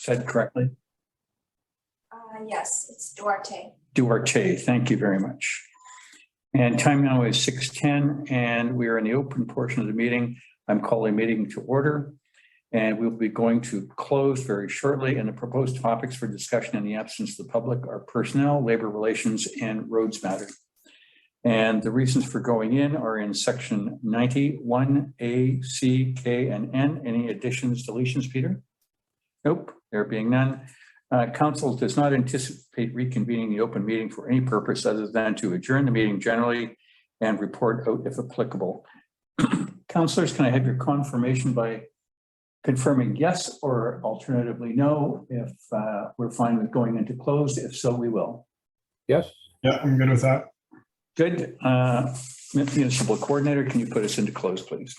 said correctly? Yes, it's Duarte. Duarte, thank you very much. And time now is 6:10 and we are in the open portion of the meeting. I'm calling meeting to order. And we'll be going to close very shortly. And the proposed topics for discussion in the absence of the public are personnel, labor relations, and roads matter. And the reasons for going in are in section 91A, C, K, and N. Any additions, deletions, Peter? Nope, there being none. Council does not anticipate reconvening the open meeting for any purpose other than to adjourn the meeting generally and report out if applicable. Councilors, can I have your confirmation by confirming yes or alternatively no if we're fine with going into closed? If so, we will. Yes. Yeah, I'm good with that. Good. Municipal Coordinator, can you put us into close, please?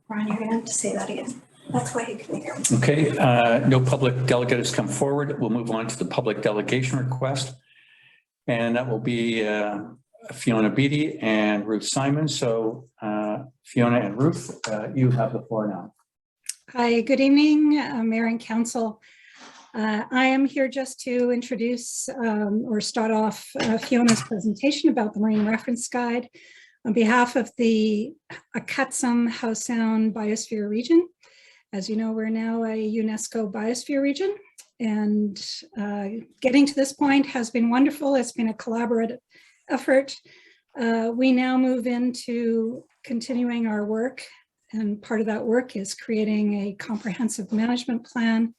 Brian, you're gonna have to say that again. That's why you can hear me. Okay, no public delegate has come forward. We'll move on to the public delegation request. And that will be Fiona Beattie and Ruth Simon. So Fiona and Ruth, you have the floor now. Hi, good evening, Mayor and Council. I am here just to introduce or start off Fiona's presentation about the Marine Reference Guide on behalf of the Acatsum Howe Sound Biosphere Region. As you know, we're now a UNESCO Biosphere Region, and getting to this point has been wonderful. It's been a collaborative effort. We now move into continuing our work, and part of that work is creating a comprehensive management plan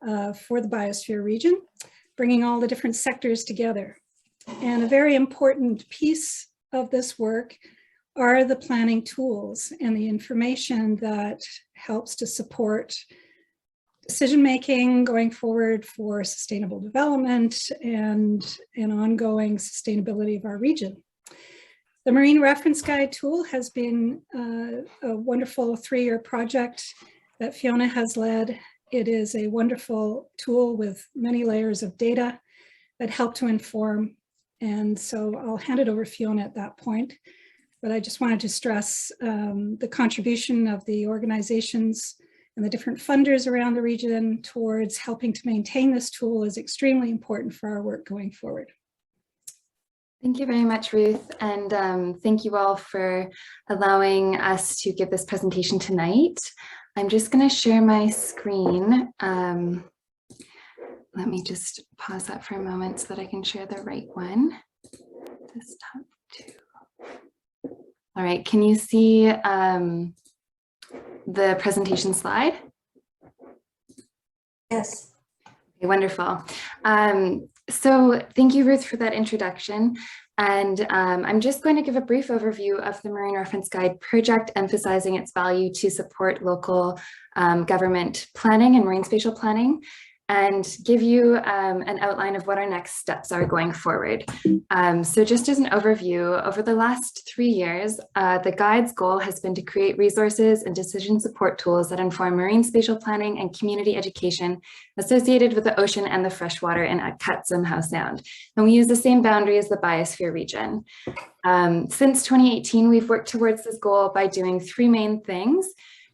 for the Biosphere Region, bringing all the different sectors together. And a very important piece of this work are the planning tools and the information that helps to support decision-making going forward for sustainable development and ongoing sustainability of our region. The Marine Reference Guide tool has been a wonderful 3-year project that Fiona has led. It is a wonderful tool with many layers of data that help to inform. And so I'll hand it over to Fiona at that point. But I just wanted to stress the contribution of the organizations and the different funders around the region towards helping to maintain this tool is extremely important for our work going forward. Thank you very much, Ruth, and thank you all for allowing us to give this presentation tonight. I'm just going to share my screen. Let me just pause that for a moment so that I can share the right one. Desktop 2. All right, can you see the presentation slide? Yes. Okay, wonderful. So thank you, Ruth, for that introduction. And I'm just going to give a brief overview of the Marine Reference Guide project, emphasizing its value to support local government planning and marine spatial planning, and give you an outline of what our next steps are going forward. So just as an overview, over the last 3 years, the guide's goal has been to create resources and decision support tools that inform marine spatial planning and community education associated with the ocean and the freshwater in Acatsum Howe Sound. And we use the same boundary as the Biosphere region. Since 2018, we've worked towards this goal by doing 3 main things: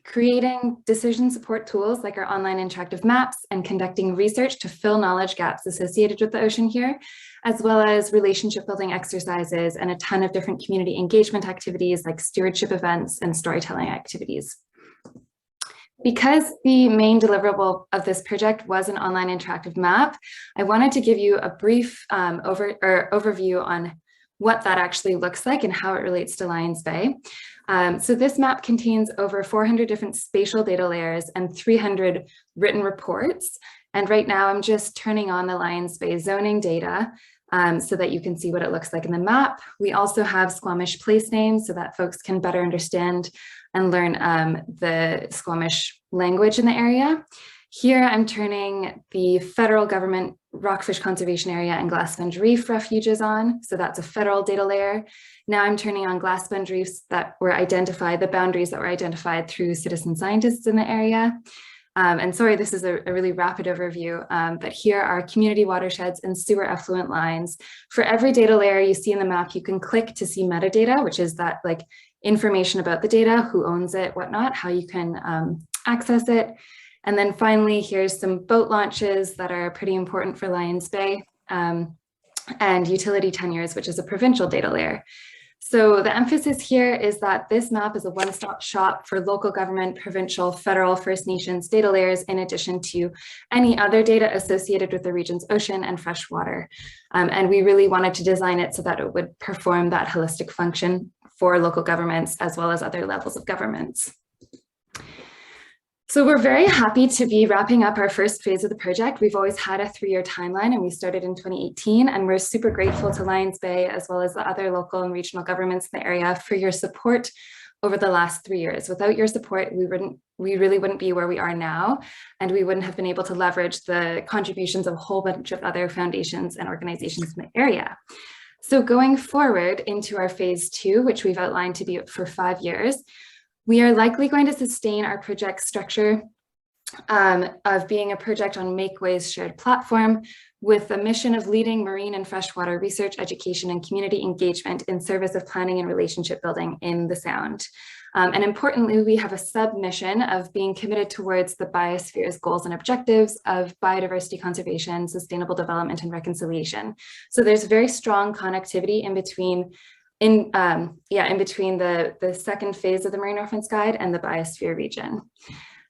creating decision support tools like our online interactive maps and conducting research to fill knowledge gaps associated with the ocean here, as well as relationship building exercises and a ton of different community engagement activities like stewardship events and storytelling activities. Because the main deliverable of this project was an online interactive map, I wanted to give you a brief overview on what that actually looks like and how it relates to Lions Bay. So this map contains over 400 different spatial data layers and 300 written reports. And right now I'm just turning on the Lions Bay zoning data so that you can see what it looks like in the map. We also have Squamish place names so that folks can better understand and learn the Squamish language in the area. Here I'm turning the federal government Rockfish Conservation Area and Glassbend Reef refuges on. So that's a federal data layer. Now I'm turning on Glassbend Reefs that were identified, the boundaries that were identified through citizen scientists in the area. And sorry, this is a really rapid overview, but here are community watersheds and sewer effluent lines. For every data layer you see in the map, you can click to see metadata, which is that like information about the data, who owns it, whatnot, how you can access it. And then finally, here's some boat launches that are pretty important for Lions Bay, and utility tenures, which is a provincial data layer. So the emphasis here is that this map is a one-stop shop for local government, provincial, federal, First Nations data layers, in addition to any other data associated with the region's ocean and fresh water. And we really wanted to design it so that it would perform that holistic function for local governments as well as other levels of governments. So we're very happy to be wrapping up our first phase of the project. We've always had a 3-year timeline and we started in 2018, and we're super grateful to Lions Bay as well as the other local and regional governments in the area for your support over the last 3 years. Without your support, we really wouldn't be where we are now, and we wouldn't have been able to leverage the contributions of a whole bunch of other foundations and organizations in the area. So going forward into our phase 2, which we've outlined to be for 5 years, we are likely going to sustain our project structure of being a project on Makeway's shared platform with a mission of leading marine and freshwater research, education, and community engagement in service of planning and relationship building in the Sound. And importantly, we have a sub-mission of being committed towards the biosphere's goals and objectives of biodiversity conservation, sustainable development, and reconciliation. So there's very strong connectivity in between the second phase of the Marine Reference Guide and the biosphere region.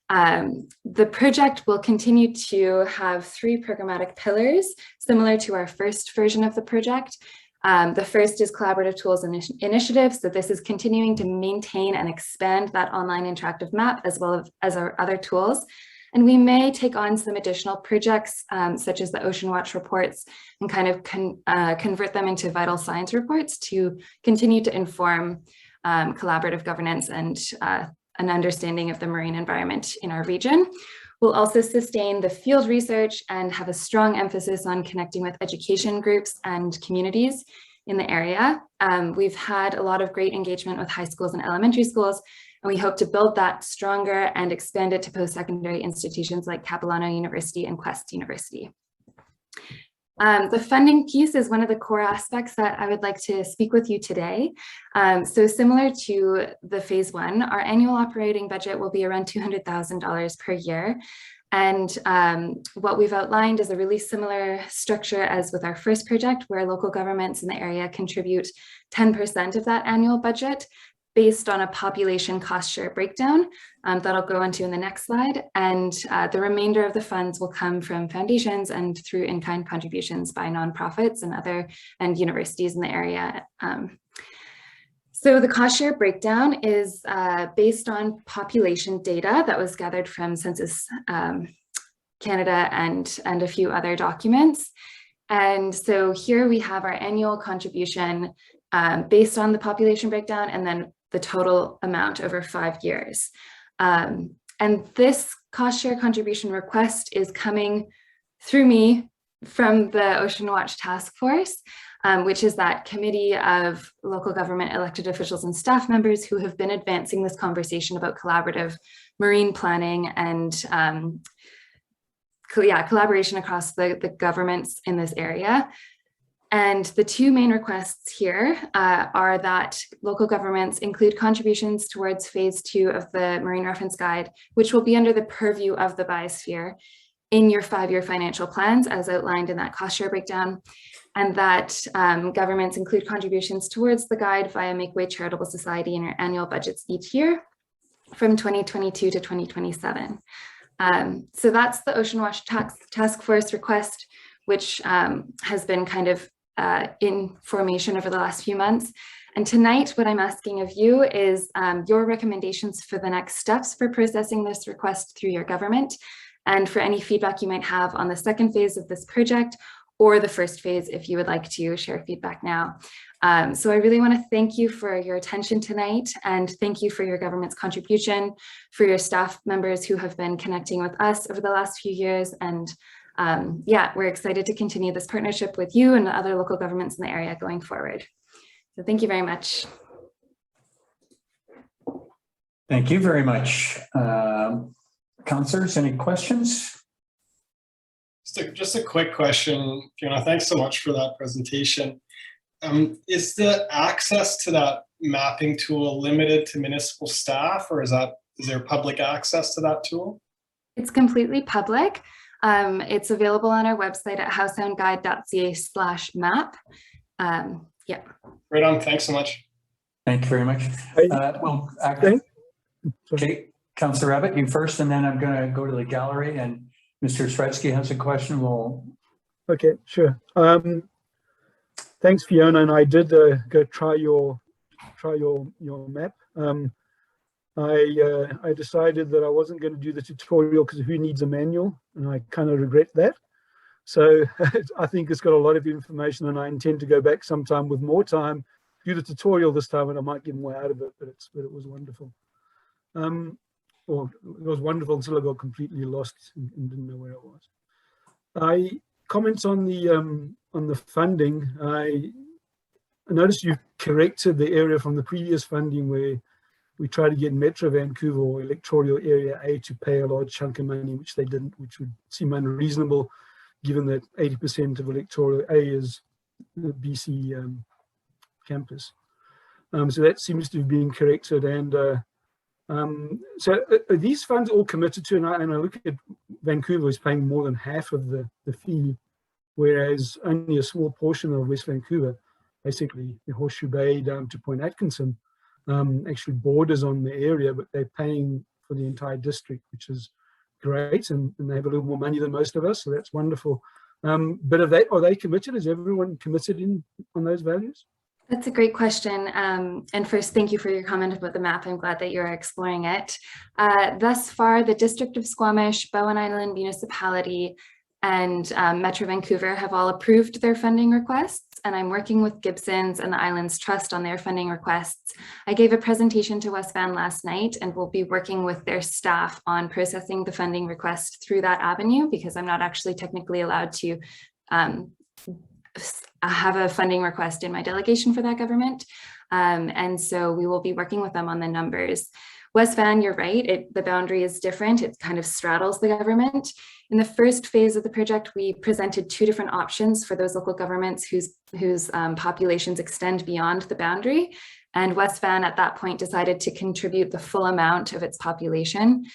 The project will continue to have 3 programmatic pillars, similar to our first version of the project. The first is collaborative tools and initiatives. So this is continuing to maintain and expand that online interactive map as well as our other tools. And we may take on some additional projects such as the Ocean Watch reports and kind of convert them into vital science reports to continue to inform collaborative governance and an understanding of the marine environment in our region. We'll also sustain the field research and have a strong emphasis on connecting with education groups and communities in the area. We've had a lot of great engagement with high schools and elementary schools, and we hope to build that stronger and expand it to post-secondary institutions like Capilano University and Quest University. The funding piece is one of the core aspects that I would like to speak with you today. So similar to the phase 1, our annual operating budget will be around $200,000 per year. And what we've outlined is a really similar structure as with our first project, where local governments in the area contribute 10% of that annual budget, based on a population cost share breakdown that I'll go into in the next slide. And the remainder of the funds will come from foundations and through in-kind contributions by nonprofits and universities in the area. So the cost share breakdown is based on population data that was gathered from Census Canada and a few other documents. And so here we have our annual contribution based on the population breakdown, and then the total amount over 5 years. And this cost share contribution request is coming through me from the Ocean Watch Task Force, which is that committee of local government elected officials and staff members who have been advancing this conversation about collaborative marine planning and collaboration across the governments in this area. And the 2 main requests here are that local governments include contributions towards phase 2 of the Marine Reference Guide, which will be under the purview of the biosphere in your 5-year financial plans as outlined in that cost share breakdown, and that governments include contributions towards the guide via Makeway Charitable Society in your annual budgets each year. from 2022 to 2027. So that's the Ocean Wash Task Force request, which has been kind of in formation over the last few months. And tonight, what I'm asking of you is your recommendations for the next steps for processing this request through your government, and for any feedback you might have on the second phase of this project, or the first phase if you would like to share feedback now. So I really want to thank you for your attention tonight, and thank you for your government's contribution, for your staff members who have been connecting with us over the last few years. And yeah, we're excited to continue this partnership with you and other local governments in the area going forward. So thank you very much. Thank you very much. Councillors, any questions? Just a quick question, Fiona. Thanks so much for that presentation. Is the access to that mapping tool limited to municipal staff, or is there public access to that tool? It's completely public. It's available on our website at howsoundguide.ca/map. Yeah. Right on. Thanks so much. Thank you very much. Okay, Councillor Abbott, you first, and then I'm going to go to the gallery, and Mr. Sretsky has a question. Okay, sure. Thanks, Fiona. And I did go try your map. I decided that I wasn't going to do the tutorial because who needs a manual, and I kind of regret that. So I think it's got a lot of information, and I intend to go back sometime with more time, do the tutorial this time, and I might get more out of it. But it was wonderful. Well, it was wonderful until I got completely lost and didn't know where I was. Comments on the funding. I noticed you corrected the area from the previous funding where we tried to get Metro Vancouver or electoral area A to pay a large chunk of money, which they didn't, which would seem unreasonable given that 80% of electoral A is the BC campus. So that seems to have been corrected. And so are these funds all committed to, and I look at Vancouver is paying more than half of the fee, whereas only a small portion of West Vancouver, basically the Horseshoe Bay down to Point Atkinson, actually borders on the area, but they're paying for the entire district, which is great, and they have a little more money than most of us, so that's wonderful. But are they committed? Is everyone committed on those values? That's a great question. And first, thank you for your comment about the map. I'm glad that you're exploring it. Thus far, the District of Squamish, Bowen Island Municipality, and Metro Vancouver have all approved their funding requests, and I'm working with Gibson's and the Islands Trust on their funding requests. I gave a presentation to West Van last night, and we'll be working with their staff on processing the funding request through that avenue, because I'm not actually technically allowed to have a funding request in my delegation for that government. And so we will be working with them on the numbers. West Van, you're right, the boundary is different. It kind of straddles the government. In the first phase of the project, we presented two different options for those local governments whose populations extend beyond the boundary. And West Van at that point decided to contribute the full amount of its population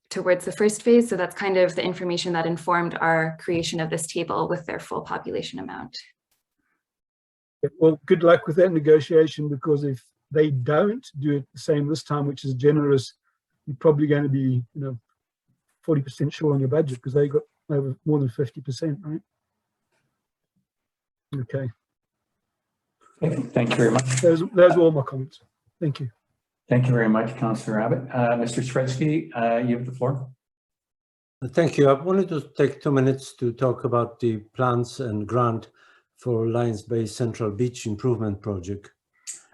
towards the first phase. So that's kind of the information that informed our creation of this table with their full population amount. Well, good luck with that negotiation, because if they don't do it the same this time, which is generous, you're probably going to be, 40% short on your budget, because they got over more than 50%, right? Okay. Thank you very much. Those are all my comments. Thank you. Thank you very much, Councillor Abbott. Mr. Sretsky, you have the floor. Thank you. I wanted to take 2 minutes to talk about the plans and grant for Lions Bay Central Beach Improvement Project.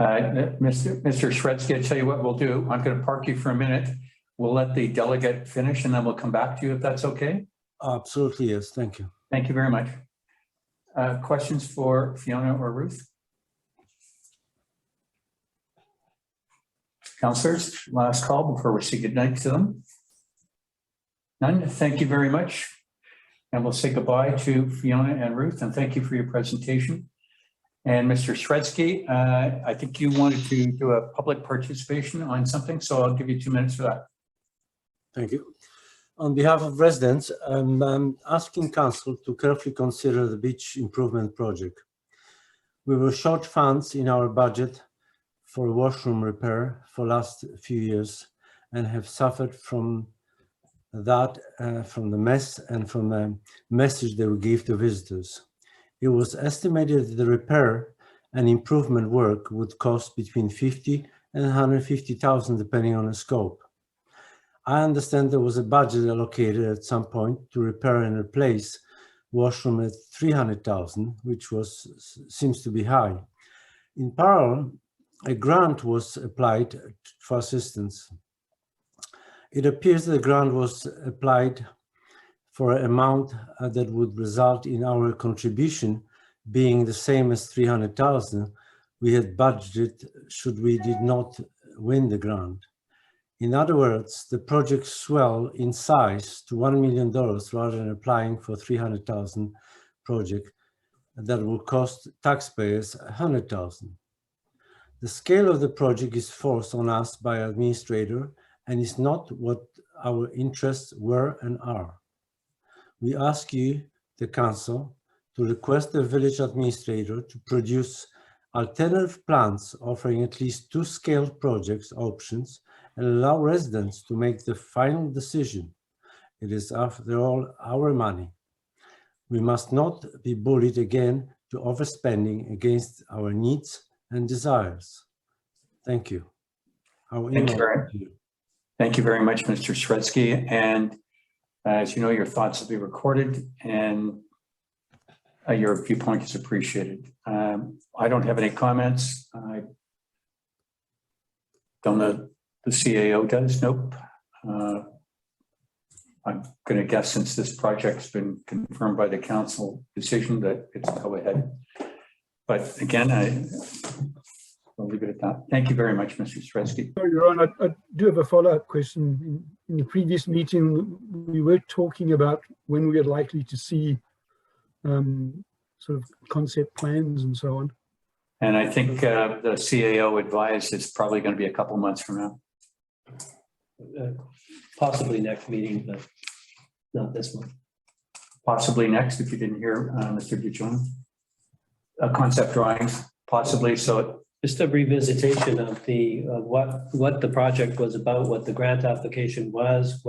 Mr. Sretsky, I'll tell you what we'll do. I'm going to park you for a minute. We'll let the delegate finish, and then we'll come back to you if that's okay. Absolutely, yes. Thank you. Thank you very much. Questions for Fiona or Ruth? Councillors, last call before we say goodnight to them. None. Thank you very much. And we'll say goodbye to Fiona and Ruth, and thank you for your presentation. And Mr. Sretsky, I think you wanted to do a public participation on something, so I'll give you 2 minutes for that. Thank you. On behalf of residents, I'm asking Council to carefully consider the beach improvement project. We were short funds in our budget for washroom repair for last few years, and have suffered from that, from the mess and from the message they would give to visitors. It was estimated that the repair and improvement work would cost between 50 and 150,000 depending on the scope. I understand there was a budget allocated at some point to repair and replace washroom at 300,000, which seems to be high. In parallel, a grant was applied for assistance. It appears the grant was applied for an amount that would result in our contribution being the same as 300,000 we had budgeted should we did not win the grant. In other words, the project swelled in size to $1 million rather than applying for 300,000 project that will cost taxpayers 100,000. The scale of the project is forced on us by our administrator and is not what our interests were and are. We ask you, the council, to request the village administrator to produce alternative plans offering at least 2 scaled projects options and allow residents to make the final decision. It is, after all, our money. We must not be bullied again to overspending against our needs and desires. Thank you. Thank you very much, Mr. Shretsky. And as you know, your thoughts will be recorded and your viewpoint is appreciated. I don't have any comments. I don't know the CAO does. Nope. I'm going to guess since this project's been confirmed by the council decision that it's go ahead. But again, I'll leave it at that. Thank you very much, Mr. Shretsky. Sorry, Ron, I do have a follow-up question. In the previous meeting, we were talking about when we are likely to see sort of concept plans and so on. And I think the CAO advised it's probably going to be a couple months from now. Possibly next meeting, but not this one. Possibly next, if you didn't hear Mr. DeJohn. Concept drawings, possibly. So Just a revisitation of the what the project was about, what the grant application was,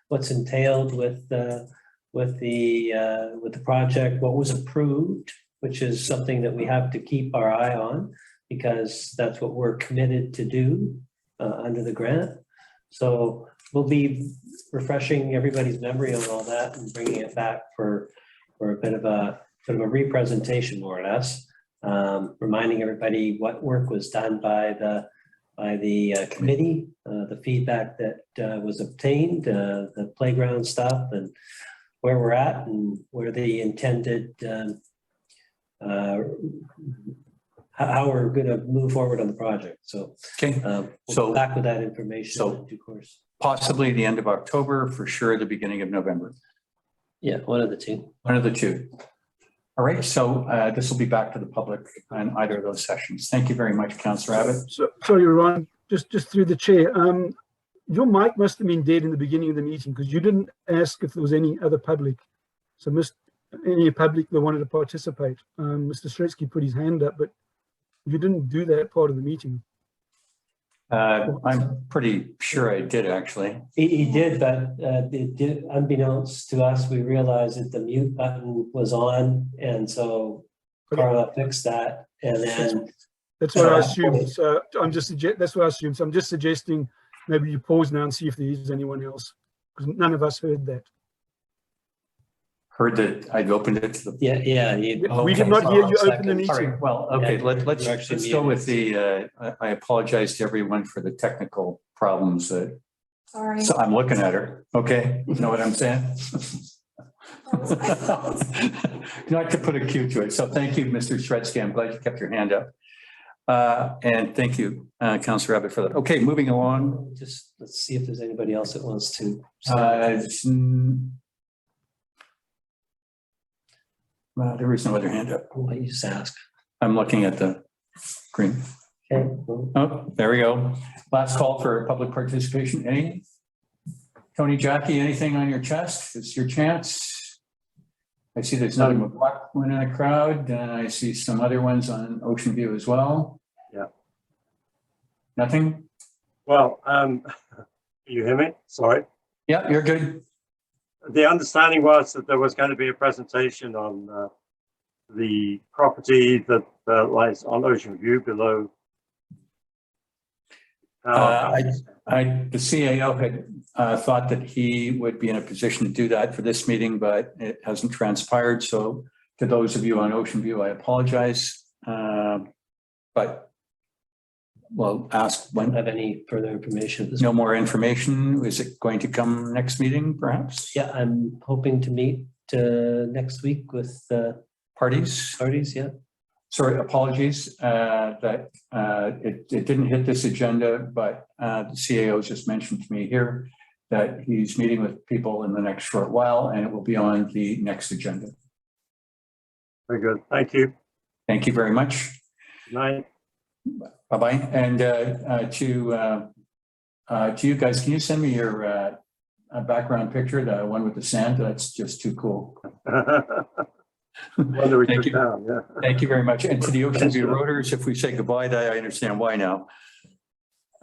what's entailed with the project, what was approved, which is something that we have to keep our eye on because that's what we're committed to do under the grant. So we'll be refreshing everybody's memory on all that and bringing it back for a bit of a sort of a representation, more or less, reminding everybody what work was done by the committee, the feedback that was obtained, the playground stuff, and where we're at and where the intended how we're going to move forward on the project. So, okay, we'll back with that information in due course. Possibly the end of October, for sure, the beginning of November. Yeah, one of the two. One of the two. All right, so this will be back to the public on either of those sessions. Thank you very much, Councillor Abbott. So, sorry, Ron, just through the chair. Your mic must have been dead in the beginning of the meeting because you didn't ask if there was any other public. So any public that wanted to participate. Mr. Shretsky put his hand up, but you didn't do that part of the meeting. I'm pretty sure I did, actually. He did, but it did, unbeknownst to us, we realized that the mute button was on, and so Carla fixed that, and then that's what I assumed. So that's what I assumed. So I'm just suggesting maybe you pause now and see if there is anyone else, because none of us heard that. Heard that I'd opened it to the. Yeah. We did not hear you open the meeting. Sorry. Well, okay, Yeah, let's go with the. I apologize to everyone for the technical problems. Sorry. So I'm looking at her. Okay, you know what I'm saying? Not to put a cue to it. So thank you, Mr. Shretsky. I'm glad you kept your hand up. And thank you, Councillor Abbott, for that. Okay, moving along. Just let's see if there's anybody else that wants to. There is no other hand up. I'll let you just ask. I'm looking at the screen. Okay. Well, Oh, there we go. Last call for public participation. Any? Tony, Jackie, anything on your chest? It's your chance. I see there's another one in the crowd. I see some other ones on Ocean View as well. Yeah. Nothing? Well, You hear me? Sorry. Yeah, you're good. The understanding was that there was going to be a presentation on the property that lies on Ocean View below. The CAO had thought that he would be in a position to do that for this meeting, but it hasn't transpired. So to those of you on Ocean View, I apologize. But we'll ask when. Have any further information? No more information. Is it going to come next meeting, perhaps? Yeah, I'm hoping to meet next week with Parties? yeah. Sorry, apologies that it didn't hit this agenda, but the CAO just mentioned to me here that he's meeting with people in the next short while, and it will be on the next agenda. Very good. Thank you. Thank you very much. Good night. Bye-bye. And to you guys, can you send me your background picture, the one with the sand? That's just too cool. Thank you. Down, yeah. Thank you very much. And to the Ocean View Roaders, if we say goodbye, I understand why now.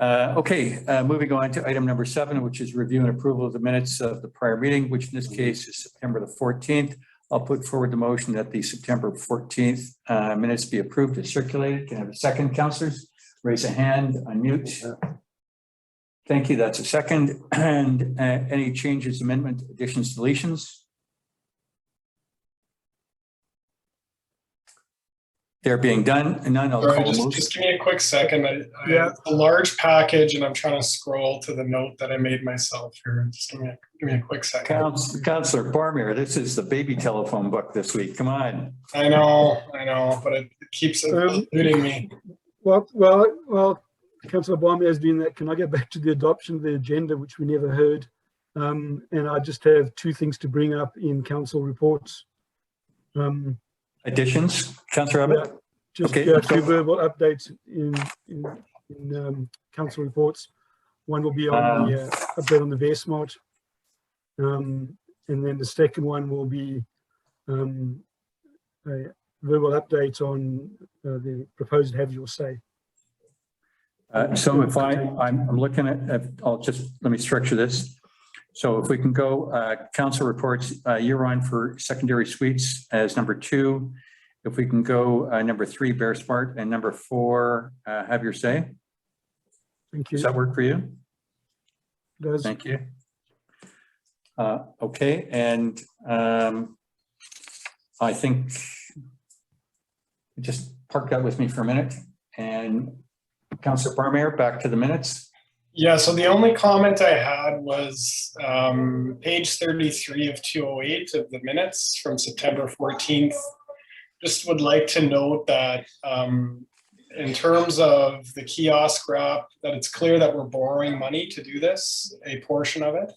Okay, moving on to item number 7, which is review and approval of the minutes of the prior meeting, which in this case is September the 14th. I'll put forward the motion that the September 14th minutes be approved and circulated. Can I have a second, councillors? Raise a hand, unmute. Thank you, that's a second. And any changes, amendment, additions, deletions? They're being done, and none. I'll Sorry, call them. just give me a quick second. I Yeah. have a large package and I'm trying to scroll to the note that I made myself here. Just give me a quick second. Councillor Barmere, this is the baby telephone book this week. Come on. I know, but it keeps eluding me. Well, Councillor Barmere is doing that. Can I get back to the adoption of the agenda, which we never heard? And I just have 2 things to bring up in council reports. Additions, Councillor Abbott? Just Okay. 2 verbal updates in council reports. One will be on the update on the VSmart. And then the second one will be a verbal update on the proposed Have Your Say. So if I'm looking at, let me structure this. So if we can go, council reports, you're on for secondary suites as number 2. If we can go number 3, Bear Smart, and number 4, Have Your Say. Thank you. Does that work for you? It does. Thank you. Okay, and I think just park that with me for a minute. And Councillor Barmere, back to the minutes. Yeah, so the only comment I had was page 33 of 208 of the minutes from September 14th. Just would like to note that in terms of the kiosk wrap, that it's clear that we're borrowing money to do this, a portion of it.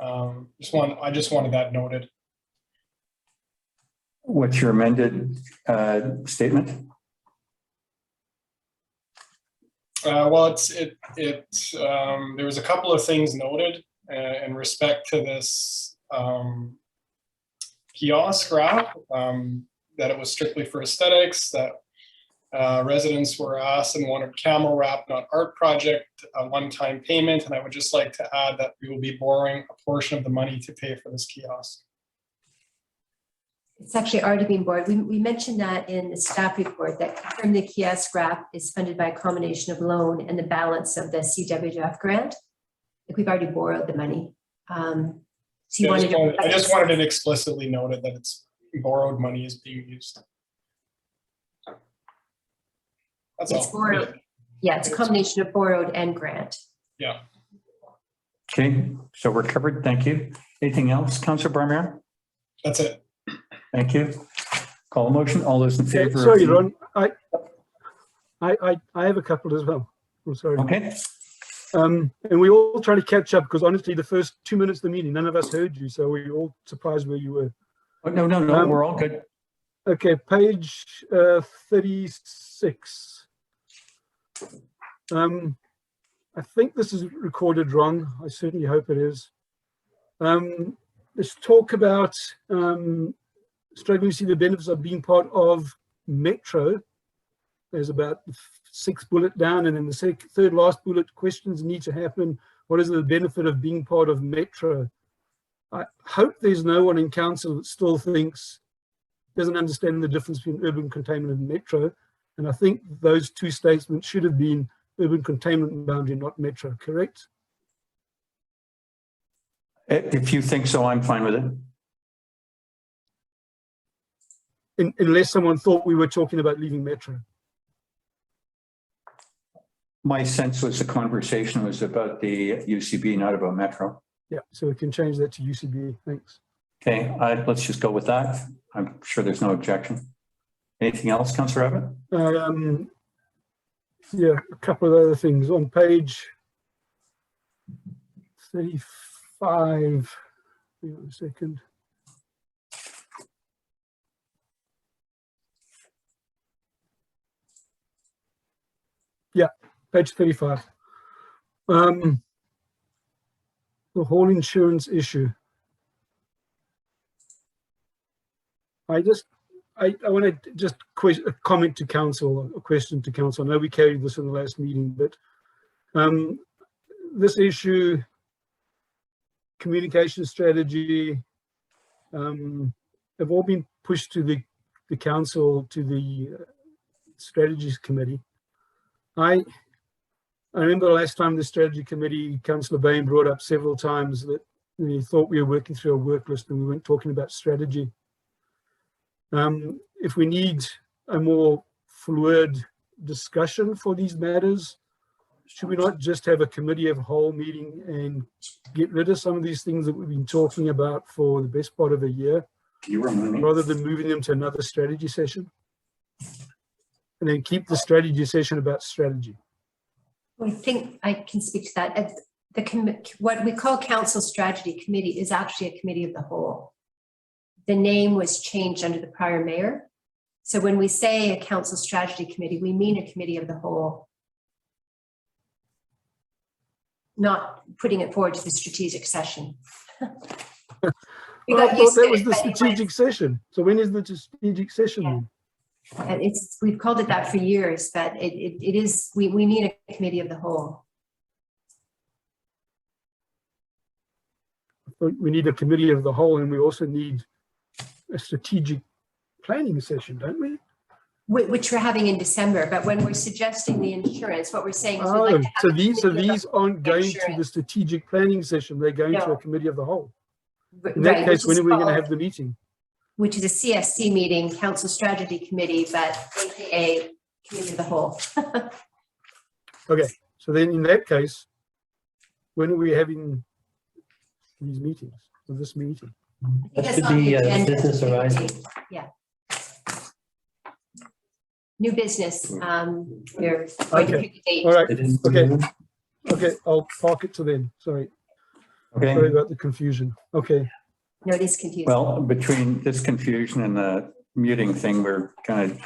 I just wanted that noted. What's your amended statement? Well, there was a couple of things noted in respect to this kiosk wrap, that it was strictly for aesthetics, that residents were asked and wanted camel wrap, not art project, a one-time payment. And I would just like to add that we will be borrowing a portion of the money to pay for this kiosk. It's actually already been borrowed. We mentioned that in the staff report that confirmed the kiosk wrap is funded by a combination of loan and the balance of the CWF grant. Like we've already borrowed the money. So you I just wanted it explicitly noted that it's borrowed money is being used. That's all. Borrowed. Yeah, it's a combination of borrowed and grant. Yeah. Okay, so we're covered. Thank you. Anything else, Councillor Barmere? That's it. Thank you. Call a motion. All those in favor? Sorry, Ron. I have a couple as well. I'm sorry. Okay. And we all try to catch up because honestly, the first 2 minutes of the meeting, none of us heard you, so we all surprised where you were. Oh, no, we're all good. Okay, page 36. I think this is recorded wrong. I certainly hope it is. Let's talk about struggling to see the benefits of being part of Metro. There's about 6th bullet down, and then the third last bullet, questions need to happen what is the benefit of being part of Metro? I hope there's no one in council that still doesn't understand the difference between urban containment and Metro. And I think those two statements should have been urban containment boundary, not Metro, correct? If you think so, I'm fine with it. Unless someone thought we were talking about leaving Metro. My sense was the conversation was about the UCB, not about Metro. Yeah, so we can change that to UCB. Thanks. Okay, let's just go with that. I'm sure there's no objection. Anything else, Councillor Abbott? Yeah, a couple of other things. On page 35, hang on a second. Yeah, page 35. The whole insurance issue. I want to just comment to council, a question to council. I know we carried this in the last meeting, but this issue, communication strategy, have all been pushed to the council, to the strategies committee. I remember the last time the strategy committee, Councillor Bain brought up several times that he thought we were working through a work list and we weren't talking about strategy. If we need a more fluid discussion for these matters, should we not just have a committee of whole meeting and get rid of some of these things that we've been talking about for the best part of a year, rather than moving them to another strategy session? And then keep the strategy session about strategy. I think I can speak to that. What we call Council Strategy Committee is actually a committee of the whole. The name was changed under the prior mayor. So when we say a Council Strategy Committee, we mean a committee of the whole, not putting it forward to the strategic session. I thought that was the strategic session. So when is the strategic session? Yeah. And we've called it that for years, but it is, we need a committee of the whole. We need a committee of the whole, and we also need a strategic planning session, don't we? Which we're having in December, but when we're suggesting the insurance, what we're saying is we'd like to have so these aren't going to the strategic planning session, they're going to a committee of the whole. In that case, when are we going to have the meeting? Which is a CSC meeting, Council Strategy Committee, but AKA Committee of the Whole. Okay, so then in that case, when are we having these meetings, or this meeting? That should be business arising. Yeah. New business. We're going to pick a date. All right. Okay. I'll park it to then. Sorry. Okay. Sorry about the confusion. Okay. No, it is confusing. Well, between this confusion and the muting thing, we're kind of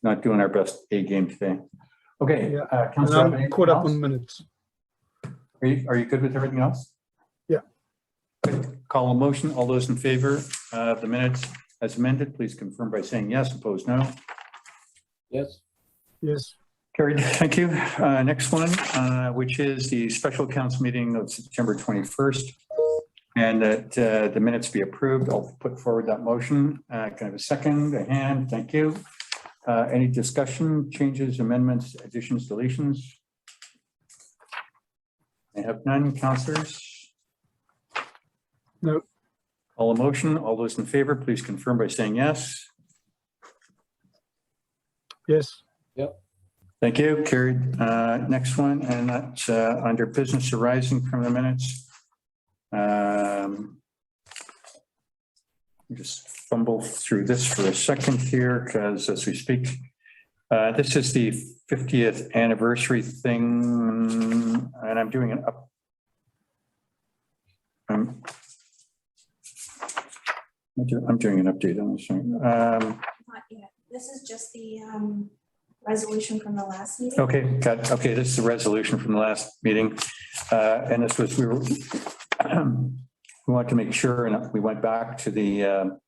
not doing our best A game today. Okay. Yeah. Councillor, I'm caught up on minutes. Are you good with everything else? Yeah. Good. Call a motion. All those in favor of the minutes as amended, please confirm by saying yes. Opposed, no. Yes. Yes. Carried. Thank you. Next one, which is the special council meeting of September 21st. And that the minutes be approved. I'll put forward that motion. Can I have a second? A hand? Thank you. Any discussion, changes, amendments, additions, deletions? I have none. Councillors? No. Call a motion. All those in favor, please confirm by saying yes. Yes. Yep. Thank you. Carried. Next one, and that's under business arising from the minutes. Just fumble through this for a second here, because as we speak, this is the 50th anniversary thing, and I'm doing an up. I'm doing an update on this thing. Not yet. This is just the resolution from the last meeting. Okay, got it. Okay, this is the resolution from the last meeting, and this was we wanted to make sure, and we went back to the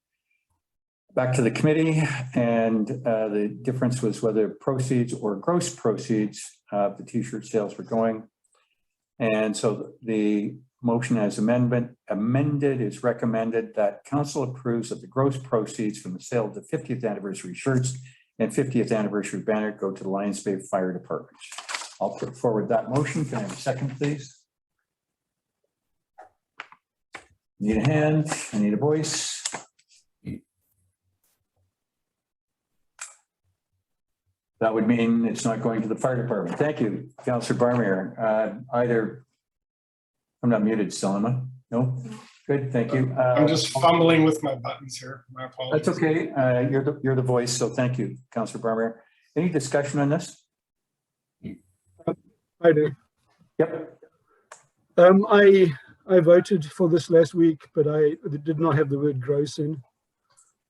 committee, and the difference was whether proceeds or gross proceeds of the t-shirt sales were going. And so the motion as amended is recommended that council approves of the gross proceeds from the sale of the 50th anniversary shirts and 50th anniversary banner go to the Lions Bay Fire Department. I'll put forward that motion. Can I have a second, please? Need a hand, I need a voice. That would mean it's not going to the fire department. Thank you, Councillor Barmier. I'm not muted still, am I? No? Good, thank you. I'm just fumbling with my buttons here. My apologies. That's okay. You're the voice, so thank you, Councillor Barmier. Any discussion on this? I do. Yep. I voted for this last week, but I did not have the word gross in.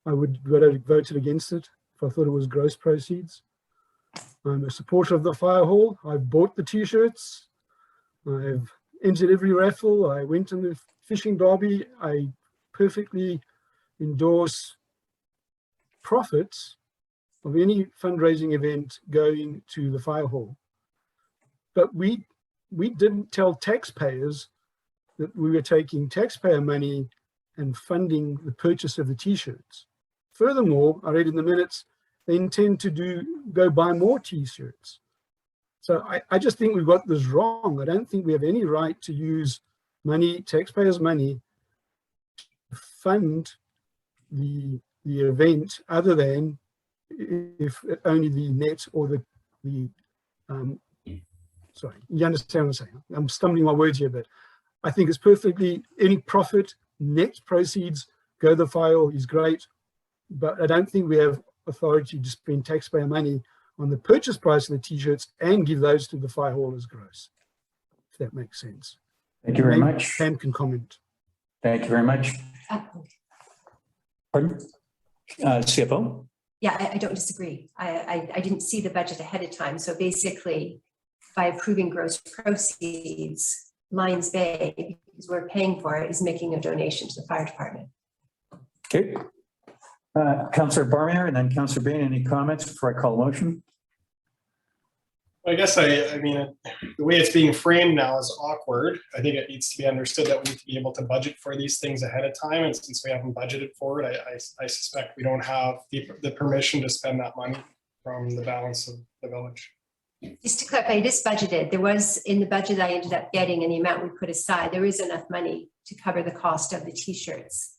I would have voted against it if I thought it was gross proceeds. I'm a supporter of the fire hall. I've bought the t-shirts. I've entered every raffle. I went in the fishing derby. I perfectly endorse profits of any fundraising event going to the fire hall. But we didn't tell taxpayers that we were taking taxpayer money and funding the purchase of the t-shirts. Furthermore, I read in the minutes, they intend to go buy more t-shirts. So I just think we've got this wrong. I don't think we have any right to use money, taxpayers' money, to fund the event other than if only the net or sorry, you understand what I'm saying? I'm stumbling my words here, but I think it's perfectly, any profit, net proceeds, go to the file is great, but I don't think we have authority to spend taxpayer money on the purchase price of the t-shirts and give those to the fire hall as gross, if that makes sense. Thank you very much. Pam can comment. Thank you very much. Pardon? CFO? Yeah, I don't disagree. I didn't see the budget ahead of time. So basically, by approving gross proceeds, Lions Bay, because we're paying for it, is making a donation to the fire department. Okay. Councillor Barmier and then Councillor Bain, any comments before I call a motion? I guess I mean, the way it's being framed now is awkward. I think it needs to be understood that we need to be able to budget for these things ahead of time. And since we haven't budgeted for it, I suspect we don't have the permission to spend that money from the balance of the village. Just to clarify, it is budgeted. There was, in the budget I ended up getting and the amount we put aside, there is enough money to cover the cost of the t-shirts.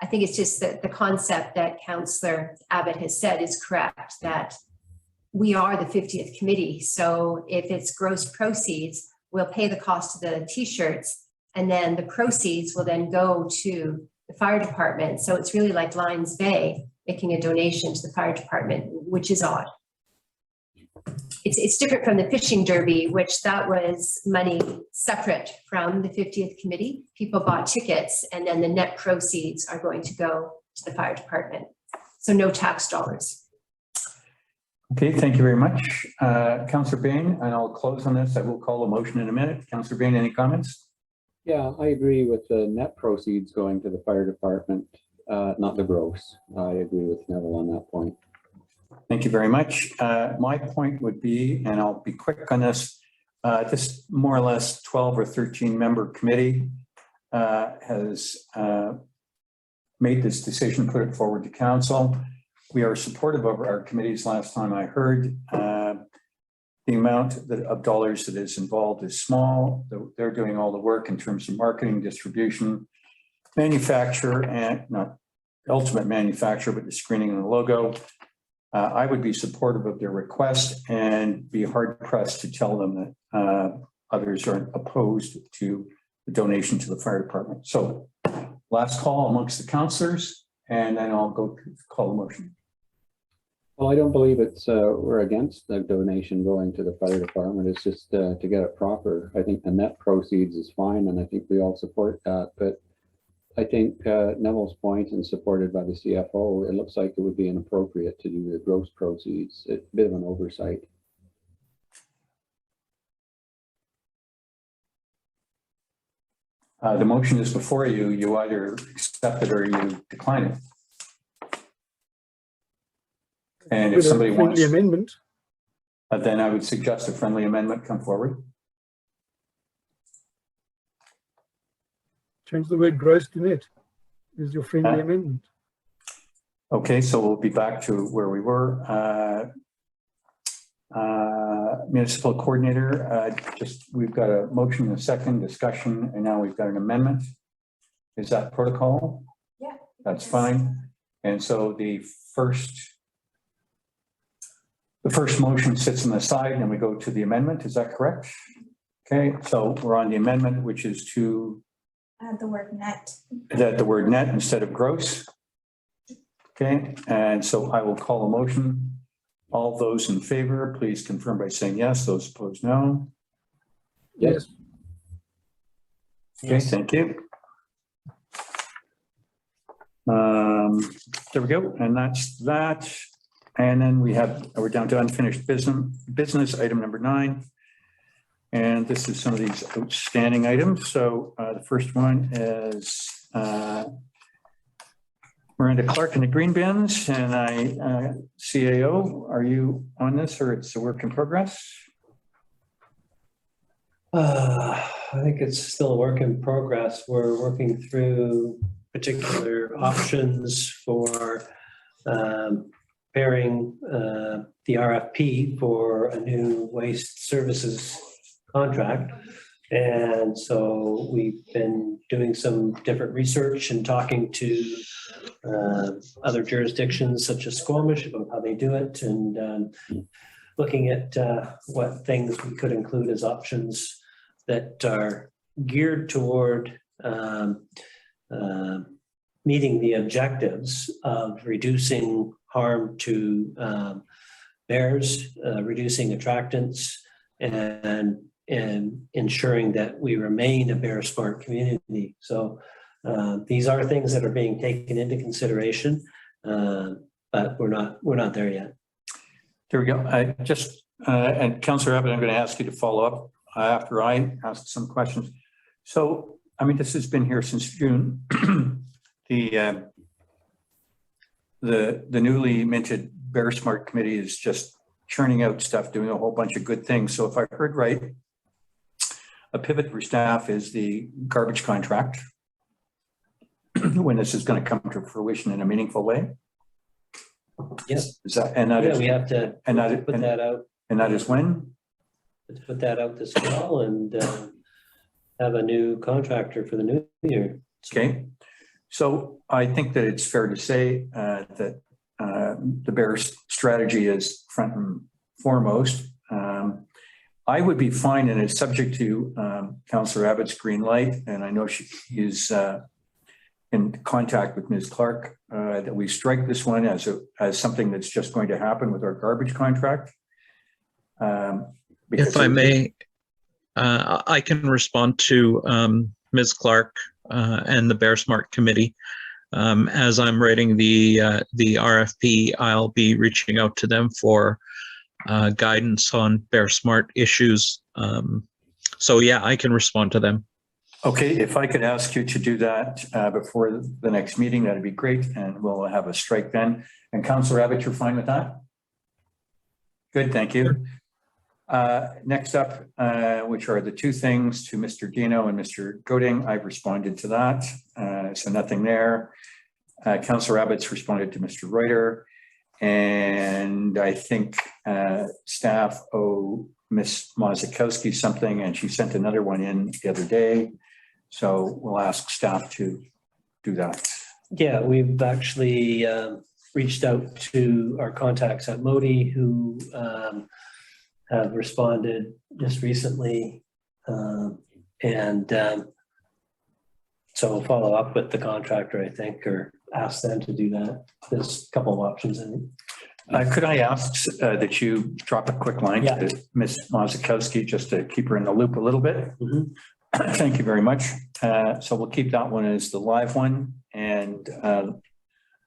I think it's just that the concept that Councillor Abbott has said is correct, that we are the 50th committee. So if it's gross proceeds, we'll pay the cost of the t-shirts, and then the proceeds will then go to the fire department. So it's really like Lions Bay making a donation to the fire department, which is odd. It's different from the fishing derby, which that was money separate from the 50th committee. People bought tickets and then the net proceeds are going to go to the fire department. So no tax dollars. Okay, thank you very much. Councillor Bain, and I'll close on this. I will call a motion in a minute. Councillor Bain, any comments? Yeah, I agree with the net proceeds going to the fire department, not the gross. I agree with Neville on that point. Thank you very much. My point would be, and I'll be quick on this, this more or less 12 or 13 member committee has made this decision, put it forward to council. We are supportive of our committees. Last time I heard, the amount of dollars that is involved is small. They're doing all the work in terms of marketing, distribution, manufacture, and not ultimate manufacture, but the screening and the logo. I would be supportive of their request and be hard pressed to tell them that others are opposed to the donation to the fire department. So last call amongst the councillors, and then I'll go call a motion. Well, I don't believe it's we're against the donation going to the fire department. It's just to get it proper. I think the net proceeds is fine, and I think we all support that. But I think Neville's point, and supported by the CFO, it looks like it would be inappropriate to do the gross proceeds. It's a bit of an oversight. The motion is before you. You either accept it or you decline it. And if somebody wants an amendment, then I would suggest a friendly amendment come forward. Change the word gross to net is your friendly amendment. Okay, so we'll be back to where we were. Municipal coordinator, we've got a motion, a second discussion, and now we've got an amendment. Is that protocol? Yeah. That's fine. And so the first motion sits on the side and we go to the amendment. Is that correct? Okay, so we're on the amendment, which is to Add the word net. add the word net instead of gross. Okay, and so I will call a motion. All those in favor, please confirm by saying yes. Those opposed, no. Yes. Okay, thank you. There we go, and that's that. And then we're down to unfinished business item number 9. And this is some of these outstanding items. So the first one is Miranda Clark in the green bins, and CAO, are you on this, or it's a work in progress? I think it's still a work in progress. We're working through particular options for preparing the RFP for a new waste services contract. And so we've been doing some different research and talking to other jurisdictions such as Squamish about how they do it, and looking at what things we could include as options that are geared toward meeting the objectives of reducing harm to bears, reducing attractants, and ensuring that we remain a bear smart community. So these are things that are being taken into consideration, but we're not there yet. There we go. I just, and Councillor Abbott, I'm going to ask you to follow up after I ask some questions. So, I mean, this has been here since June. The newly minted Bear Smart Committee is just churning out stuff, doing a whole bunch of good things. So if I heard right, a pivot for staff is the garbage contract, when this is going to come to fruition in a meaningful way. Yes. Is that, and that Yeah, is, we have to and that, put that out. and that is when? Let's put that out this fall and have a new contractor for the new year. Okay. So I think that it's fair to say that the Bear strategy is front and foremost. I would be fine, and it's subject to Councillor Abbott's green light, and I know she is in contact with Ms. Clark, that we strike this one as something that's just going to happen with our garbage contract. If I may, I can respond to Ms. Clark and the Bear Smart Committee. As I'm writing the RFP, I'll be reaching out to them for guidance on Bear Smart issues. So yeah, I can respond to them. Okay, if I could ask you to do that before the next meeting, that'd be great, and we'll have a strike then. And Councillor Abbott, you're fine with that? Good, thank you. Next up, which are the two things to Mr. Dino and Mr. Goding. I've responded to that, so nothing there. Councillor Abbott's responded to Mr. Reuter, and I think staff owe Ms. Mazikowski something, and she sent another one in the other day. So we'll ask staff to do that. Yeah, we've actually reached out to our contacts at Modi, who have responded just recently, and so we'll follow up with the contractor, I think, or ask them to do that. There's a couple of options in it. Could I ask that you drop a quick line to Ms. Mazikowski just to keep her in the loop a little bit? Thank you very much. So we'll keep that one as the live one, and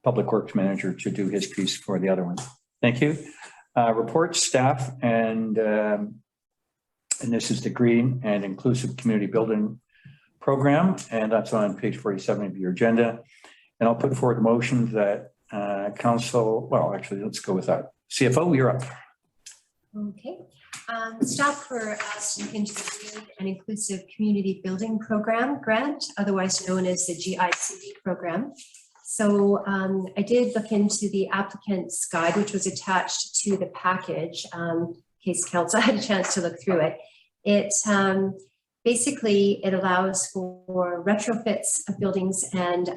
Public Works Manager to do his piece for the other one. Thank you. Reports, staff, and this is the Green and Inclusive Community Building Program, and that's on page 47 of your agenda. And I'll put forward a motion that council, well, actually, let's go with that. CFO, you're up. Okay. Staff were asked to look into the Green and Inclusive Community Building Program grant, otherwise known as the GICB program. So I did look into the applicant's guide, which was attached to the package, in case council had a chance to look through it. It basically, it allows for retrofits of buildings and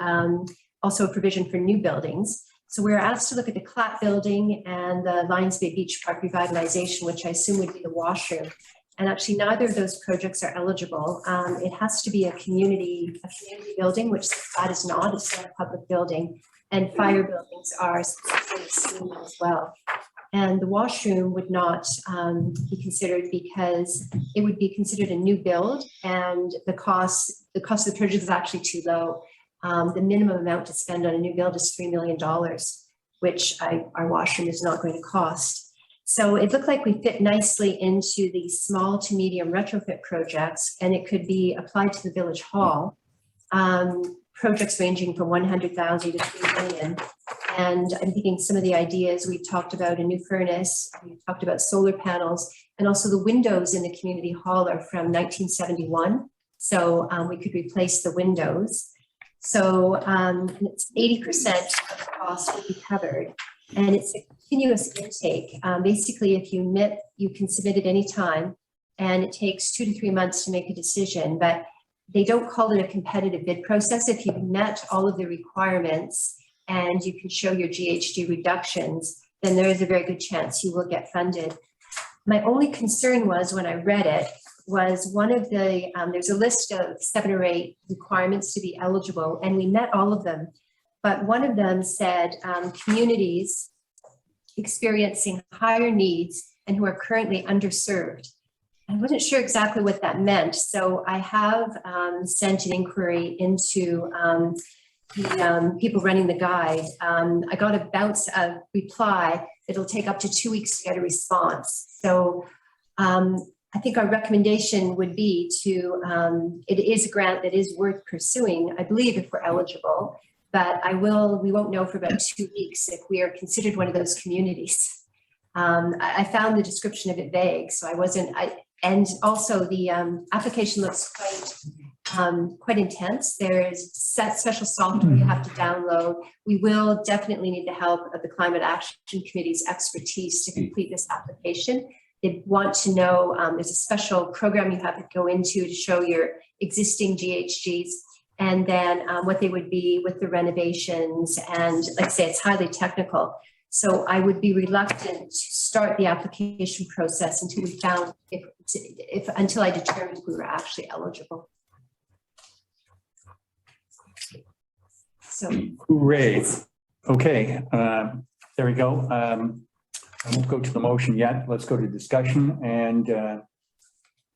also a provision for new buildings. So we were asked to look at the Clap building and the Lions Bay Beach Park revitalization, which I assume would be the washroom. And actually neither of those projects are eligible. It has to be a community building, which that is not, it's not a public building. And fire buildings are specifically excluded as well. And the washroom would not be considered because it would be considered a new build, and the cost of the project is actually too low. The minimum amount to spend on a new build is $3 million, which our washroom is not going to cost. So it looked like we fit nicely into the small to medium retrofit projects, and it could be applied to the village hall. Projects ranging from 100,000 to 3 million. And I'm thinking some of the ideas we've talked about: a new furnace, we've talked about solar panels, and also the windows in the community hall are from 1971. So we could replace the windows. So it's 80% of the cost would be covered. And it's a continuous intake. Basically, if you admit, you can submit at any time, and it takes 2 to 3 months to make a decision. But they don't call it a competitive bid process. If you've met all of the requirements and you can show your GHG reductions, then there is a very good chance you will get funded. My only concern was, when I read it, was one of the, there's a list of 7 or 8 requirements to be eligible, and we met all of them. But one of them said communities experiencing higher needs and who are currently underserved. I wasn't sure exactly what that meant. So I have sent an inquiry into the people running the guide. I got a reply. It'll take up to 2 weeks to get a response. So I think our recommendation would be to, it is a grant that is worth pursuing, I believe, if we're eligible, but we won't know for about 2 weeks if we are considered one of those communities. I found the description of it vague, so I wasn't, and also the application looks quite intense. There's special software you have to download. We will definitely need the help of the Climate Action Committee's expertise to complete this application. They want to know, there's a special program you have to go into to show your existing GHGs, and then what they would be with the renovations. And like I say, it's highly technical. So I would be reluctant to start the application process until we found, until I determined if we were actually eligible. So. Hooray. Okay, there we go. I won't go to the motion yet. Let's go to discussion, and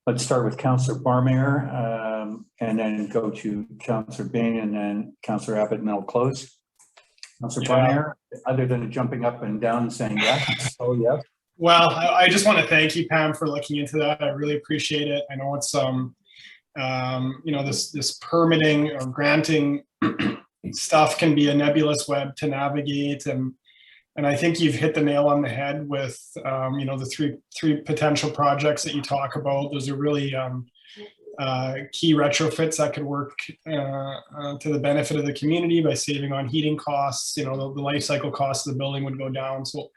let's start with Councillor Barmare, and then go to Councillor Bain, and then Councillor Abbott, and then I'll close. Councillor Barmare, other than jumping up and down and saying yes. Oh, yes. Well, I just want to thank you, Pam, for looking into that. I really appreciate it. I know it's you know, this permitting or granting stuff can be a nebulous web to navigate, and I think you've hit the nail on the head with you know, the three potential projects that you talk about. Those are really key retrofits that could work to the benefit of the community by saving on heating costs. You know, the life cycle cost of the building would go down. So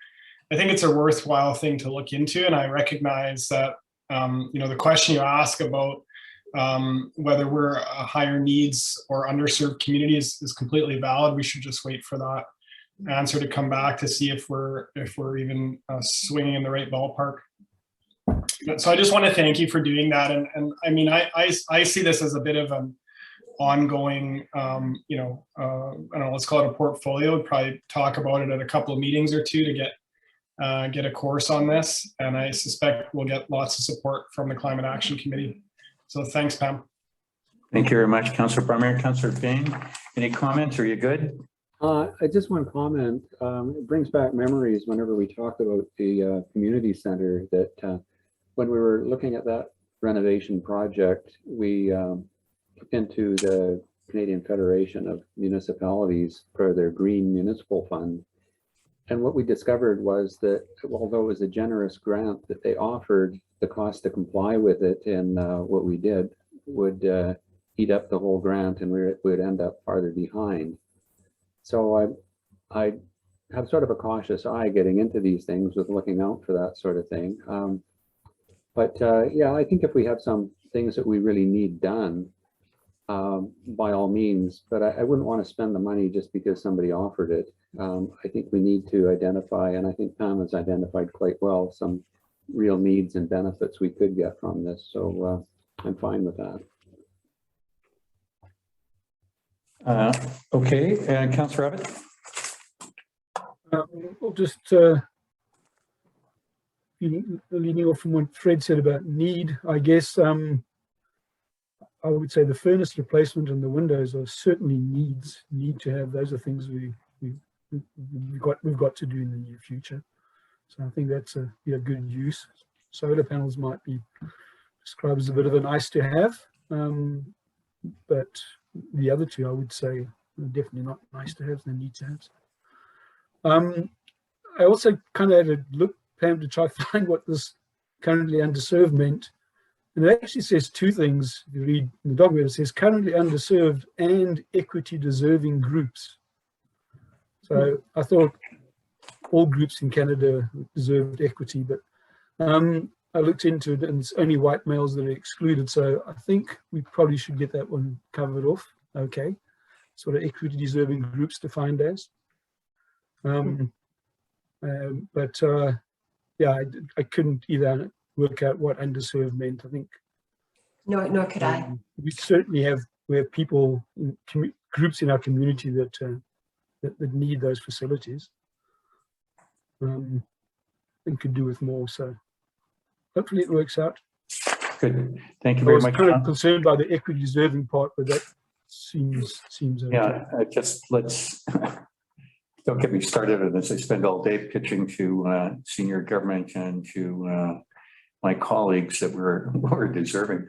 I think it's a worthwhile thing to look into. And I recognize that, you know, the question you ask about whether we're a higher needs or underserved communities is completely valid. We should just wait for that answer to come back to see if we're even swinging in the right ballpark. So I just want to thank you for doing that. And I mean, I see this as a bit of an ongoing, you know, I don't know, let's call it a portfolio. We'd probably talk about it at a couple of meetings or two to get a course on this. And I suspect we'll get lots of support from the Climate Action Committee. So thanks, Pam. Thank you very much, Councillor Barmare. Councillor Bain, any comments? Are you good? I just want to comment. It brings back memories whenever we talk about the community center, that when we were looking at that renovation project, we looked into the Canadian Federation of Municipalities for their Green Municipal Fund. and what we discovered was that although it was a generous grant that they offered, the cost to comply with it and what we did would eat up the whole grant, and we would end up farther behind. So I have sort of a cautious eye getting into these things with looking out for that sort of thing. Yeah, I think if we have some things that we really need done, by all means, but I wouldn't want to spend the money just because somebody offered it. I think we need to identify, and I think Pam has identified quite well, some real needs and benefits we could get from this. So I'm fine with that. Okay, and Councillor Abbott? I'll just leading off from what Fred said about need, I guess I would say the furnace replacement and the windows are certainly need to have. Those are things we've got to do in the near future. So I think that's a good use. Solar panels might be described as a bit of a nice to have, but the other two I would say are definitely not nice to have, they're need to have. I also kind of had a look, Pam, to try to find what this currently underserved meant. And it actually says two things. If you read in the document, it says currently underserved and equity deserving groups. So I thought all groups in Canada deserved equity, but I looked into it and it's only white males that are excluded. So I think we probably should get that one covered off. Okay. Sort of equity deserving groups defined as. Yeah, I couldn't either work out what underserved meant. I think Nor could I. We certainly have people in groups in our community that that need those facilities and could do with more. So hopefully it works out. Good. Thank you very much. I was kind of concerned by the equity deserving part, but that seems okay. Yeah, just let's don't get me started on this. I spend all day pitching to senior government and to my colleagues that we're deserving,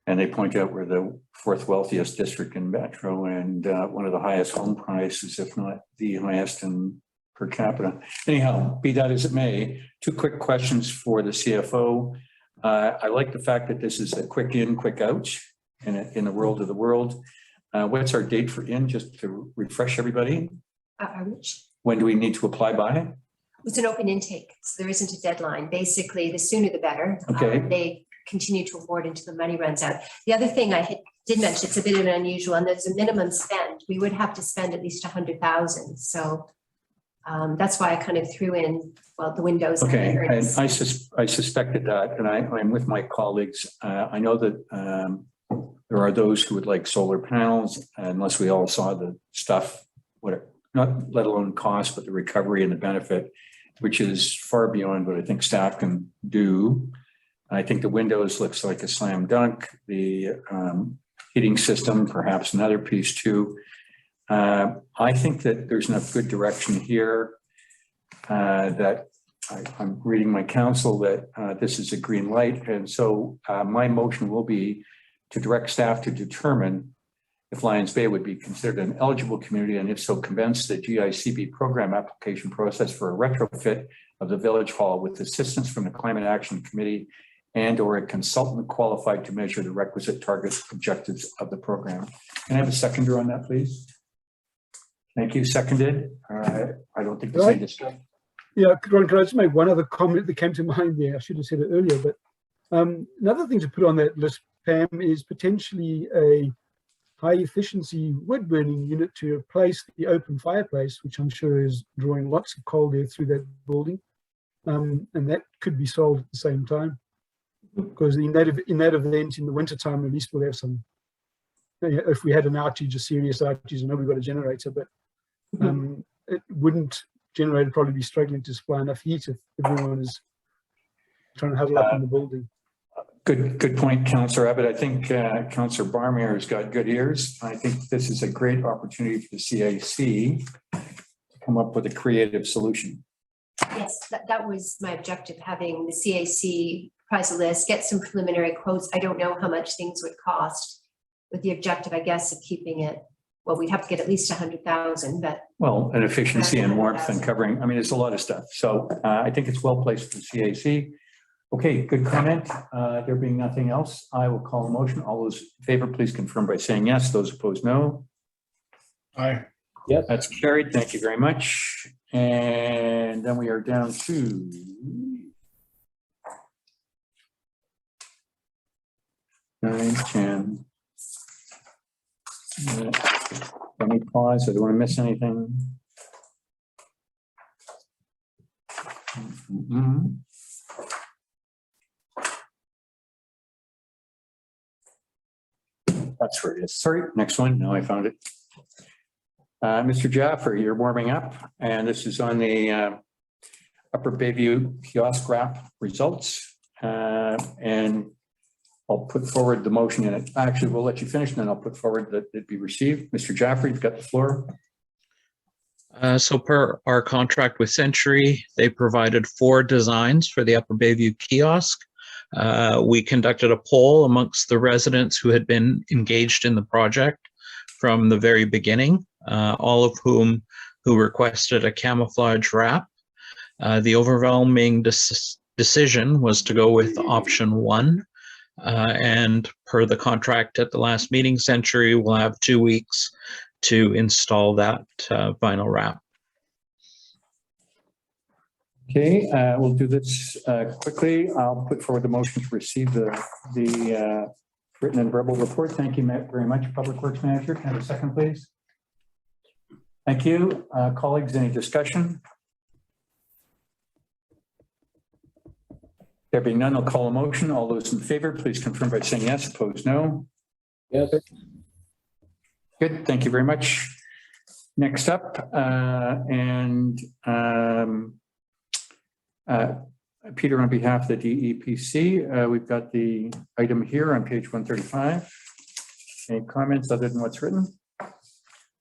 and they point out we're the fourth wealthiest district in Metro and one of the highest home prices, if not the highest in per capita. Anyhow, be that as it may, two quick questions for the CFO. I like the fact that this is a quick in, quick out in the world of the world. What's our date for in, just to refresh everybody? When do we need to apply by? It's an open intake, so there isn't a deadline. Basically, the sooner the better. Okay. They continue to award until the money runs out. The other thing I did mention, it's a bit of an unusual, and there's a minimum spend. We would have to spend at least 100,000. So that's why I kind of threw in, well, the windows. Okay, and I suspected that, and I'm with my colleagues. I know that there are those who would like solar panels, unless we all saw the stuff, not let alone cost, but the recovery and the benefit, which is far beyond what I think staff can do. I think the windows looks like a slam dunk. The heating system, perhaps another piece too. I think that there's enough good direction here that I'm reading my counsel that this is a green light. And so my motion will be to direct staff to determine if Lions Bay would be considered an eligible community, and if so, commence the GICB program application process for a retrofit of the Village Hall with assistance from the Climate Action Committee and or a consultant qualified to measure the requisite targets objectives of the program. Can I have a seconder on that, please? Thank you. Seconded. I don't think there's any discussion. Yeah, Ron, can I just make one other comment that came to mind there? I should have said it earlier, but another thing to put on that list, Pam, is potentially a high efficiency wood burning unit to replace the open fireplace, which I'm sure is drawing lots of cold air through that building. And that could be solved at the same time, because in that event in the wintertime, at least we'll have some, if we had an outage, a serious outage, and nobody got a generator, but it wouldn't, generator probably be struggling to supply enough heat if everyone is trying to huddle up in the building. Good point, Councillor Abbott. I think Councillor Barmere has got good ears. I think this is a great opportunity for the CAC to come up with a creative solution. Yes, that was my objective, having the CAC price a list, get some preliminary quotes. I don't know how much things would cost, with the objective, I guess, of keeping it well, we'd have to get at least 100,000, but Well, and efficiency and warmth and covering, I mean, it's a lot of stuff. So I think it's well placed for the CAC. Okay, good comment. There being nothing else, I will call a motion. All those in favor, please confirm by saying yes. Those opposed, no. Aye. Yes. That's carried. Thank you very much. And then we are down to 9, 10. Let me pause. I don't want to miss anything. That's where it is. Sorry, next one. No, I found it. Mr. Jaffer, you're warming up, and this is on the Upper Bayview kiosk wrap results. And I'll put forward the motion in it. Actually, we'll let you finish, and then I'll put forward that it be received. Mr. Jaffer, you've got the floor. So per our contract with Century, they provided 4 designs for the Upper Bayview kiosk. We conducted a poll amongst the residents who had been engaged in the project from the very beginning, all of who requested a camouflage wrap. The overwhelming decision was to go with option 1. And per the contract at the last meeting, Century will have 2 weeks to install that vinyl wrap. Okay, we'll do this quickly. I'll put forward the motion to receive the written and verbal report. Thank you very much, Public Works Manager. Can I have a second, please? Thank you. Colleagues, any discussion? There being none, I'll call a motion. All those in favor, please confirm by saying yes. Opposed, no. Yes. Good, thank you very much. Next up, Peter, on behalf of the DEPC, we've got the item here on page 135. Any comments other than what's written?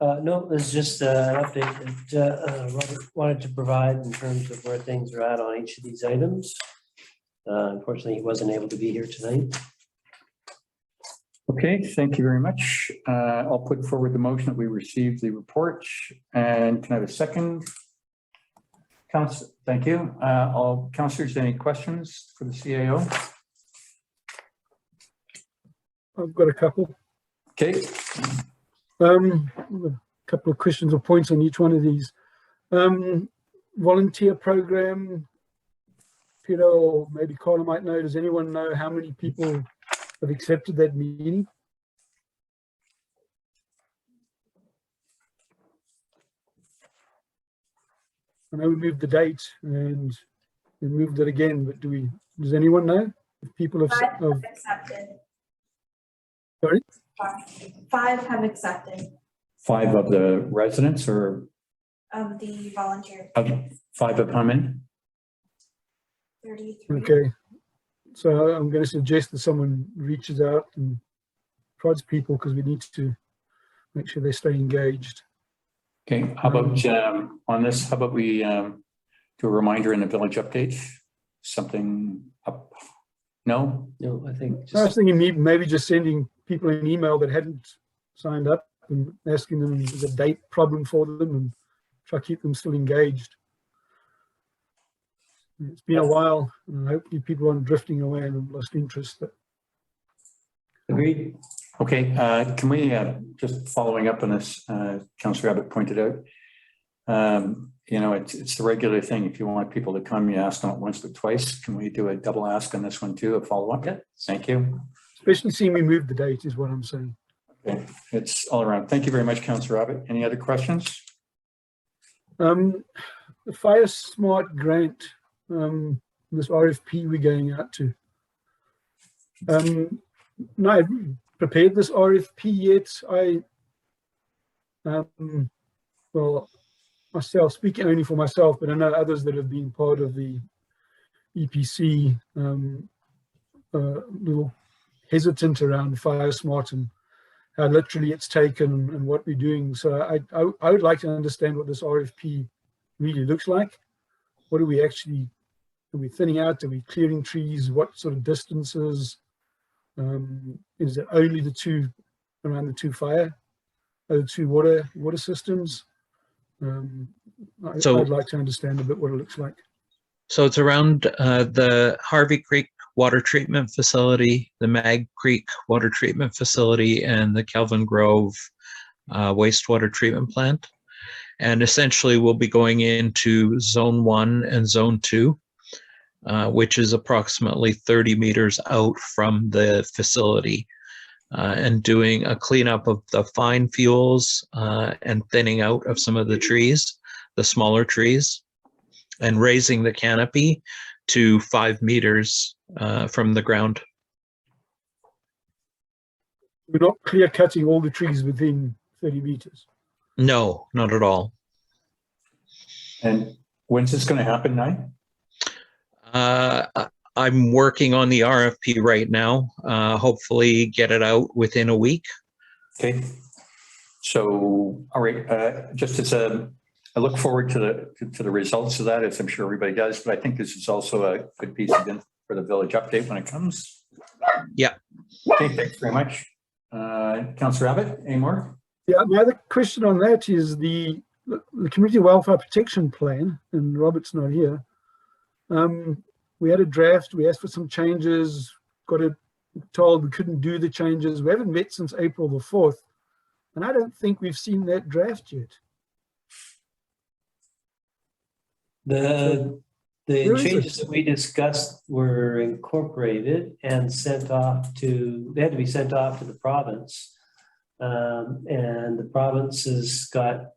No, it's just an update that Robert wanted to provide in terms of where things are at on each of these items. Unfortunately, he wasn't able to be here tonight. Okay, thank you very much. I'll put forward the motion that we receive the report. And can I have a second? Council, thank you. All councillors, any questions for the CAO? I've got a couple. Okay. A couple of questions or points on each one of these. Volunteer program, Peter, or maybe Carla might know, does anyone know how many people have accepted that meeting? I know we moved the date and we moved it again, but does anyone know if people have 5 have accepted. Sorry? 5 have accepted 5 of the residents or? of the volunteer. 5 have come in? 33. Okay, so I'm going to suggest that someone reaches out and prods people because we need to make sure they stay engaged. Okay, how about on this, how about we do a reminder in the village update? Something up? No? No, I think I was just, thinking maybe just sending people an email that hadn't signed up and asking them if there's a date problem for them and try to keep them still engaged. It's been a while, and hopefully people aren't drifting away and have lost interest. But Agreed. Okay, can we just following up on this, Councillor Abbott pointed out, you know, it's the regular thing. If you want people to come, you ask not once but twice. Can we do a double ask on this one too, a follow up? Yeah. Thank you. especially seeing we move the date is what I'm saying. Okay, it's all around. Thank you very much, Councillor Abbott. Any other questions? The Fire Smart grant, this RFP we're going out to. No, I haven't prepared this RFP yet. Well, myself, speaking only for myself, but I know others that have been part of the EPC, little hesitant around Fire Smart and how literally it's taken and what we're doing. So I would like to understand what this RFP really looks like. What are we actually, are we thinning out? Are we clearing trees? What sort of distances? Is it only the two, around the 2 fire to water systems. I'd like to understand a bit what it looks like. So it's around the Harvey Creek Water Treatment Facility, the Mag Creek Water Treatment Facility, and the Kelvin Grove Wastewater Treatment Plant. And essentially we'll be going into Zone 1 and Zone 2, which is approximately 30 meters out from the facility, and doing a cleanup of the fine fuels and thinning out of some of the trees, the smaller trees, and raising the canopy to 5 meters from the ground. We're not clear cutting all the trees within 30 meters. No, not at all. And when's this going to happen, Nye? I'm working on the RFP right now. Hopefully get it out within a week. Okay. So, all right, just as I look forward to the results of that, as I'm sure everybody does, but I think this is also a good piece of info for the village update when it comes. Yeah. Okay, thanks very much. Councillor Abbott, any more? Yeah, my other question on that is the Community Welfare Protection Plan, and Robert's not here. We had a draft, we asked for some changes, got it told we couldn't do the changes. We haven't met since April the 4th, and I don't think we've seen that draft yet. The changes that we discussed were incorporated and sent off to, they had to be sent off to the province. And the province has got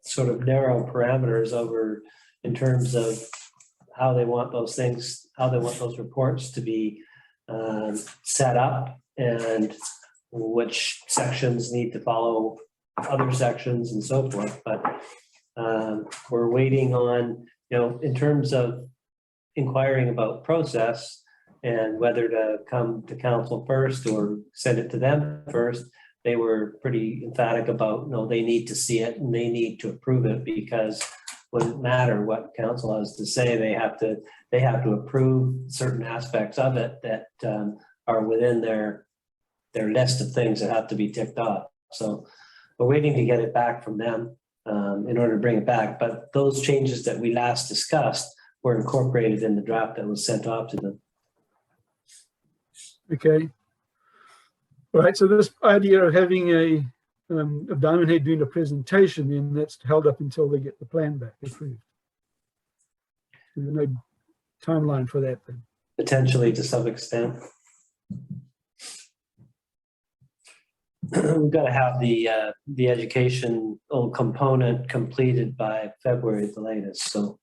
sort of narrow parameters over in terms of how they want those things, how they want those reports to be set up, and which sections need to follow other sections and so forth. But we're waiting on, in terms of inquiring about process and whether to come to council first or send it to them first. They were pretty emphatic about, they need to see it and they need to approve it, because it wouldn't matter what council has to say. They have to approve certain aspects of it that are within their list of things that have to be ticked off. So we're waiting to get it back from them in order to bring it back. But those changes that we last discussed were incorporated in the draft that was sent off to them. Okay. All right, so this idea of having a Diamond Head doing a presentation, then that's held up until they get the plan back approved. There's no timeline for that then. Potentially, to some extent. We've got to have the educational component completed by February at the latest. So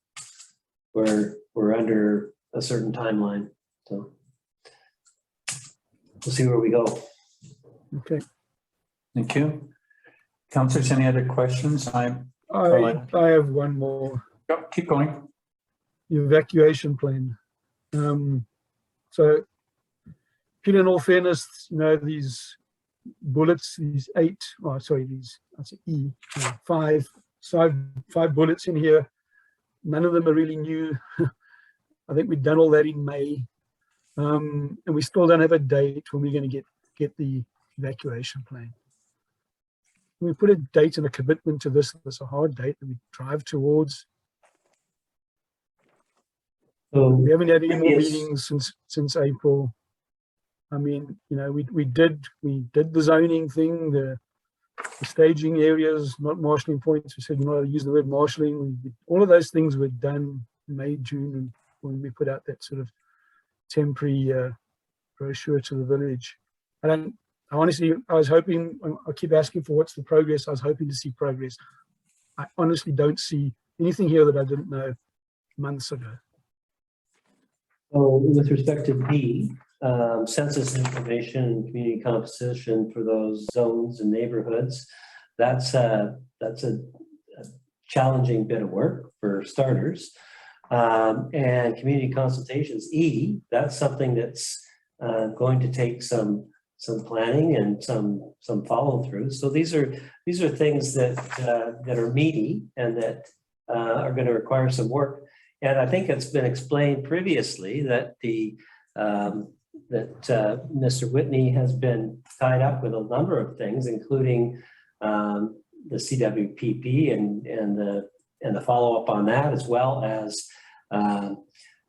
we're under a certain timeline. So we'll see where we go. Okay. Thank you. Councillors, any other questions? I have one more. Yep, keep going. The evacuation plan. So, in all fairness, these bullets, these five bullets in here. None of them are really new. I think we've done all that in May, and we still don't have a date when we're going to get the evacuation plan. We put a date and a commitment to this. It's a hard date that we drive towards. So we haven't had any more meetings since April. I mean, we did the zoning thing, the staging areas, not marshalling points. We said we're not use the word marshalling. All of those things were done in May, June, and when we put out that sort of temporary brochure to the village. Honestly, I was hoping, I keep asking for what's the progress. I was hoping to see progress. I honestly don't see anything here that I didn't know months ago. So with respect to B, census information and community composition for those zones and neighborhoods, that's a challenging bit of work for starters. And community consultations, E, that's something that's going to take some planning and some follow through. So these are things that are meaty and that are going to require some work. And I think it's been explained previously that Mr. Whitney has been tied up with a number of things, including the CWPP and the follow-up on that, as well as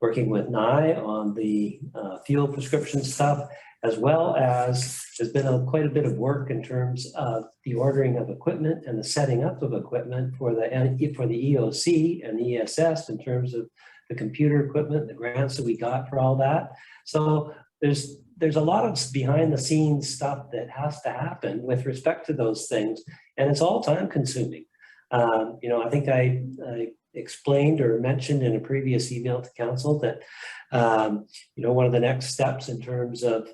working with NI on the fuel prescription stuff, as well as there's been quite a bit of work in terms of the ordering of equipment and the setting up of equipment for the EOC and the ESS in terms of the computer equipment, the grants that we got for all that. So there's a lot of behind the scenes stuff that has to happen with respect to those things, and it's all time consuming. I think I explained or mentioned in a previous email to council that one of the next steps in terms of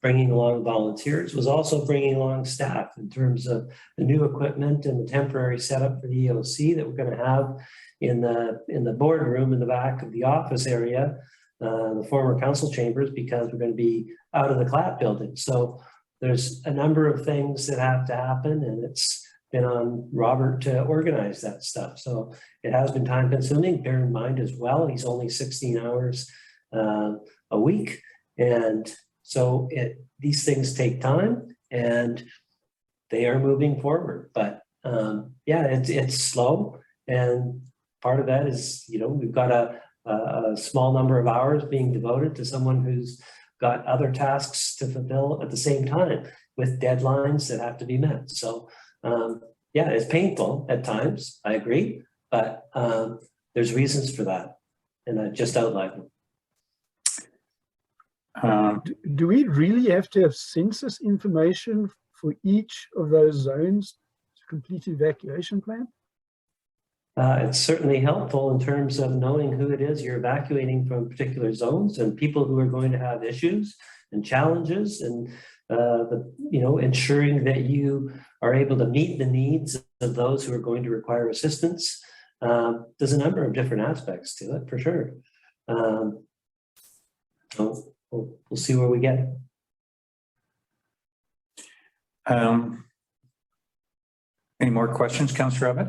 bringing along volunteers was also bringing along staff in terms of the new equipment and the temporary setup for the EOC that we're going to have in the boardroom in the back of the office area, the former council chambers, because we're going to be out of the CLAP building. So there's a number of things that have to happen, and it's been on Robert to organize that stuff. So it has been time consuming. Bear in mind as well, he's only 16 hours a week. And so these things take time and they are moving forward. But it's slow. And part of that is, we've got a small number of hours being devoted to someone who's got other tasks to fulfill at the same time with deadlines that have to be met. So it's painful at times, I agree, but there's reasons for that. And I just outlined them. Do we really have to have census information for each of those zones to complete evacuation plan? It's certainly helpful in terms of knowing who it is you're evacuating from particular zones and people who are going to have issues and challenges, and ensuring that you are able to meet the needs of those who are going to require assistance. There's a number of different aspects to it, for sure. So we'll see where we get. Any more questions, Councillor Abbott?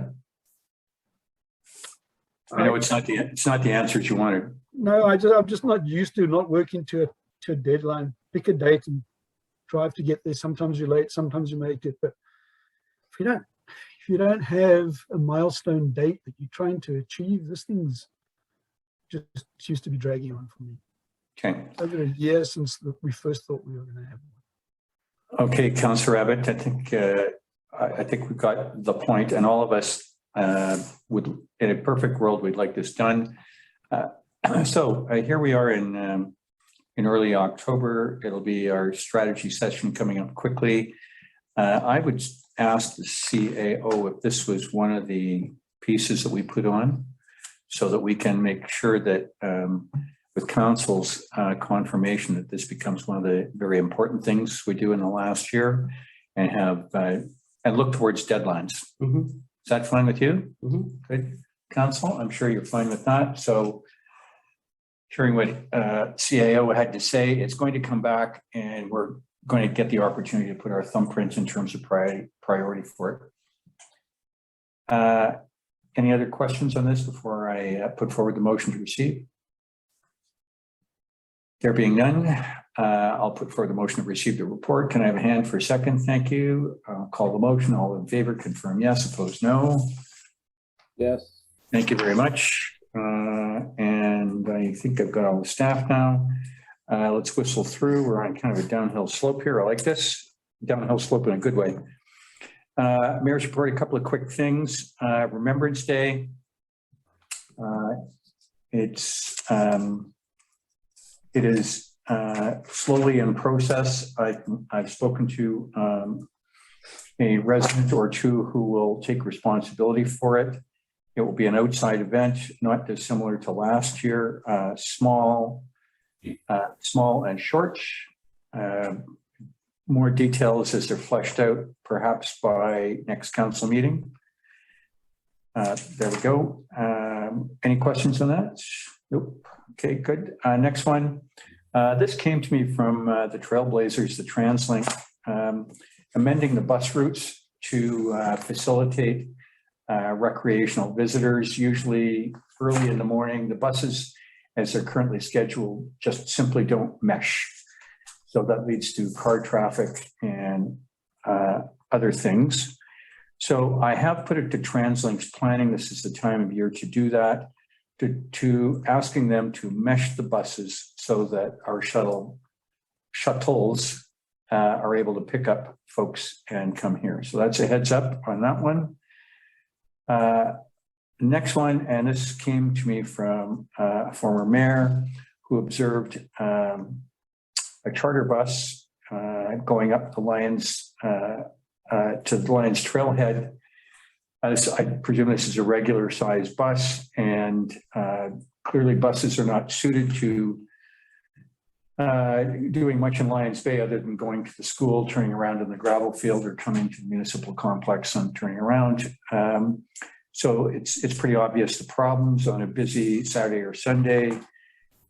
I know it's not the answers you wanted. No, I'm just not used to not working to a deadline. Pick a date and drive to get there. Sometimes you're late, sometimes you make it. But if you don't have a milestone date that you're trying to achieve, this thing's just used to be dragging on for me. Okay. Over a year since we first thought we were going to have one. Okay, Councillor Abbott, I think we've got the point, and all of us would, in a perfect world, we'd like this done. So here we are in early October. It'll be our strategy session coming up quickly. I would ask the CAO if this was one of the pieces that we put on, so that we can make sure that with council's confirmation that this becomes one of the very important things we do in the last year, and have and look towards deadlines. Mm-hmm. Is that fine with you? Mm-hmm. Good. Council, I'm sure you're fine with that. So hearing what CAO had to say, it's going to come back and we're going to get the opportunity to put our thumbprints in terms of priority for it. Any other questions on this before I put forward the motion to receive? There being none, I'll put forward the motion to receive the report. Can I have a hand for a second? Thank you. I'll call the motion. All in favor, confirm yes, opposed no. Yes. Thank you very much. And I think I've got all the staff now. Let's whistle through. We're on kind of a downhill slope here. I like this. Downhill slope in a good way. Mayor's report, a couple of quick things. Remembrance Day. It is slowly in process. I've spoken to a resident or two who will take responsibility for it. It will be an outside event, not dissimilar to last year. Small and short. More details as they're fleshed out, perhaps by next council meeting. There we go. Any questions on that? Nope. Okay, good. Next one. This came to me from the Trailblazers, the TransLink, amending the bus routes to facilitate recreational visitors. Usually early in the morning, the buses, as they're currently scheduled, just simply don't mesh. So that leads to car traffic and other things. So I have put it to TransLink's planning. This is the time of year to do that, to asking them to mesh the buses so that our shuttles are able to pick up folks and come here. So that's a heads up on that one. Next one, and this came to me from a former mayor who observed a charter bus going up the Lions to the Lions Trailhead. I presume this is a regular size bus, and clearly buses are not suited to doing much in Lions Bay other than going to the school, turning around in the gravel field, or coming to the municipal complex and turning around. So it's pretty obvious the problems on a busy Saturday or Sunday.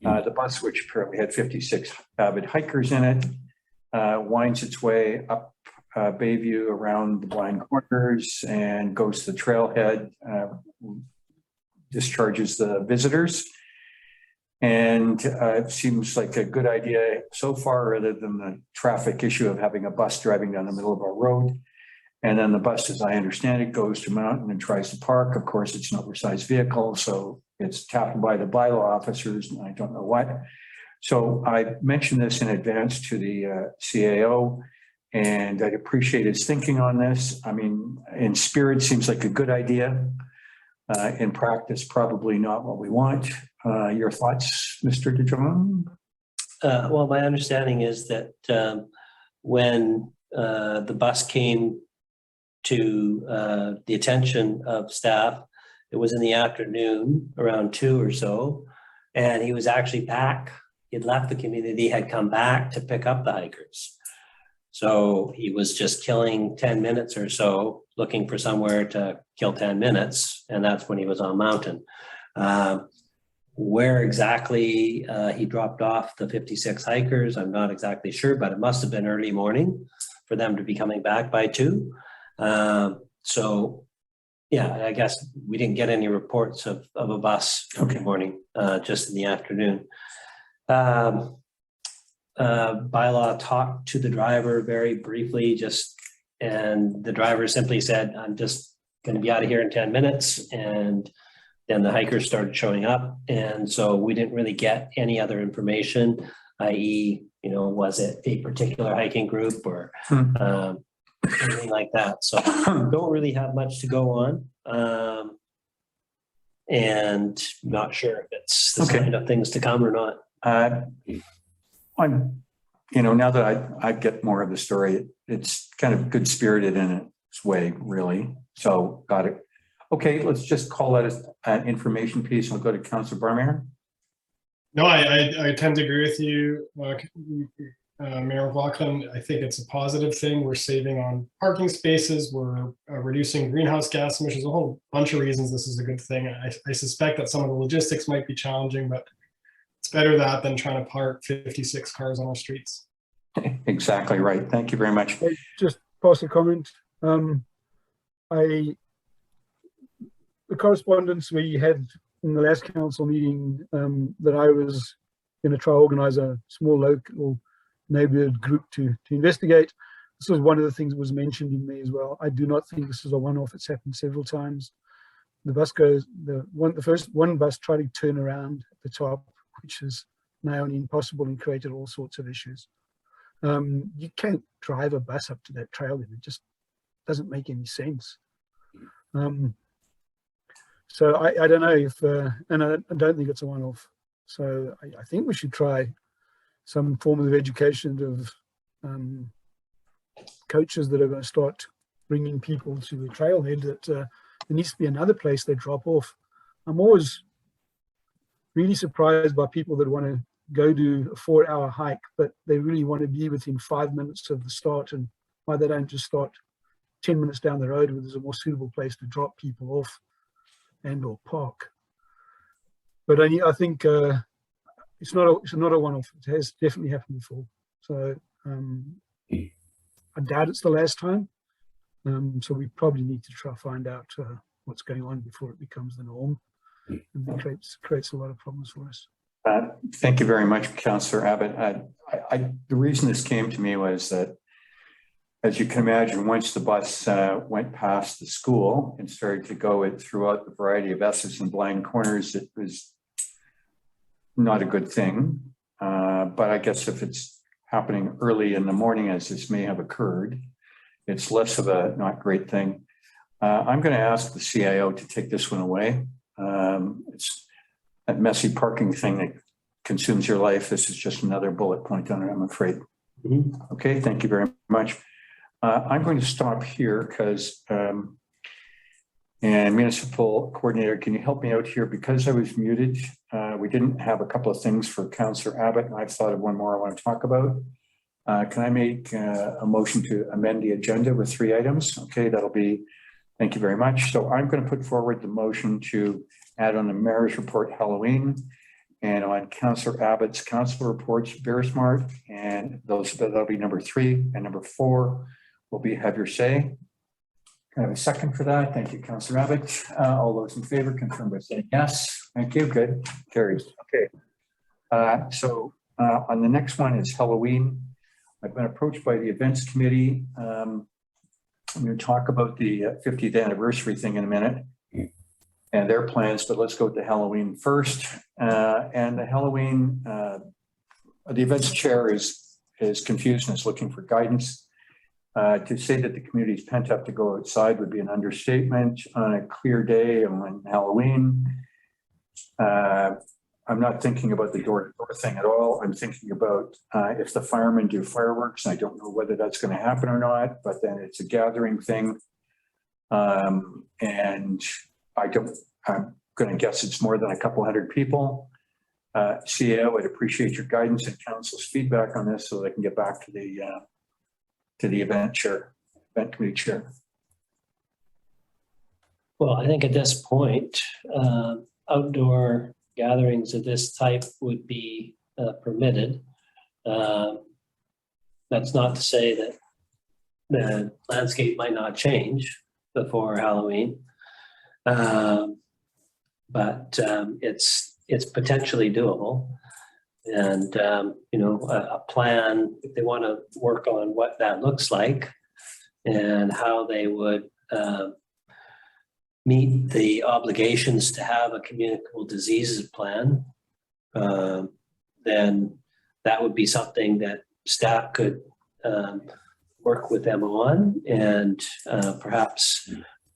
The bus, which apparently had 56 avid hikers in it, winds its way up Bayview around the blind corners and goes to the trailhead, discharges the visitors. And it seems like a good idea so far, other than the traffic issue of having a bus driving down the middle of our road. And then the bus, as I understand it, goes to Mountain and tries to park. Of course, it's an oversized vehicle, so it's tapped by the bylaw officers, and I don't know what. So I mentioned this in advance to the CAO, and I'd appreciate his thinking on this. I mean, in spirit, seems like a good idea. In practice, probably not what we want. Your thoughts, Mr. DeJong? Well, my understanding is that when the bus came to the attention of staff, it was in the afternoon around 2 or so, and he was actually back. He'd left the community, had come back to pick up the hikers. So he was just killing 10 minutes or so, looking for somewhere to kill 10 minutes, and that's when he was on Mountain. Where exactly he dropped off the 56 hikers, I'm not exactly sure, but it must have been early morning for them to be coming back by 2. So yeah, I guess we didn't get any reports of a bus every morning, just in the afternoon. Bylaw talked to the driver very briefly, and the driver simply said, I'm just going to be out of here in 10 minutes. And then the hikers started showing up. And so we didn't really get any other information, i.e., was it a particular hiking group or anything like that. So don't really have much to go on. And not sure if it's the sign of things to come or not. I'm, now that I get more of the story, it's kind of good spirited in its way, really. So got it. Okay, let's just call that an information piece. I'll go to Councillor Barmere. No, I tend to agree with you, Mayor McLaughlin. I think it's a positive thing. We're saving on parking spaces. We're reducing greenhouse gas emissions. A whole bunch of reasons this is a good thing. I suspect that some of the logistics might be challenging, but it's better that than trying to park 56 cars on our streets. Exactly right. Thank you very much. Just pass a comment. The correspondence we had in the last council meeting, that I was going to try to organize a small local neighborhood group to investigate. This was one of the things that was mentioned in there as well. I do not think this is a one-off. It's happened several times. The bus goes, the first one bus tried to turn around at the top, which is now impossible and created all sorts of issues. You can't drive a bus up to that trail, and it just doesn't make any sense. So I don't know if, and I don't think it's a one-off. So I think we should try some form of education of coaches that are going to start bringing people to the trailhead, that there needs to be another place they drop off. I'm always really surprised by people that want to go do a 4-hour hike, but they really want to be within 5 minutes of the start, and why they don't just start 10 minutes down the road where there's a more suitable place to drop people off and or park. But I think it's not a one-off. It has definitely happened before. So I doubt it's the last time. So we probably need to try to find out what's going on before it becomes the norm, and it creates a lot of problems for us. Thank you very much, Councillor Abbott. The reason this came to me was that as you can imagine, once the bus went past the school and started to go it throughout the variety of S's and blind corners, it was not a good thing. But I guess if it's happening early in the morning, as this may have occurred, it's less of a not great thing. I'm going to ask the CIO to take this one away. It's that messy parking thing that consumes your life. This is just another bullet point on it, I'm afraid. Okay, thank you very much. I'm going to stop here because, and Municipal Coordinator, can you help me out here? Because I was muted, we didn't have a couple of things for Councillor Abbott, and I've thought of one more I want to talk about. Can I make a motion to amend the agenda with 3 items? Okay, that'll be, thank you very much. So I'm going to put forward the motion to add on the Mayor's Report Halloween and on Councillor Abbott's Council Reports Bearsmart, and that'll be number 3, and number 4 will be Have Your Say. Can I have a second for that? Thank you, Councillor Abbott. All those in favor confirm by saying yes. Thank you. Good. Carries. Okay. So on the next one is Halloween. I've been approached by the events committee. I'm going to talk about the 50th anniversary thing in a minute and their plans, but let's go to Halloween first. And the Halloween, the events chair is confused and is looking for guidance. To say that the community is pent up to go outside would be an understatement on a clear day on Halloween. I'm not thinking about the door-to-door thing at all. I'm thinking about if the firemen do fireworks, and I don't know whether that's going to happen or not, but then it's a gathering thing. And I'm going to guess it's more than a couple hundred people. CEO, I'd appreciate your guidance and council's feedback on this so that I can get back to the event committee chair. Well, I think at this point, outdoor gatherings of this type would be permitted. That's not to say that the landscape might not change before Halloween, but it's potentially doable. And you know, a plan, if they want to work on what that looks like and how they would meet the obligations to have a communicable diseases plan, then that would be something that staff could work with them on and perhaps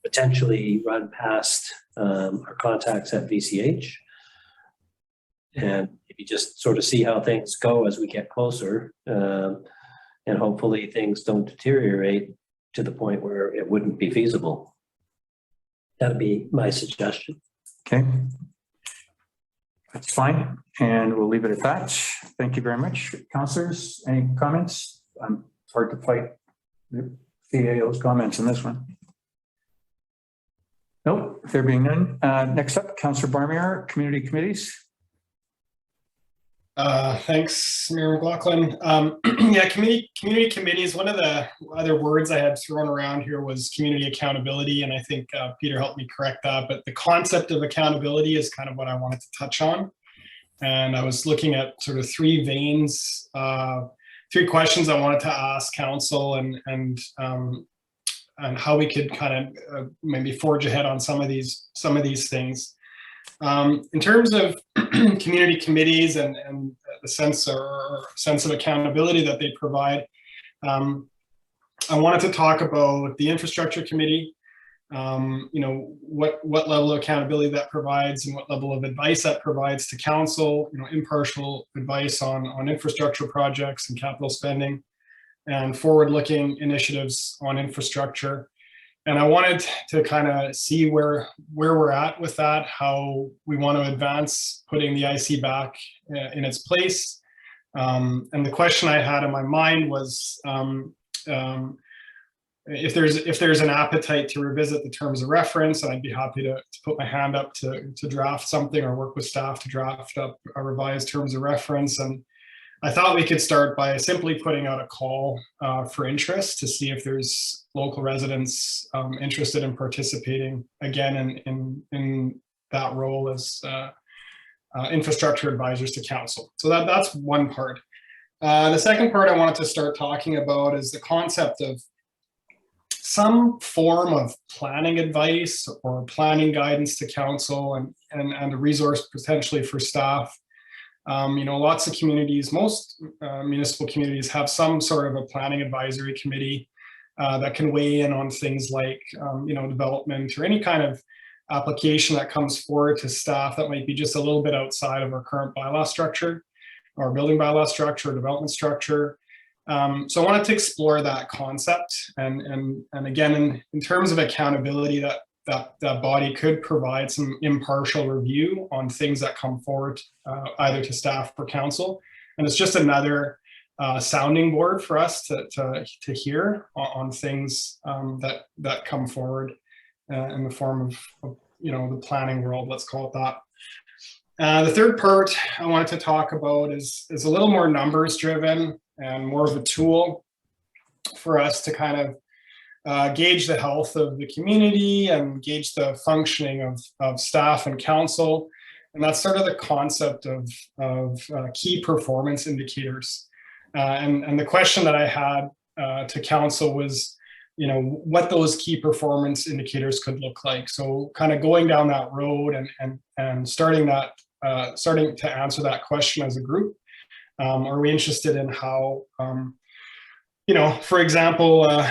potentially run past our contacts at VCH. And maybe just sort of see how things go as we get closer. And hopefully things don't deteriorate to the point where it wouldn't be feasible. That'd be my suggestion. Okay. That's fine. And we'll leave it at that. Thank you very much. Councillors, any comments? It's hard to fight the CAO's comments on this one. Nope, there being none. Next up, Councillor Barmier, community committees. Thanks, Mayor McLaughlin. Yeah, community committees, one of the other words I had thrown around here was community accountability, and I think Peter helped me correct that, but the concept of accountability is kind of what I wanted to touch on. And I was looking at sort of 3 veins, 3 questions I wanted to ask council and how we could kind of maybe forge ahead on some of these things. In terms of community committees and the sense of accountability that they provide, I wanted to talk about the infrastructure committee, you know, what level of accountability that provides and what level of advice that provides to council, you know, impartial advice on infrastructure projects and capital spending and forward-looking initiatives on infrastructure. And I wanted to kind of see where we're at with that, how we want to advance putting the IC back in its place. And the question I had in my mind was if there's an appetite to revisit the terms of reference, and I'd be happy to put my hand up to draft something or work with staff to draft up a revised terms of reference. And I thought we could start by simply putting out a call for interest to see if there's local residents interested in participating again in that role as infrastructure advisors to council. So that's one part. The second part I wanted to start talking about is the concept of some form of planning advice or planning guidance to council and a resource potentially for staff. Lots of communities, most municipal communities have some sort of a planning advisory committee that can weigh in on things like, development or any kind of application that comes forward to staff that might be just a little bit outside of our current bylaw structure, or building bylaw structure, or development structure. So I wanted to explore that concept, and again, in terms of accountability, that body could provide some impartial review on things that come forward, either to staff or council, and it's just another sounding board for us to hear on things that come forward in the form of the planning world, let's call it that. The third part I wanted to talk about is a little more numbers driven and more of a tool for us to kind of gauge the health of the community and gauge the functioning of staff and council. And that's sort of the concept of key performance indicators. And the question that I had to council was, what those key performance indicators could look like. So kind of going down that road and starting to answer that question as a group. Are we interested in how, for example,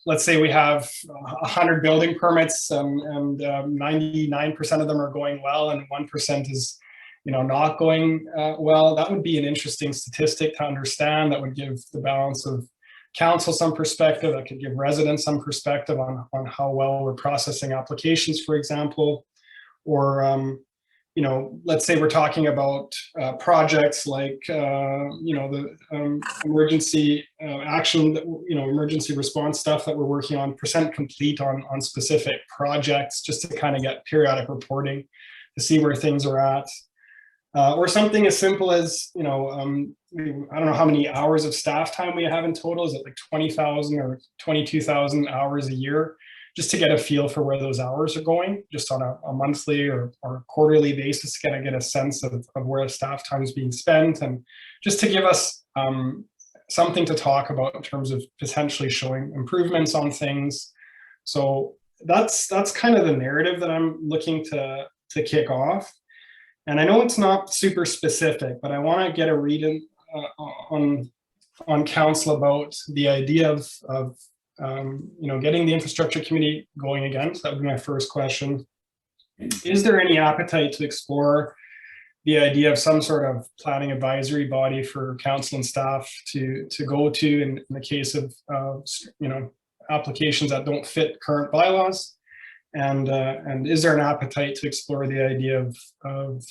let's say we have 100 building permits and 99% of them are going well and 1% is, not going well. That would be an interesting statistic to understand. That would give the balance of council some perspective. That could give residents some perspective on how well we're processing applications, for example. Or, let's say we're talking about projects like, the emergency action, emergency response stuff that we're working on, percent complete on specific projects, just to kind of get periodic reporting to see where things are at. Or something as simple as, I don't know how many hours of staff time we have in total. Is it like 20,000 or 22,000 hours a year? Just to get a feel for where those hours are going, just on a monthly or quarterly basis, to get a sense of where staff time is being spent, and just to give us something to talk about in terms of potentially showing improvements on things. So that's kind of the narrative that I'm looking to kick off. And I know it's not super specific, but I want to get a read on council about the idea of getting the infrastructure committee going again. So that would be my first question. Is there any appetite to explore the idea of some sort of planning advisory body for council and staff to go to in the case of applications that don't fit current bylaws? And is there an appetite to explore the idea of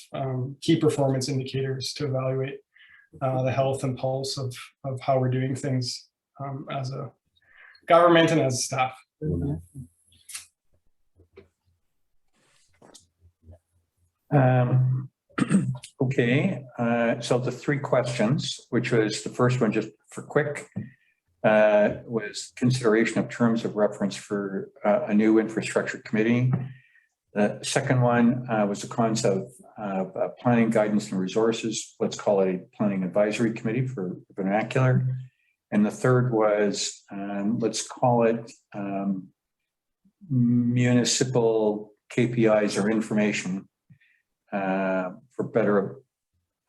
key performance indicators to evaluate the health and pulse of how we're doing things as a government and as staff? Okay, so the three questions, which was the first one, just for quick, was consideration of terms of reference for a new infrastructure committee. The second one was the concept of planning guidance and resources. Let's call it a planning advisory committee for vernacular. And the third was, let's call it municipal KPIs or information, for better,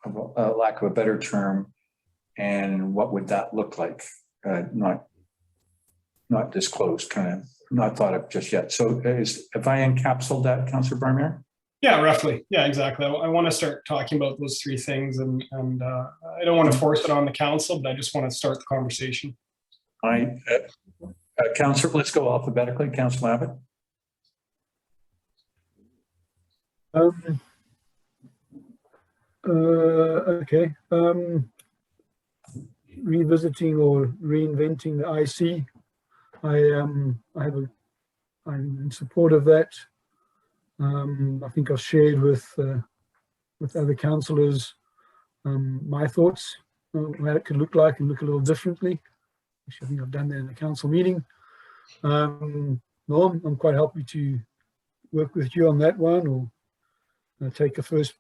lack of a better term. And what would that look like? Not disclosed, kind of not thought of just yet. So have I encapsulated that, Councillor Barmier? Yeah, roughly. Yeah, exactly. I want to start talking about those three things, and I don't want to force it on the council, but I just want to start the conversation. All right, Councillor, let's go alphabetically. Councillor Abbott. Okay. Revisiting or reinventing the IC. I'm in support of that. I think I've shared with other councillors my thoughts on what it could look like and look a little differently. Actually, I think I've done that in the council meeting. Norm, I'm quite happy to work with you on that one, or take a first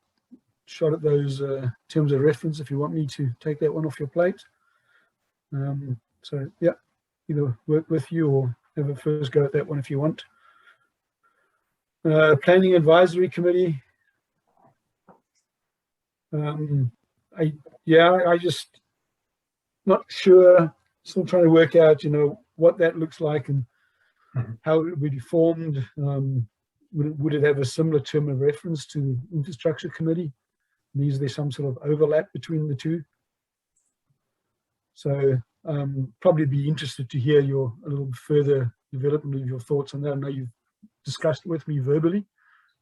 shot at those terms of reference if you want me to take that one off your plate. So yeah, either work with you or have a first go at that one if you want. Planning Advisory Committee. I just not sure, still trying to work out, what that looks like and how it would be formed. Would it have a similar term of reference to the Infrastructure Committee? And is there some sort of overlap between the two? So probably be interested to hear a little further development of your thoughts on that. I know you've discussed it with me verbally,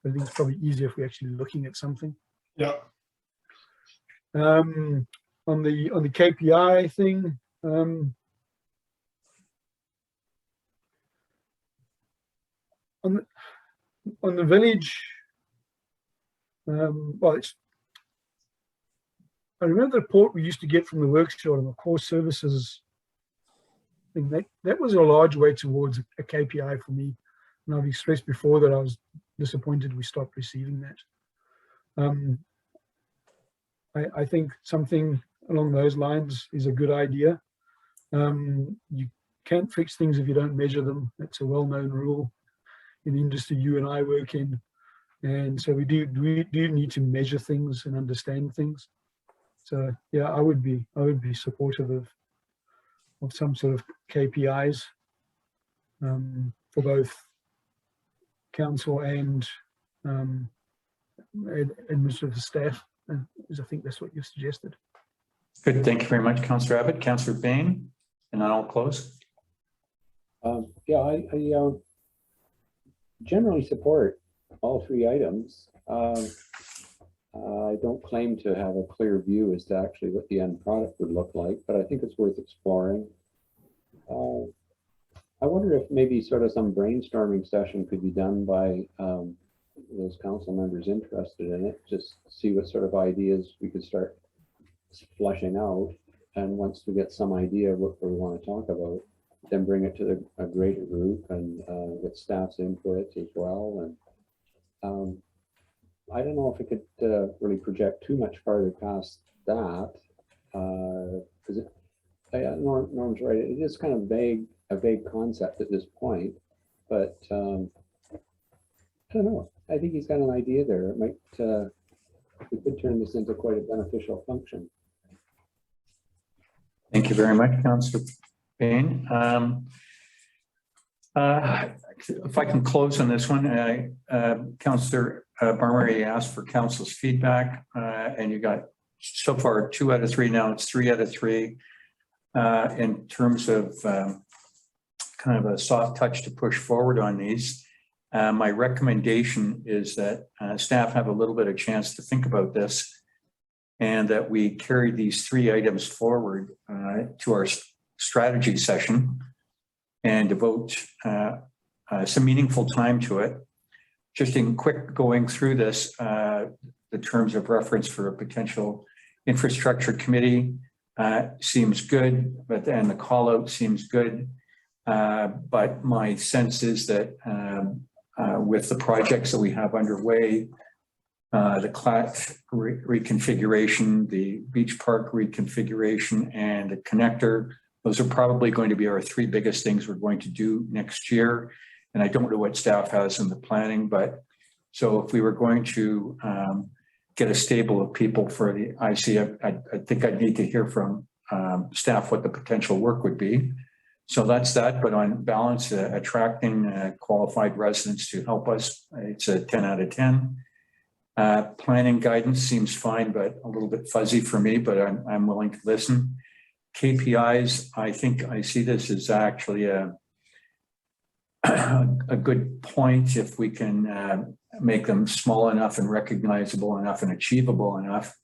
but I think it's probably easier if we're actually looking at something. Yeah. On the KPI thing, on the village, I remember the report we used to get from the workshop on the core services. I think that was a large way towards a KPI for me. And I've expressed before that I was disappointed we stopped receiving that. I think something along those lines is a good idea. You can't fix things if you don't measure them. That's a well-known rule in the industry you and I work in. And so we do need to measure things and understand things. So yeah, I would be supportive of some sort of KPIs for both council and administrative staff. I think that's what you suggested. Good, thank you very much, Councillor Abbott. Councillor Bain, and then I'll close. I generally support all three items. I don't claim to have a clear view as to actually what the end product would look like, but I think it's worth exploring. I wonder if maybe sort of some brainstorming session could be done by those council members interested in it, just see what sort of ideas we could start fleshing out. And once we get some idea of what we want to talk about, then bring it to a greater group and get staff's input as well. And I don't know if it could really project too much farther past that, because Norm's right, it is kind of a vague concept at this point, but I don't know. I think he's got an idea there. It might, we could turn this into quite a beneficial function. Thank you very much, Councillor Bain. If I can close on this one, Councillor Barmery asked for council's feedback, and you got so far 2 out of 3. Now it's 3 out of 3 in terms of kind of a soft touch to push forward on these. My recommendation is that staff have a little bit of chance to think about this, and that we carry these 3 items forward to our strategy session and devote some meaningful time to it. Just in quick going through this, the terms of reference for a potential infrastructure committee seems good, and the call out seems good. But my sense is that with the projects that we have underway, the CLAT reconfiguration, the beach park reconfiguration, and the connector, those are probably going to be our 3 biggest things we're going to do next year. And I don't know what staff has in the planning, but so if we were going to get a stable of people for the IC, I think I'd need to hear from staff what the potential work would be. So that's that, but on balance, attracting qualified residents to help us, it's a 10 out of 10. Planning guidance seems fine, but a little bit fuzzy for me, but I'm willing to listen. KPIs, I think I see this as actually a good point if we can make them small enough and recognizable enough and achievable enough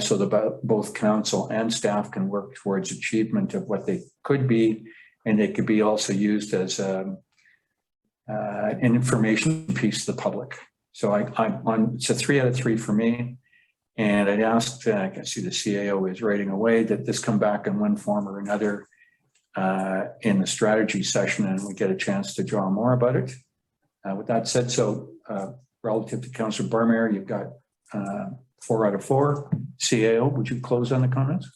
so that both council and staff can work towards achievement of what they could be, and they could be also used as an information piece to the public. So it's a 3 out of 3 for me. And I'd asked, I can see the CAO is writing away, that this come back in one form or another in the strategy session, and we get a chance to draw more about it. With that said, so relative to Councillor Barmery, you've got 4 out of 4. CAO, would you close on the comments?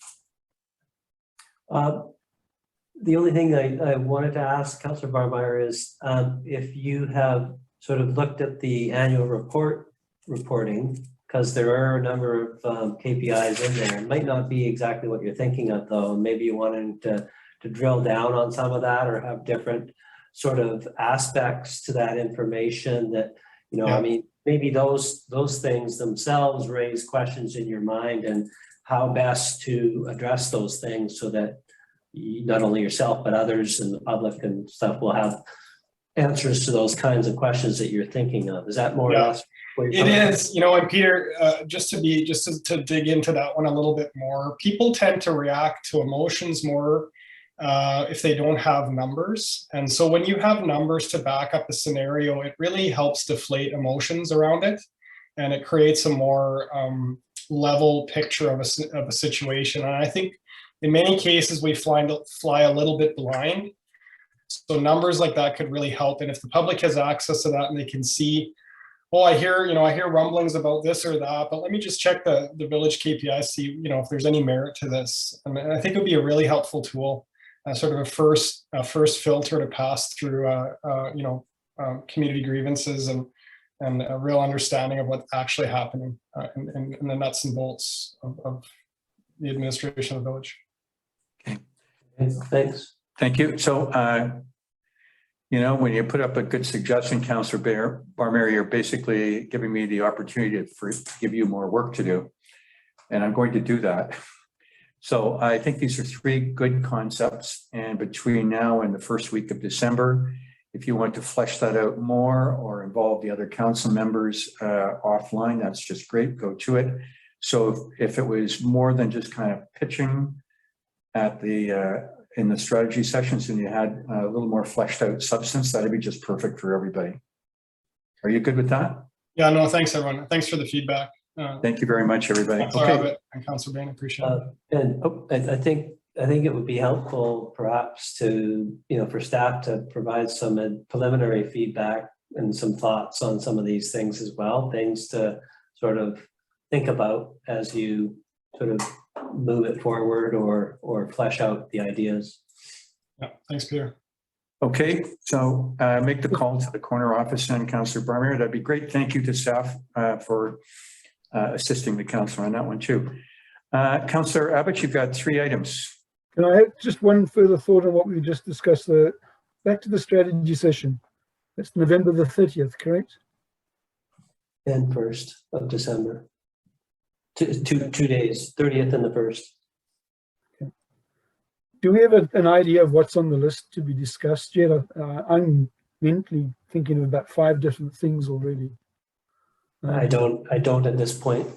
The only thing I wanted to ask Councillor Barmeyer is if you have sort of looked at the annual reporting, because there are a number of KPIs in there. It might not be exactly what you're thinking of though. Maybe you wanted to drill down on some of that or have different sort of aspects to that information that, you know, I mean, maybe those things themselves raise questions in your mind and how best to address those things so that not only yourself, but others and the public and stuff will have answers to those kinds of questions that you're thinking of. Is that more or less what you're It is, you know, and Peter, just to dig into that one a little bit more, people tend to react to emotions more if they don't have numbers. And so when you have numbers to back up a scenario, it really helps deflate emotions around it. And it creates a more level picture of a situation. And I think in many cases, we fly a little bit blind. So numbers like that could really help. And if the public has access to that and they can see, oh, I hear rumblings about this or that, but let me just check the village KPI, see, you know, if there's any merit to this. I mean, I think it would be a really helpful tool, sort of a first filter to pass through, community grievances and a real understanding of what's actually happening in the nuts and bolts of the administration of the village. Okay, thanks. Thank you. So, you know, when you put up a good suggestion, Councillor Barmeyer, you're basically giving me the opportunity to give you more work to do. And I'm going to do that. So I think these are three good concepts. And between now and the first week of December, if you want to flesh that out more or involve the other council members offline, that's just great, go to it. So if it was more than just kind of pitching at the in the strategy sessions and you had a little more fleshed out substance, that'd be just perfect for everybody. Are you good with that? Yeah, no, thanks everyone. Thanks for the feedback. Thank you very much, everybody. Okay. And Councillor Bain, appreciate it. And I think it would be helpful perhaps to, you know, for staff to provide some preliminary feedback and some thoughts on some of these things as well, things to sort of think about as you sort of move it forward or flesh out the ideas. Yeah, thanks, Peter. Okay, so make the call to the corner office and Councillor Barmeyer. That'd be great. Thank you to staff for assisting the council on that one too. Councillor Abbott, you've got 3 items. Can I have just one further thought on what we just discussed? Back to the strategy session. That's November the 30th, correct? And 1st of December. Two days, 30th and the 1st. Okay. Do we have an idea of what's on the list to be discussed yet? I'm mentally thinking of about 5 different things already. I don't at this point.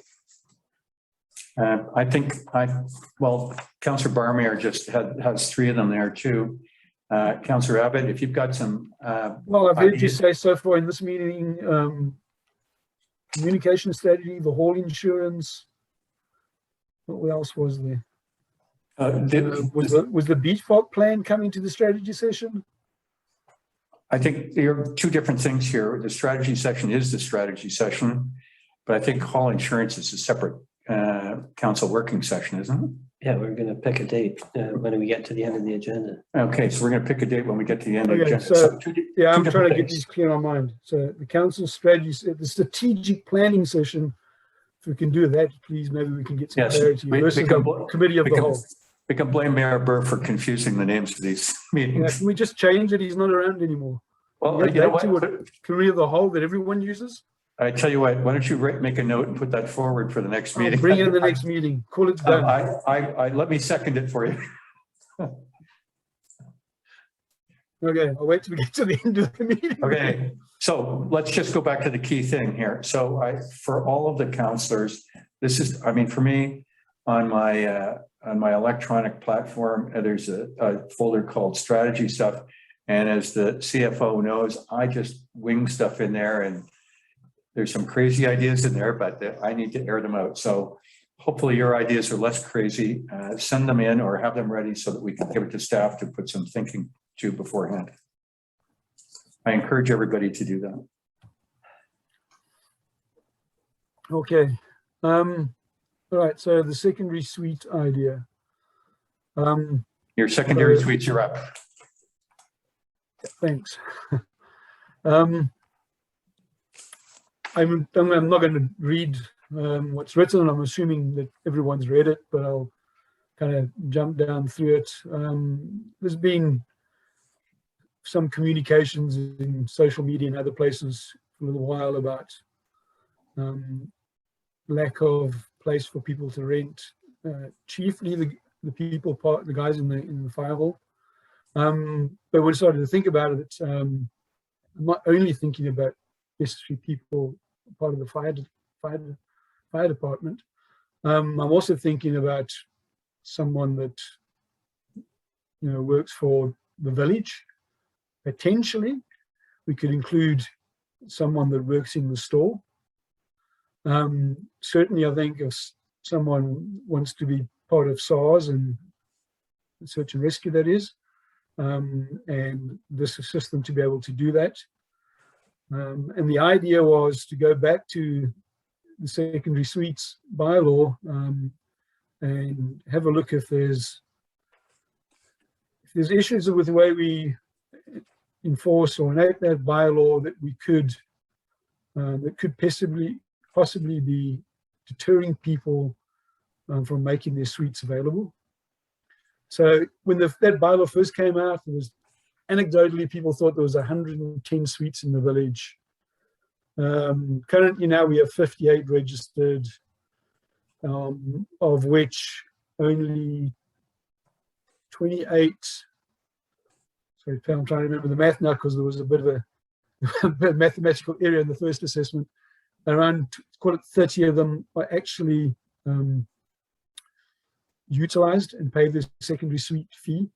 Well, Councillor Barmeyer just has 3 of them there too. Councillor Abbott, if you've got some well, I've heard you say so far in this meeting, communication strategy, the haul insurance. What else was there? Was the beach fault plan coming to the strategy session? I think there are 2 different things here. The strategy session is the strategy session, but I think haul insurance is a separate council working session, isn't it? Yeah, we're going to pick a date when we get to the end of the agenda. Okay, so we're going to pick a date when we get to the end of the agenda. So, yeah, I'm trying to get these clear in my mind. So the council strategy, the strategic planning session, if we can do that, please, maybe we can get some clarity. Versus the committee of the whole. We can blame Mayor Burr for confusing the names of these meetings. Yeah, can we just change it? He's not around anymore. Well, you know what? Committee of the whole that everyone uses? I tell you what, why don't you make a note and put that forward for the next meeting? Bring it in the next meeting. Call it done. Let me second it for you. Okay, I'll wait till we get to the end of the meeting. Okay, so let's just go back to the key thing here. So for all of the councillors, this is, I mean, for me, on my electronic platform, there's a folder called strategy stuff. And as the CFO knows, I just wing stuff in there, and there's some crazy ideas in there, but I need to air them out. So hopefully your ideas are less crazy. Send them in or have them ready so that we can give it to staff to put some thinking to beforehand. I encourage everybody to do that. Okay. All right, so the secondary suite idea. Your secondary So- suites are up. Thanks. I'm not going to read what's written. I'm assuming that everyone's read it, but I'll kind of jump down through it. There's been some communications in social media and other places for a little while about lack of place for people to rent, chiefly the guys in the fire hall. But when I started to think about it, I'm not only thinking about necessary people part of the fire department. I'm also thinking about someone that works for the village. Potentially, we could include someone that works in the store. Certainly, I think if someone wants to be part of SARS and search and rescue, that is, and this assist them to be able to do that. And the idea was to go back to the secondary suites bylaw and have a look if there's issues with the way we enforce or enact that bylaw that we could that could possibly be deterring people from making their suites available. So when that bylaw first came out, there was anecdotally people thought there was 110 suites in the village. Currently now we have 58 registered, of which only 28. Sorry, I'm trying to remember the math now because there was a bit of a mathematical error in the first assessment. Around, call it 30 of them are actually utilized and pay the secondary suite fee.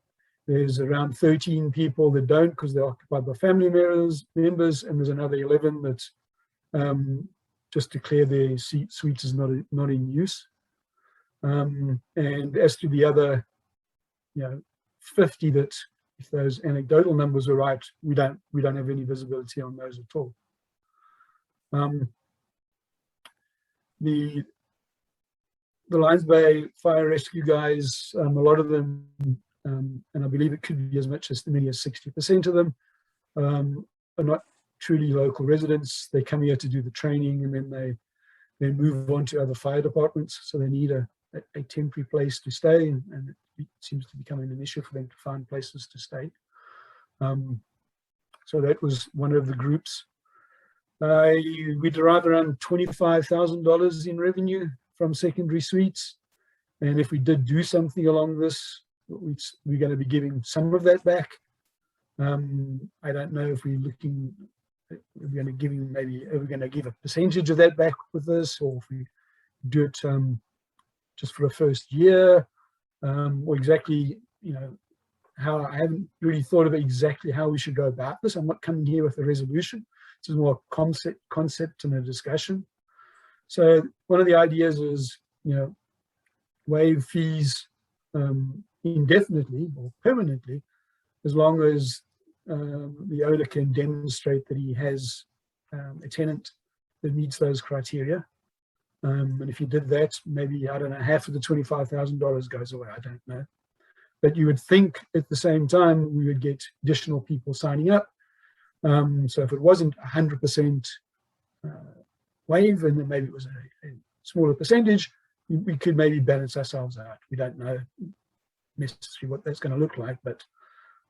There's around 13 people that don't because they're occupied by family members, and there's another 11 that just declare their suites is not in use. And as to the other, 50 that, if those anecdotal numbers are right, we don't have any visibility on those at all. The Lions Bay fire rescue guys, a lot of them, and I believe it could be as much as many as 60% of them, are not truly local residents. They come here to do the training and then they move on to other fire departments. So they need a temporary place to stay, and it seems to be becoming an issue for them to find places to stay. So that was one of the groups. We derive around $25,000 in revenue from secondary suites. And if we did do something along this, we're going to be giving some of that back. I don't know if we're going to give a percentage of that back with this, or if we do it just for a first year, or exactly, how. I haven't really thought about exactly how we should go about this. I'm not coming here with a resolution. This is more a concept and a discussion. So one of the ideas is, waive fees indefinitely or permanently, as long as the owner can demonstrate that he has a tenant that meets those criteria. And if you did that, maybe, I don't know, half of the $25,000 goes away. I don't know. But you would think at the same time we would get additional people signing up. So if it wasn't 100% waive, and then maybe it was a smaller percentage, we could maybe balance ourselves out. We don't know necessarily what that's going to look like, but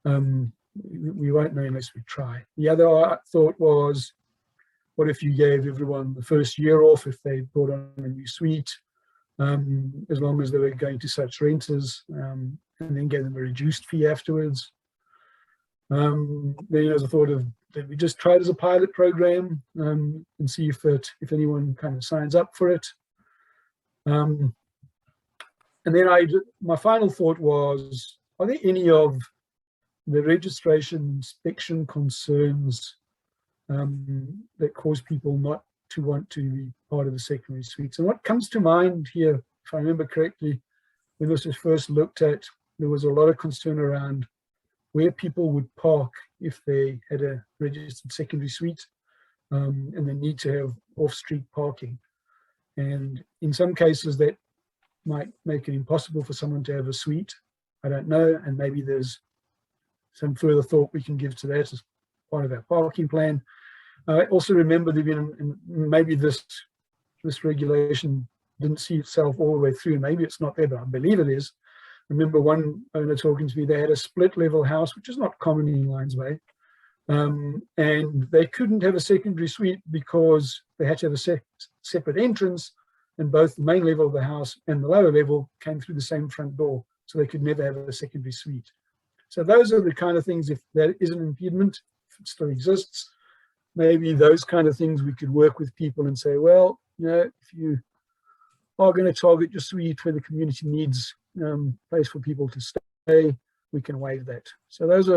we won't know unless we try. The other thought was, what if you gave everyone the first year off if they brought on a new suite, as long as they were going to such renters, and then gave them a reduced fee afterwards. Then there's a thought of that we just try it as a pilot program and see if anyone kind of signs up for it. And then my final thought was, are there any of the registration inspection concerns that cause people not to want to be part of the secondary suites? And what comes to mind here, if I remember correctly, when this was first looked at, there was a lot of concern around where people would park if they had a registered secondary suite, and the need to have off-street parking. And in some cases that might make it impossible for someone to have a suite. I don't know, and maybe there's some further thought we can give to that as part of our parking plan. I also remember there being, and maybe this regulation didn't see itself all the way through. Maybe it's not there, but I believe it is. I remember one owner talking to me, they had a split level house, which is not common in Lions Bay. And they couldn't have a secondary suite because they had to have a separate entrance, and both the main level of the house and the lower level came through the same front door. So they could never have a secondary suite. So those are the kind of things, if that is an impediment, if it still exists, maybe those kind of things we could work with people and say, well, you know, if you are going to target your suite where the community needs place for people to stay, we can waive that. So those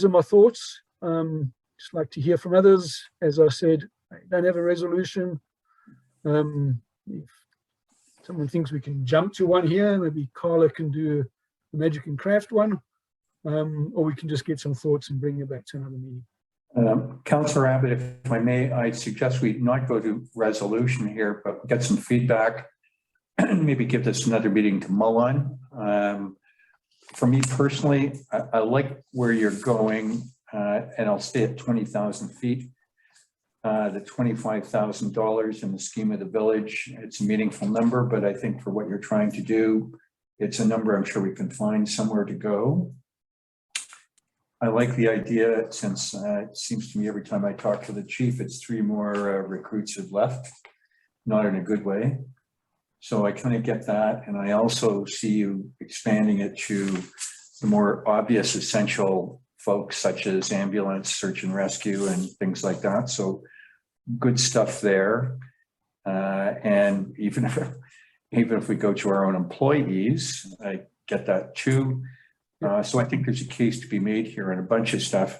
are my thoughts. Just like to hear from others. As I said, I don't have a resolution. If someone thinks we can jump to one here, maybe Carla can do the magic and craft one, or we can just get some thoughts and bring it back to another meeting. Councillor Abbott, if I may, I suggest we not go to resolution here, but get some feedback and maybe give this another meeting to mull on. For me personally, I like where you're going, and I'll stay at 20,000 feet. The $25,000 in the scheme of the village, it's a meaningful number, but I think for what you're trying to do, it's a number I'm sure we can find somewhere to go. I like the idea, since it seems to me every time I talk to the chief, it's 3 more recruits have left, not in a good way. So I kind of get that. And I also see you expanding it to the more obvious essential folks, such as ambulance, search and rescue, and things like that. So good stuff there. And even if we go to our own employees, I get that too. So I think there's a case to be made here and a bunch of stuff.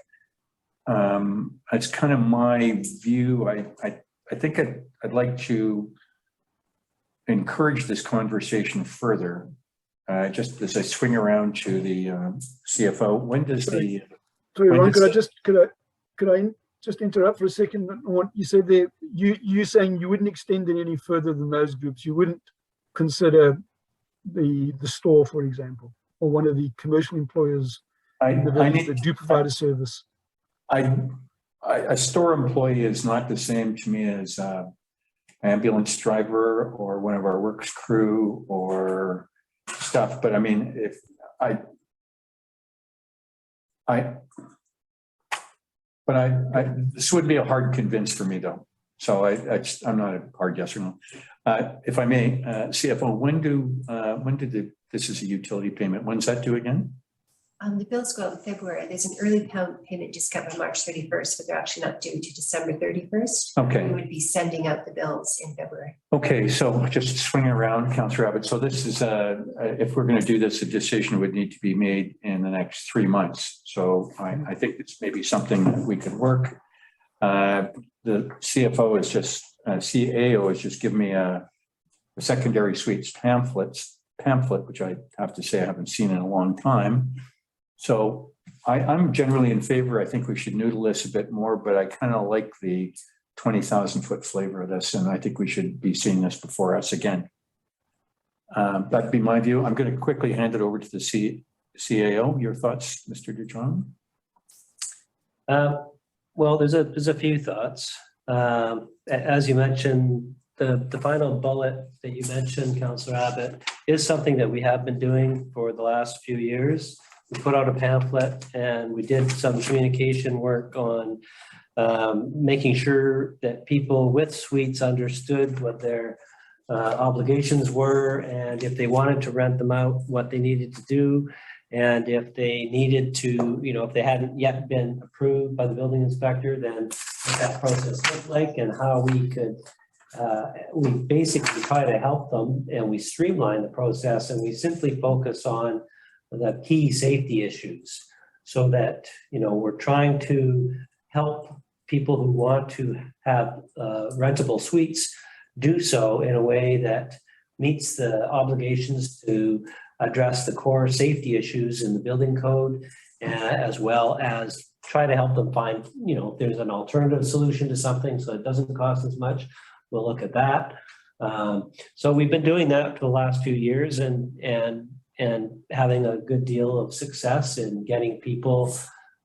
It's kind of my view. I think I'd like to encourage this conversation further. Just as I swing around to the CFO, when does the... Sorry, Ron, could I just interrupt for a second on what you said there? You saying you wouldn't extend it any further than those groups. You wouldn't consider the store, for example, or one of the commercial employers that do provide a service. A store employee is not the same to me as ambulance driver or one of our works crew or stuff. But I mean, if this would be a hard convince for me though. So I'm not a hard yes or no. If I may, CFO, when did this is a utility payment. When's that due again? The bills go out in February. There's an early payment discount on March 31st, but they're actually not due to December 31st. Okay. We would be sending out the bills in February. Okay, so just swinging around, Councillor Abbott. So this is, if we're going to do this, a decision would need to be made in the next 3 months. So I think it's maybe something that we could work. The CFO is just, CAO has just given me a secondary suites pamphlet, which I have to say I haven't seen in a long time. So I'm generally in favor. I think we should noodle this a bit more, but I kind of like the 20,000 foot flavor of this, and I think we should be seeing this before us again. That'd be my view. I'm going to quickly hand it over to the CAO. Your thoughts, Mr. Dutron? Well, there's a few thoughts. As you mentioned, the final bullet that you mentioned, Councillor Abbott, is something that we have been doing for the last few years. We put out a pamphlet and we did some communication work on making sure that people with suites understood what their obligations were, and if they wanted to rent them out, what they needed to do, and if they needed to, if they hadn't yet been approved by the building inspector, then what that process looked like and how we could we basically try to help them, and we streamline the process, and we simply focus on the key safety issues, so that we're trying to help people who want to have rentable suites do so in a way that meets the obligations to address the core safety issues in the building code, as well as try to help them find, if there's an alternative solution to something so it doesn't cost as much. We'll look at that. So we've been doing that for the last few years, and having a good deal of success in getting people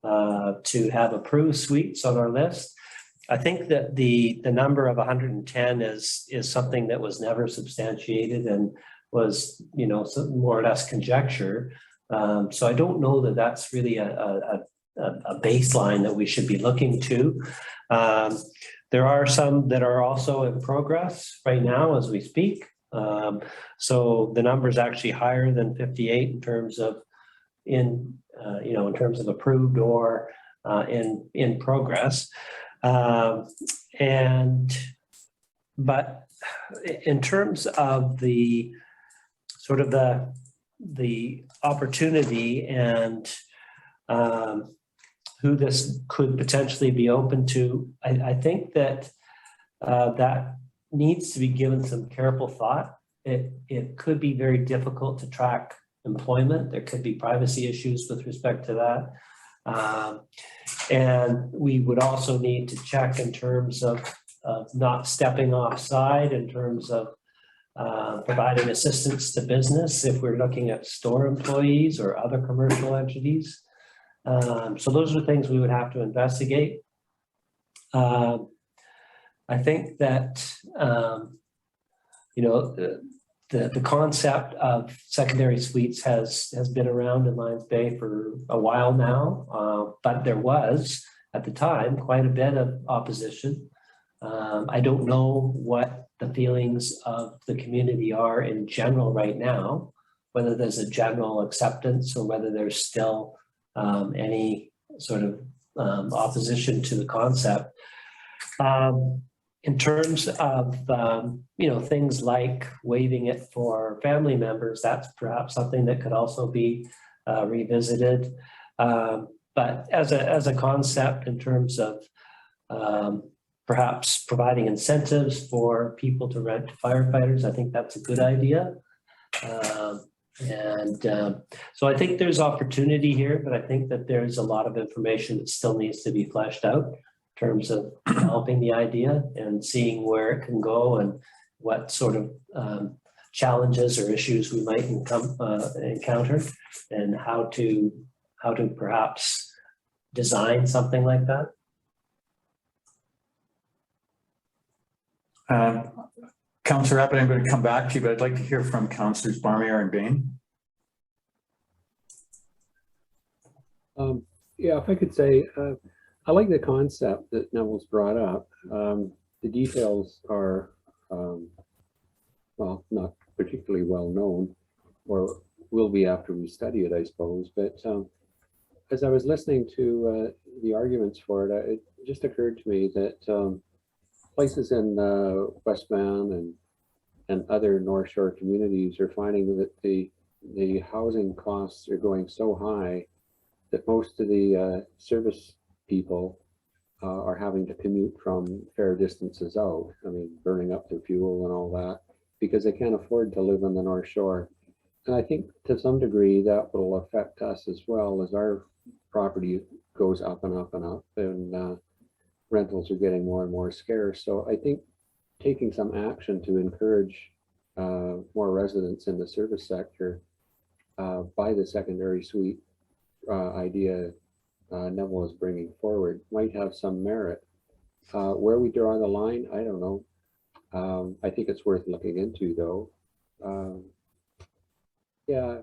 to have approved suites on our list. I think that the number of 110 is something that was never substantiated and was, you know, more or less conjecture. So I don't know that that's really a baseline that we should be looking to. There are some that are also in progress right now as we speak. So the number is actually higher than 58 in terms of in terms of approved or in progress. But in terms of the sort of the opportunity and who this could potentially be open to, I think that that needs to be given some careful thought. It could be very difficult to track employment. There could be privacy issues with respect to that. And we would also need to check in terms of not stepping offside in terms of providing assistance to business if we're looking at store employees or other commercial entities. So those are things we would have to investigate. I think that, the concept of secondary suites has been around in Lions Bay for a while now, but there was, at the time, quite a bit of opposition. I don't know what the feelings of the community are in general right now, whether there's a general acceptance or whether there's still any sort of opposition to the concept. In terms of, things like waiving it for family members, that's perhaps something that could also be revisited. But as a concept in terms of perhaps providing incentives for people to rent to firefighters, I think that's a good idea. So I think there's opportunity here, but I think that there's a lot of information that still needs to be fleshed out in terms of developing the idea and seeing where it can go and what sort of challenges or issues we might encounter and how to perhaps design something like that. Councillor Abbott, I'm going to come back to you, but I'd like to hear from Councillors Barmier and Bain. Yeah, if I could say, I like the concept that Neville's brought up. The details are, well, not particularly well known, or will be after we study it, I suppose. But as I was listening to the arguments for it, it just occurred to me that places in West Van and other North Shore communities are finding that the housing costs are going so high that most of the service people are having to commute from fair distances out. I mean, burning up their fuel and all that, because they can't afford to live on the North Shore. And I think to some degree that will affect us as well, as our property goes up and up and up, and rentals are getting more and more scarce. So I think taking some action to encourage more residents in the service sector by the secondary suite idea Neville is bringing forward might have some merit. Where we draw the line, I don't know. I think it's worth looking into, though. Yeah,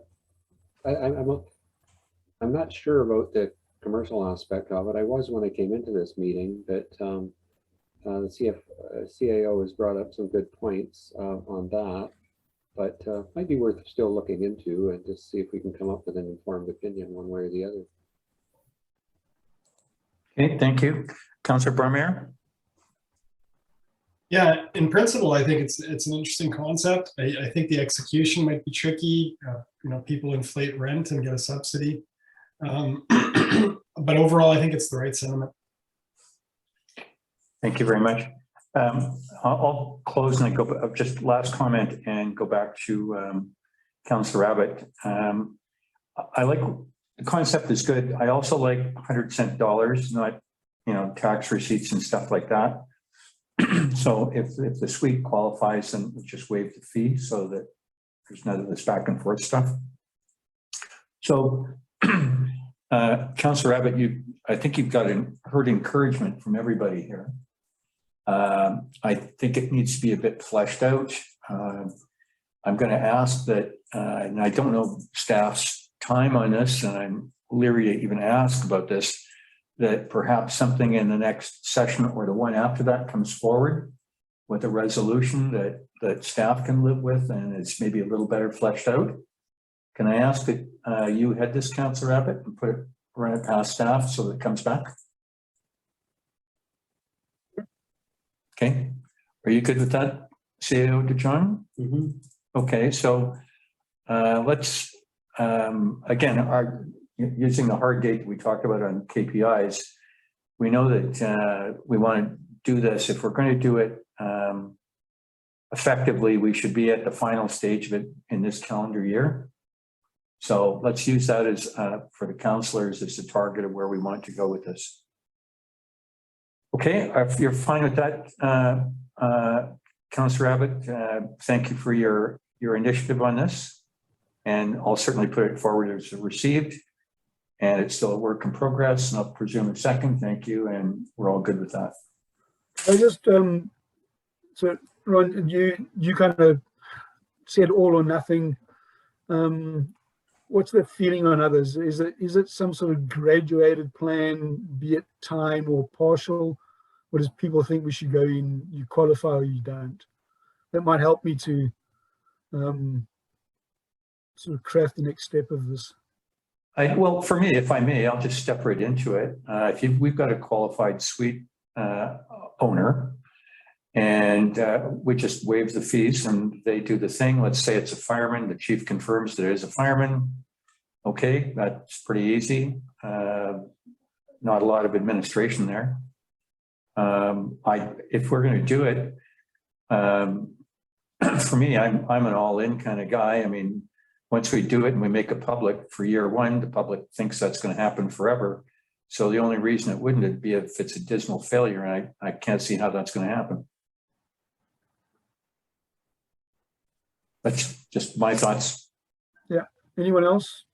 I'm not sure about the commercial aspect of it. I was when I came into this meeting, but the CAO has brought up some good points on that, but might be worth still looking into and just see if we can come up with an informed opinion one way or the other. Okay, thank you. Councillor Barmier? Yeah, in principle, I think it's an interesting concept. I think the execution might be tricky. People inflate rent and get a subsidy. But overall, I think it's the right sentiment. Thank you very much. I'll close and go just last comment and go back to Councillor Abbott. I like the concept is good. I also like 100-cent dollars, not tax receipts and stuff like that. So if the suite qualifies, then we just waive the fee so that there's none of this back and forth stuff. So, Councillor Abbott, I think you've heard encouragement from everybody here. I think it needs to be a bit fleshed out. I'm going to ask that, and I don't know staff's time on this, and I'm leery to even ask about this, that perhaps something in the next session or the one after that comes forward with a resolution that staff can live with, and it's maybe a little better fleshed out. Can I ask that you head this, Councillor Abbott, and run it past staff so that it comes back? Okay, are you good with that, CAO DeJohn? Mm-hmm. Okay, so let's, again, using the hard date we talked about on KPIs, we know that we want to do this. If we're going to do it effectively, we should be at the final stage of it in this calendar year. So let's use that as, for the councillors, as the target of where we want to go with this. Okay, if you're fine with that, Councillor Abbott, thank you for your initiative on this. And I'll certainly put it forward as received. And it's still a work in progress, and I'll presume a second. Thank you, and we're all good with that. I just, so Ron, you kind of said all or nothing. What's the feeling on others? Is it some sort of graduated plan, be it time or partial? Or does people think we should go in, you qualify or you don't? That might help me to sort of craft the next step of this. Well, for me, if I may, I'll just step right into it. We've got a qualified suite owner, and we just waive the fees and they do the thing. Let's say it's a fireman. The chief confirms that it is a fireman. Okay, that's pretty easy. Not a lot of administration there. If we're going to do it, for me, I'm an all-in kind of guy. I mean, once we do it and we make it public for year one, the public thinks that's going to happen forever. So the only reason it wouldn't would be if it's a dismal failure, and I can't see how that's going to happen. That's just my thoughts. Yeah. Anyone else?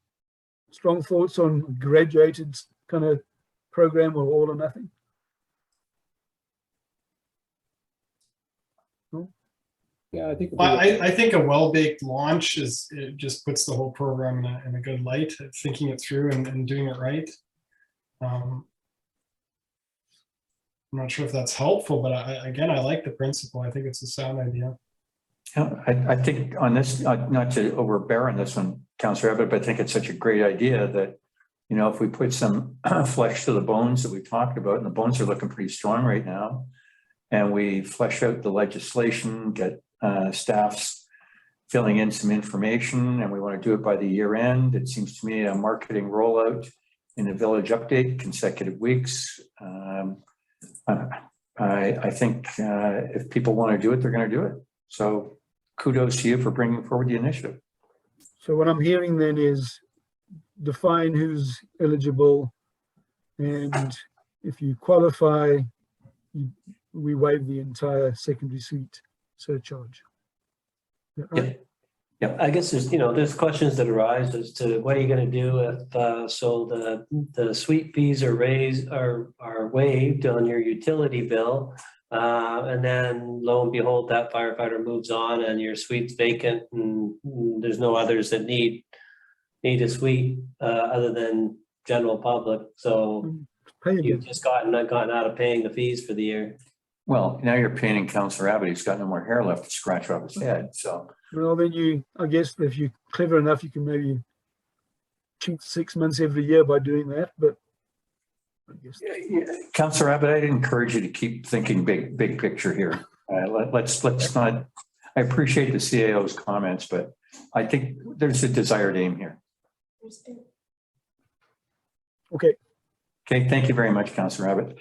Strong thoughts on graduated kind of program or all or nothing? No? Yeah, I think. Well, I think a well-baked launch it just puts the whole program in a good light, thinking it through and doing it right. I'm not sure if that's helpful, but again, I like the principle. I think it's a sound idea. Yeah, I think on this, not to overbear on this one, Councillor Abbott, but I think it's such a great idea that, you know, if we put some flesh to the bones that we talked about, and the bones are looking pretty strong right now, and we flesh out the legislation, get staffs filling in some information, and we want to do it by the year end. It seems to me a marketing rollout in a village update, consecutive weeks. I think if people want to do it, they're going to do it. So kudos to you for bringing forward the initiative. So what I'm hearing then is define who's eligible, and if you qualify, we waive the entire secondary suite surcharge. Right? Yeah, I guess there's questions that arise as to what are you going to do if so the suite fees are waived on your utility bill, and then lo and behold that firefighter moves on and your suite's vacant and there's no others that need a suite other than general public. So you've just gotten out of paying the fees for the year. Well, now you're painting Councillor Abbott. He's got no more hair left to scratch off his head. So, well, then I guess if you're clever enough, you can maybe cheat 6 months every year by doing that. But I guess Councillor Abbott, I'd encourage you to keep thinking big picture here. Let's not. I appreciate the CAO's comments, but I think there's a desired aim here. Okay. Okay. Thank you very much, Councillor Abbott.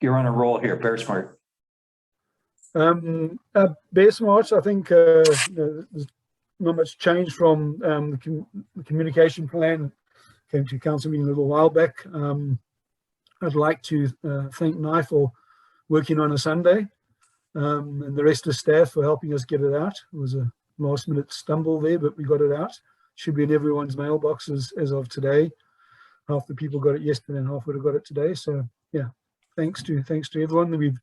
You're on a roll here. Bear Smart. Bear Smart, I think there's not much change from the communication plan. Came to council meeting a little while back. I'd like to thank Nye for working on a Sunday, and the rest of the staff for helping us get it out. It was a last minute stumble there, but we got it out. should be in everyone's mailboxes as of today. Half the people got it yesterday and half would have got it today. So yeah, thanks to everyone. We've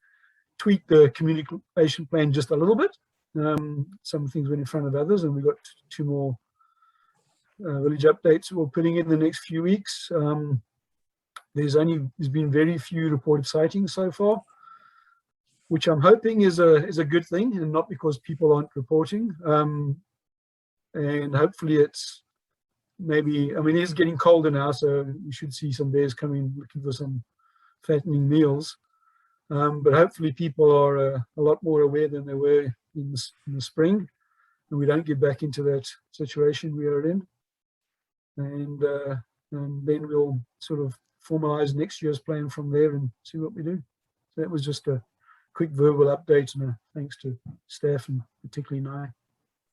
tweaked the communication plan just a little bit. Some things went in front of others, and we got 2 more village updates we're putting in the next few weeks. There's been very few reported sightings so far, which I'm hoping is a good thing, and not because people aren't reporting. And hopefully it's maybe, I mean, it is getting colder now, so you should see some bears coming looking for some fattening meals. But hopefully people are a lot more aware than they were in the spring, and we don't get back into that situation we are in. And then we'll sort of formalize next year's plan from there and see what we do. So that was just a quick verbal update, and a thanks to staff and particularly Nye.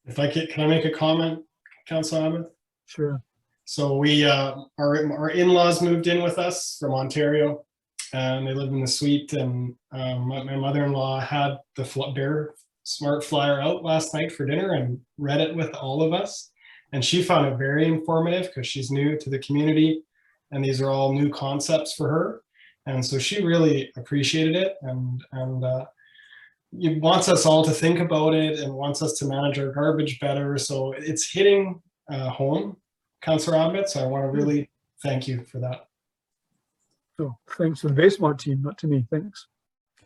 If I can I make a comment, Councillor Ahmed? Sure. So we, our in-laws moved in with us from Ontario, and they live in the suite. And my mother-in-law had the Bear Smart Flyer out last night for dinner and read it with all of us. And she found it very informative because she's new to the community, and these are all new concepts for her. And so she really appreciated it, and it wants us all to think about it and wants us to manage our garbage better. So it's hitting home, Councillor Ahmed. So I want to really thank you for that. So thanks to the Bear Smart team, not to me. Thanks.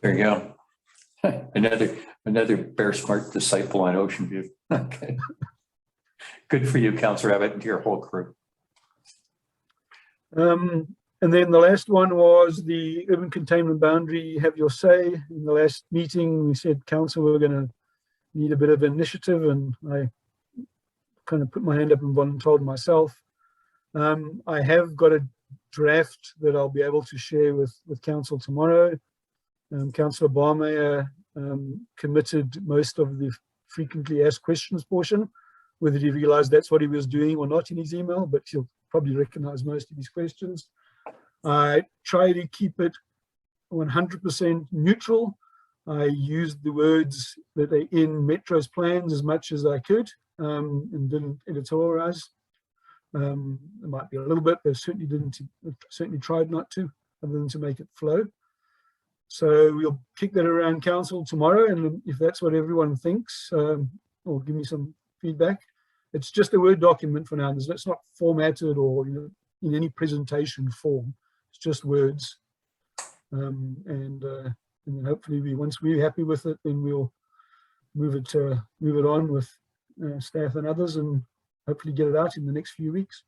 There you go. Another Bear Smart disciple on Ocean View. Okay. Good for you, Councillor Abbott, and to your whole crew. And then the last one was the urban containment boundary, have your say. In the last meeting, we said, council, we're going to need a bit of initiative, and I kind of put my hand up and volunteered myself. I have got a draft that I'll be able to share with council tomorrow. Councillor Barmeyer committed most of the frequently asked questions portion. Whether he realized that's what he was doing or not in his email, but he'll probably recognize most of his questions. I try to keep it 100% neutral. I used the words that are in Metro's plans as much as I could, and didn't editorialize. There might be a little bit, but certainly tried not to, other than to make it flow. So we'll kick that around council tomorrow, and if that's what everyone thinks, or give me some feedback. It's just a Word document for now. It's not formatted or in any presentation form. It's just words, and then hopefully once we're happy with it, then we'll move it on with staff and others, and hopefully get it out in the next few weeks.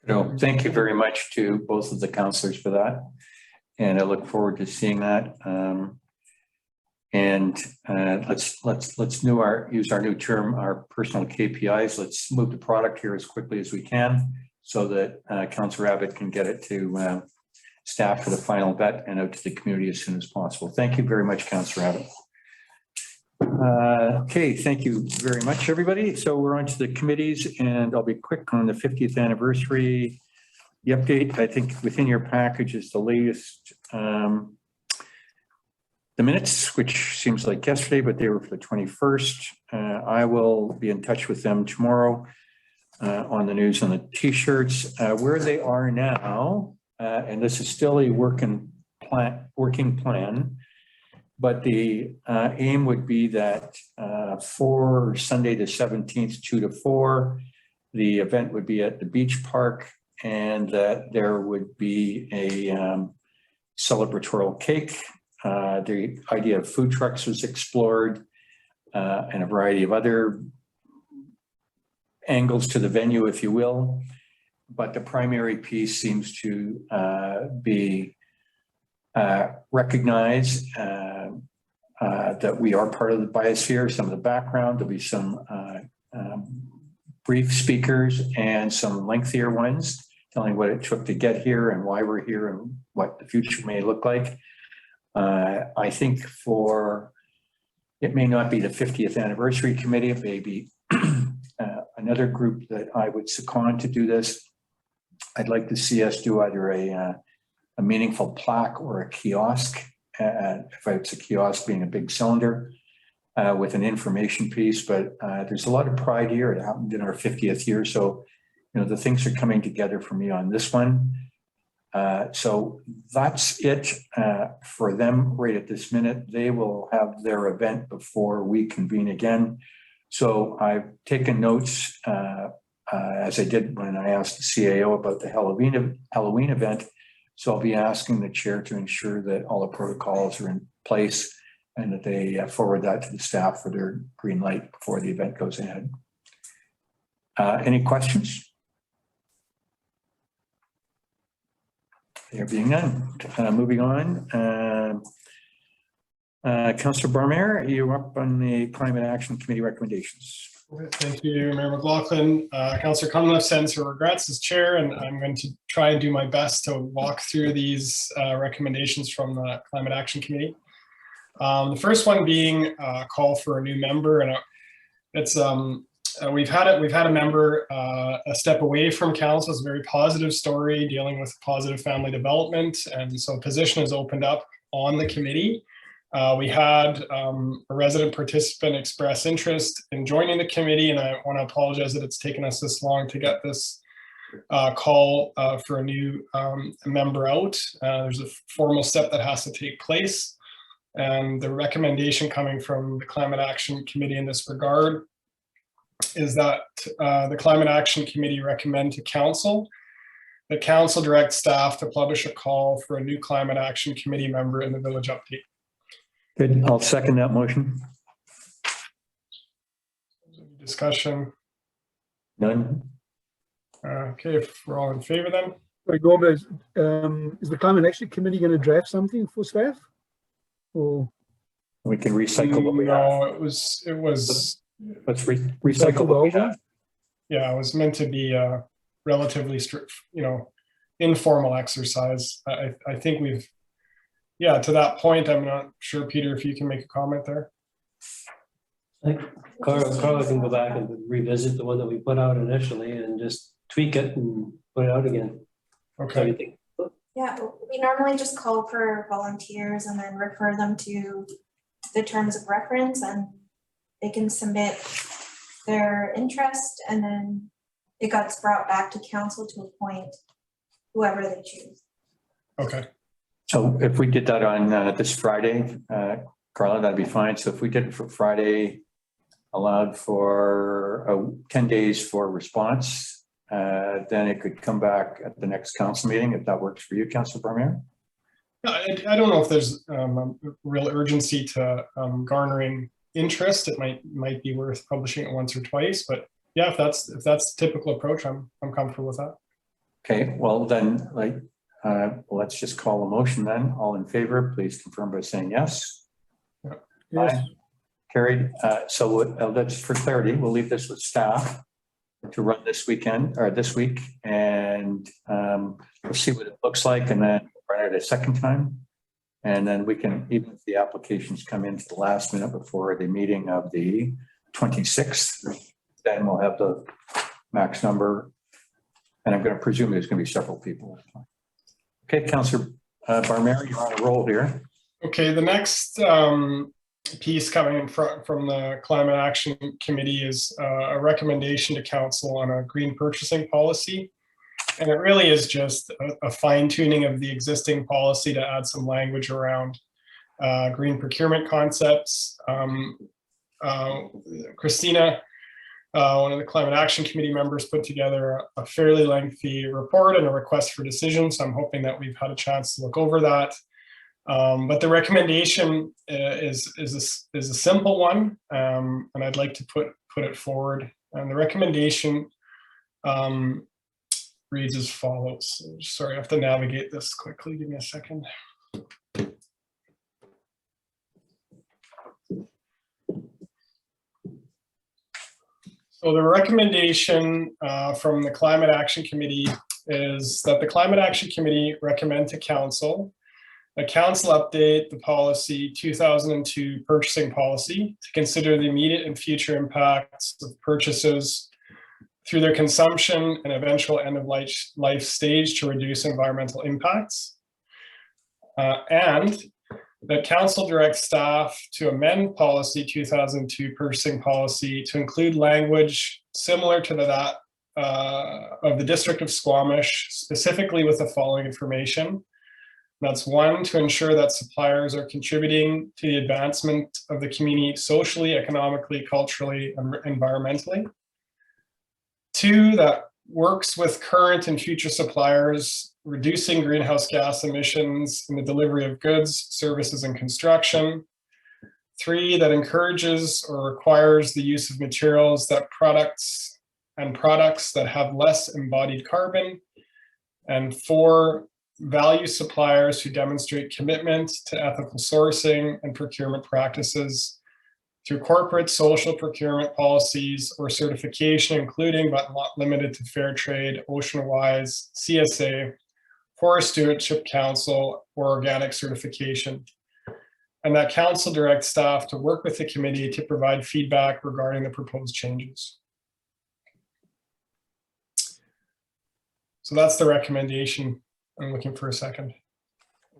Thank you very much to both of the councillors for that, and I look forward to seeing that. Let's use our new term, our personal KPIs. Let's move the product here as quickly as we can, so that Councillor Abbott can get it to staff for the final vet and out to the community as soon as possible. Thank you very much, Councillor Abbott. Okay, thank you very much, everybody. So we're on to the committees, and I'll be quick on the 50th anniversary. The update, I think within your package is the latest, the minutes, which seems like yesterday, but they were for the 21st. I will be in touch with them tomorrow on the news on the t-shirts. Where they are now, and this is still a working plan, but the aim would be that for Sunday the 17th, 2 to 4, the event would be at the beach park, and that there would be a celebratory cake. The idea of food trucks was explored, and a variety of other angles to the venue, if you will. But the primary piece seems to be recognize that we are part of the biosphere, some of the background. There'll be some brief speakers and some lengthier ones telling what it took to get here and why we're here and what the future may look like. I think it may not be the 50th anniversary committee, it may be another group that I would second to do this. I'd like to see us do either a meaningful plaque or a kiosk, if it's a kiosk being a big cylinder, with an information piece, but there's a lot of pride here. It happened in our 50th year. So, the things are coming together for me on this one. So that's it for them right at this minute. They will have their event before we convene again. So I've taken notes as I did when I asked the CAO about the Halloween event. So I'll be asking the chair to ensure that all the protocols are in place and that they forward that to the staff for their green light before the event goes ahead. Any questions? There being none. Moving on. Councillor Barmer, you're up on the Climate Action Committee recommendations. Thank you, Mayor McLaughlin. Councillor Cunliffe sends her regrets as chair, and I'm going to try and do my best to walk through these recommendations from the Climate Action Committee. The first one being a call for a new member, and it's we've had a member a step away from council. It's a very positive story dealing with positive family development, and so a position has opened up on the committee. We had a resident participant express interest in joining the committee, and I want to apologize that it's taken us this long to get this call for a new member out. There's a formal step that has to take place, and the recommendation coming from the Climate Action Committee in this regard is that the Climate Action Committee recommend to council that council direct staff to publish a call for a new Climate Action Committee member in the village update. Good. I'll second that motion. Discussion? None. Okay, if we're all in favor then. Wait, Norma, is the Climate Action Committee going to draft something for staff? Or we can recycle what we have. No, it was. Let's recycle what we have. Yeah, it was meant to be a relatively informal exercise. I think we've, yeah, to that point, I'm not sure, Peter, if you can make a comment there. Carla can go back and revisit the one that we put out initially and just tweak it and put it out again. Okay. Yeah, we normally just call for volunteers and then refer them to the terms of reference, and they can submit their interest, and then it gets brought back to council to appoint whoever they choose. Okay. So if we did that on this Friday, Carla, that'd be fine. So if we did it for Friday, allowed for 10 days for response, then it could come back at the next council meeting, if that works for you, Councillor Barmer. I don't know if there's real urgency to garnering interest. It might be worth publishing it once or twice, but yeah, if that's the typical approach, I'm comfortable with that. Okay, well then, let's just call a motion then. All in favor, please confirm by saying yes. Yeah. yes. Aye. Carried. So that's for clarity. We'll leave this with staff to run this weekend or this week, and we'll see what it looks like, and then run it a second time. And then we can, even if the applications come into the last minute before the meeting of the 26th, then we'll have the max number. And I'm going to presume there's going to be several people. Okay, Councillor Barmer, you're on a roll here. Okay, the next piece coming from the Climate Action Committee is a recommendation to council on a green purchasing policy. And it really is just a fine tuning of the existing policy to add some language around green procurement concepts. Christina, one of the Climate Action Committee members, put together a fairly lengthy report and a request for decision. So I'm hoping that we've had a chance to look over that. But the recommendation is a simple one, and I'd like to put it forward. And the recommendation reads as follows. Sorry, I have to navigate this quickly. Give me a second. So the recommendation from the Climate Action Committee is that the Climate Action Committee recommend to council that council update the policy 2002 purchasing policy to consider the immediate and future impacts of purchases through their consumption and eventual end of life stage to reduce environmental impacts. And that council directs staff to amend policy 2002 purchasing policy to include language similar to that of the District of Squamish, specifically with the following information. That's one, to ensure that suppliers are contributing to the advancement of the community socially, economically, culturally, and environmentally. Two, that works with current and future suppliers, reducing greenhouse gas emissions in the delivery of goods, services, and construction. Three, that encourages or requires the use of materials that products that have less embodied carbon. And four, value suppliers who demonstrate commitment to ethical sourcing and procurement practices through corporate social procurement policies or certification, including but not limited to Fair Trade, OceanWise, CSA, Forest Stewardship Council, or organic certification. And that council directs staff to work with the committee to provide feedback regarding the proposed changes. So that's the recommendation. I'm looking for a second.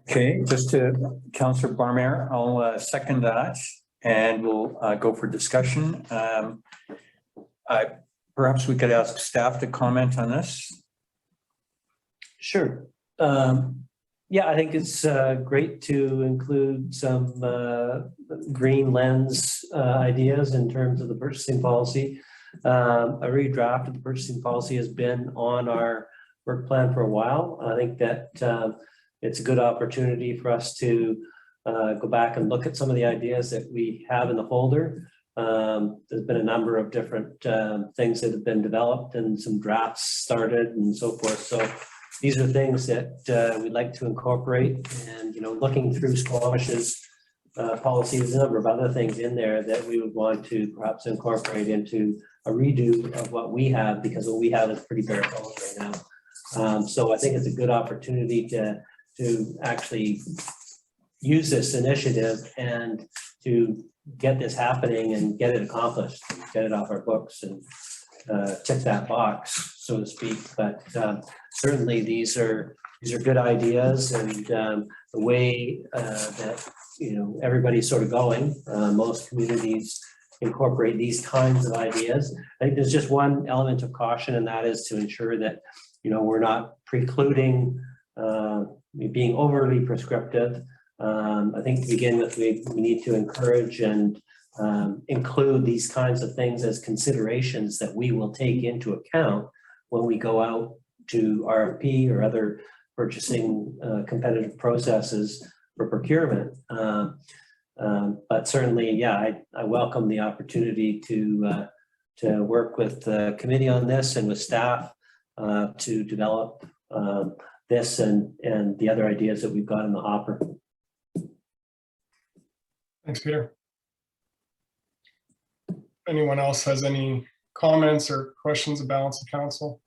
Okay, just to Councillor Barmare, I'll second that, and we'll go for discussion. Perhaps we could ask staff to comment on this. Sure. Yeah, I think it's great to include some green lens ideas in terms of the purchasing policy. A redraft of the purchasing policy has been on our work plan for a while. I think that it's a good opportunity for us to go back and look at some of the ideas that we have in the folder. There's been a number of different things that have been developed and some drafts started and so forth. So these are things that we'd like to incorporate, and looking through Squamish's policy, there's a number of other things in there that we would want to perhaps incorporate into a redo of what we have, because what we have is pretty bare bones right now. So I think it's a good opportunity to actually use this initiative and to get this happening and get it accomplished, get it off our books and check that box, so to speak. But certainly these are good ideas, and the way that everybody's sort of going, most communities incorporate these kinds of ideas. I think there's just one element of caution, and that is to ensure that we're not precluding being overly prescriptive. I think to begin with, we need to encourage and include these kinds of things as considerations that we will take into account when we go out to RFP or other purchasing competitive processes for procurement. But certainly, yeah, I welcome the opportunity to work with the committee on this and with staff to develop this and the other ideas that we've got in the hopper. Thanks, Peter. Anyone else has any comments or questions of balance of council?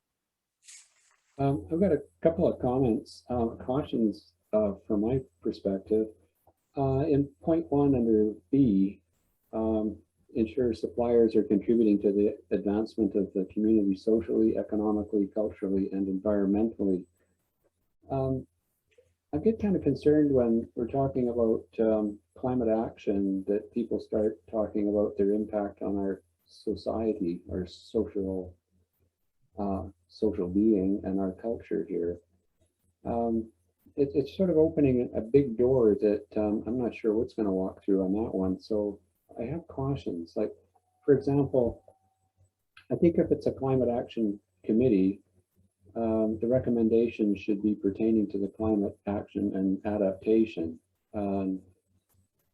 I've got a couple of comments, cautions from my perspective. In point 1 under B, ensure suppliers are contributing to the advancement of the community socially, economically, culturally, and environmentally. I get kind of concerned when we're talking about climate action, that people start talking about their impact on our society, our social being, and our culture here. It's sort of opening a big door that I'm not sure what's going to walk through on that one. So I have cautions. Like, for example, I think if it's a climate action committee, the recommendation should be pertaining to the climate action and adaptation.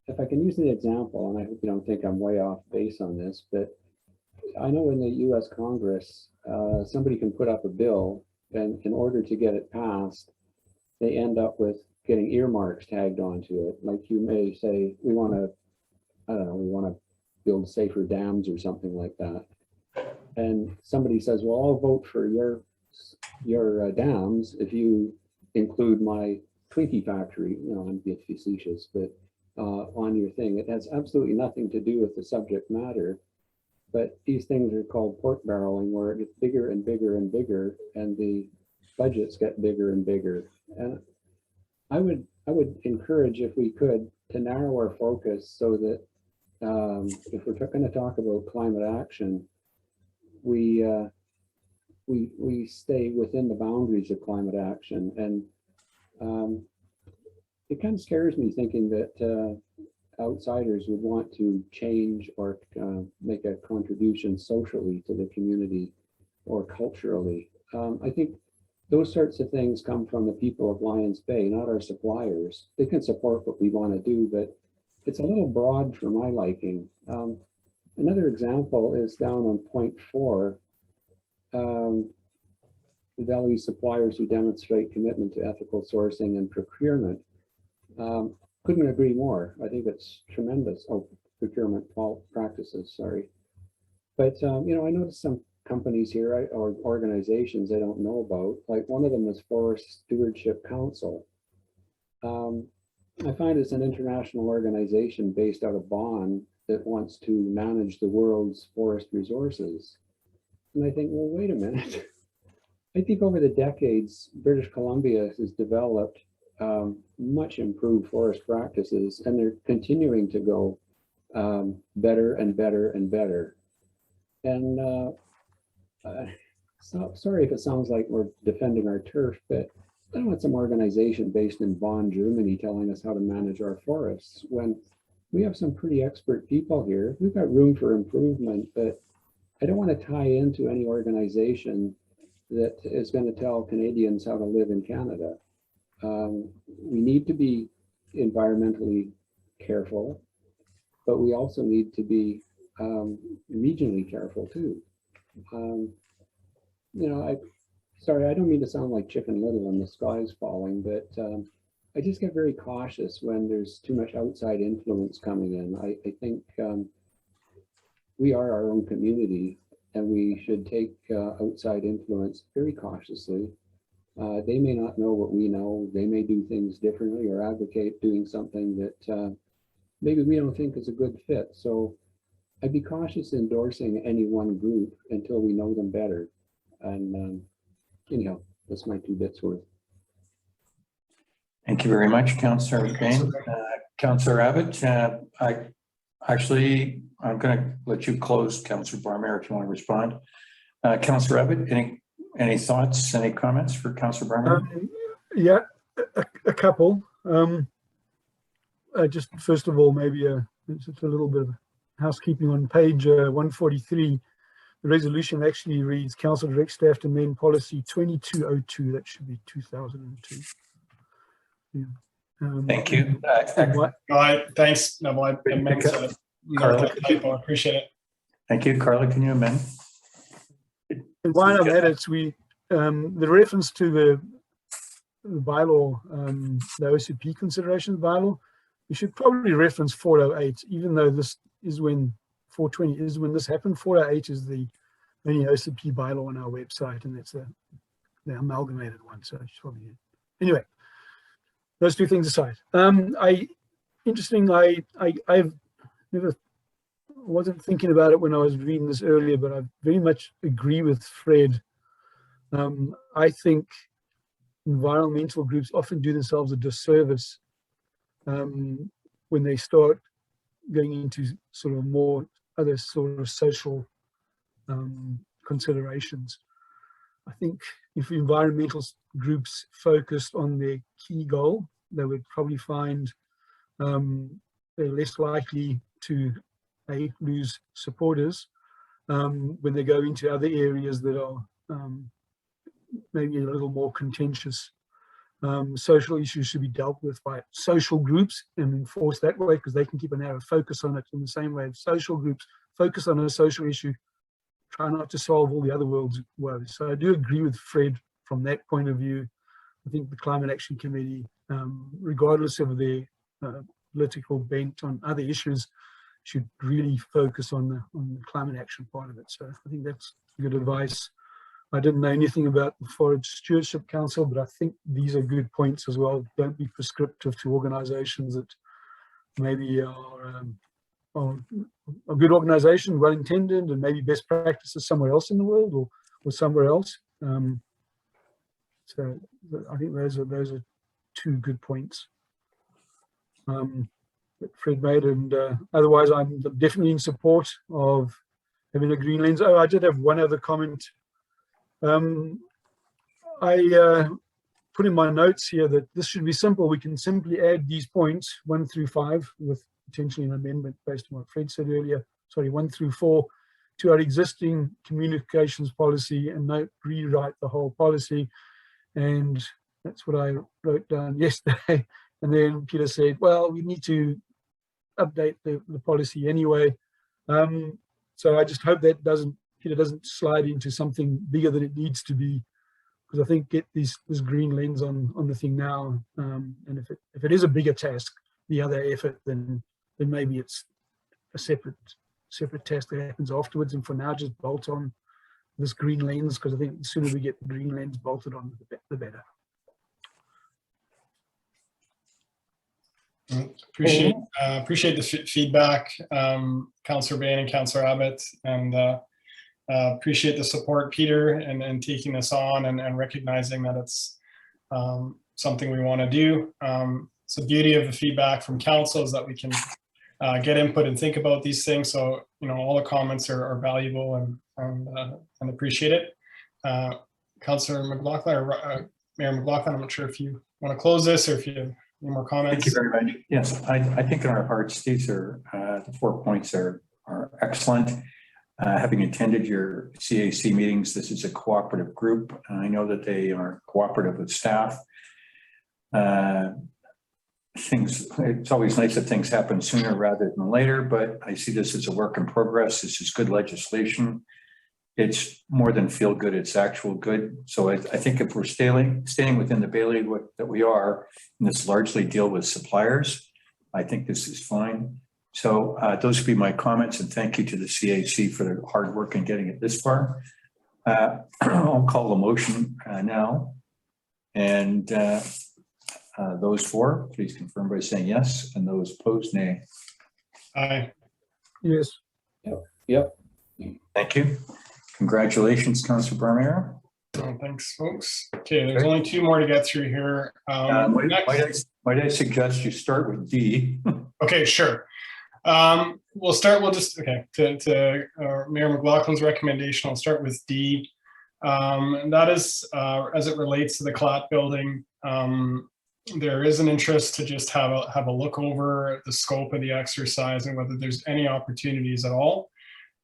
If I can use an example, and I hope you don't think I'm way off base on this, but I know in the US Congress, somebody can put up a bill, and in order to get it passed, they end up with getting earmarks tagged onto it. Like, you may say, we want to, I don't know, we want to build safer dams or something like that. And somebody says, well, I'll vote for your dams if you include my Twinkie factory, I'm being facetious, but on your thing. It has absolutely nothing to do with the subject matter, but these things are called pork barreling, where it gets bigger and bigger and bigger, and the budgets get bigger and bigger. And I would encourage, if we could, to narrow our focus so that if we're going to talk about climate action, we stay within the boundaries of climate action. And it kind of scares me thinking that outsiders would want to change or make a contribution socially to the community or culturally. I think those sorts of things come from the people of Lions Bay, not our suppliers. They can support what we want to do, but it's a little broad for my liking. Another example is down on point 4. Value suppliers who demonstrate commitment to ethical sourcing and procurement. Couldn't agree more. I think it's tremendous. Oh, procurement practices, sorry. But, you know, I noticed some companies here or organizations I don't know about. Like one of them is Forest Stewardship Council. I find it's an international organization based out of Bonn that wants to manage the world's forest resources. And I think, well, wait a minute. I think over the decades, British Columbia has developed much improved forest practices, and they're continuing to go better and better and better. And so, sorry if it sounds like we're defending our turf, but I don't want some organization based in Bonn, Germany, telling us how to manage our forests when we have some pretty expert people here. We've got room for improvement, but I don't want to tie into any organization that is going to tell Canadians how to live in Canada. We need to be environmentally careful, but we also need to be regionally careful too. You know, sorry, I don't mean to sound like Chicken Little and the sky's falling, but I just get very cautious when there's too much outside influence coming in. I think we are our own community, and we should take outside influence very cautiously. They may not know what we know. They may do things differently or advocate doing something that maybe we don't think is a good fit. So I'd be cautious endorsing any one group until we know them better. And anyhow, that's my 2 bits worth. Thank you very much, Councillor Bain. Councillor Abbott, I'm going to let you close, Councillor Barmer, if you want to respond. Councillor Abbott, any thoughts, any comments for Councillor Barmer? Yeah, a couple. Just first of all, maybe just a little bit of housekeeping on page 143. The resolution actually reads Council Direct Staff to amend policy 2202. That should be 2002. Yeah. Thank you. All right, thanks. No, I meant to mark that typo. I appreciate it. Thank you. Carla, can you amend? And while I'm at it, the reference to the bylaw, the OCP considerations bylaw, we should probably reference 408, even though this is when 420 is when this happened. 408 is the only OCP bylaw on our website, and that's the amalgamated one. So probably, anyway, those 2 things aside, I've never wasn't thinking about it when I was reading this earlier, but I very much agree with Fred. I think environmental groups often do themselves a disservice when they start going into sort of more other sort of social considerations. I think if environmental groups focused on their key goal, they would probably find they're less likely to lose supporters when they go into other areas that are maybe a little more contentious. Social issues should be dealt with by social groups and enforced that way, because they can keep a narrow focus on it in the same way social groups focus on a social issue, try not to solve all the other world's woes. So I do agree with Fred from that point of view. I think the Climate Action Committee, regardless of their political bent on other issues, should really focus on the climate action part of it. So I think that's good advice. I didn't know anything about the Forest Stewardship Council, but I think these are good points as well. Don't be prescriptive to organizations that maybe are a good organization, well-intended, and maybe best practices somewhere else in the world or somewhere else. So I think those are 2 good points. Fred made, and otherwise I'm definitely in support of having a green lens. Oh, I did have one other comment. I put in my notes here that this should be simple. We can simply add these points 1 through 5 with potentially an amendment based on what Fred said earlier. Sorry, 1 through 4 to our existing communications policy and not rewrite the whole policy. And that's what I wrote down yesterday. And then Peter said, well, we need to update the policy anyway. So I just hope that Peter doesn't slide into something bigger than it needs to be, because I think get this green lens on the thing now. And if it is a bigger task, the other effort, then maybe it's a separate task that happens afterwards. And for now, just bolt on this green lens, because I think the sooner we get the green lens bolted on, the better. Appreciate the feedback, Councillor Bain and Councillor Abbott, and appreciate the support, Peter, and taking this on and recognizing that it's something we want to do. So the beauty of the feedback from council is that we can get input and think about these things. So, you know, all the comments are valuable and appreciate it. Councillor McLaughlin or Mayor McLaughlin, I'm not sure if you want to close this or if you have any more comments. Thank you very much. Yes, I think in our hearts, these are the 4 points are excellent. Having attended your CAC meetings, this is a cooperative group. I know that they are cooperative with staff. It's always nice that things happen sooner rather than later, but I see this as a work in progress. This is good legislation. It's more than feel good, it's actual good. So I think if we're staying within the bailiwick that we are, and this largely deal with suppliers, I think this is fine. So those would be my comments, and thank you to the CAC for their hard work in getting it this far. I'll call the motion now. And those for, please confirm by saying yes, and those opposed, nay. Aye. Yes. Yep. Thank you. Congratulations, Councillor Barmera. Oh, thanks, folks. Okay, there's only 2 more to get through here. Might I suggest you start with D? Okay, sure. We'll just, okay, to Mayor McLaughlin's recommendation, I'll start with D. And that is, as it relates to the CLAT building, there is an interest to just have a look over the scope of the exercise and whether there's any opportunities at all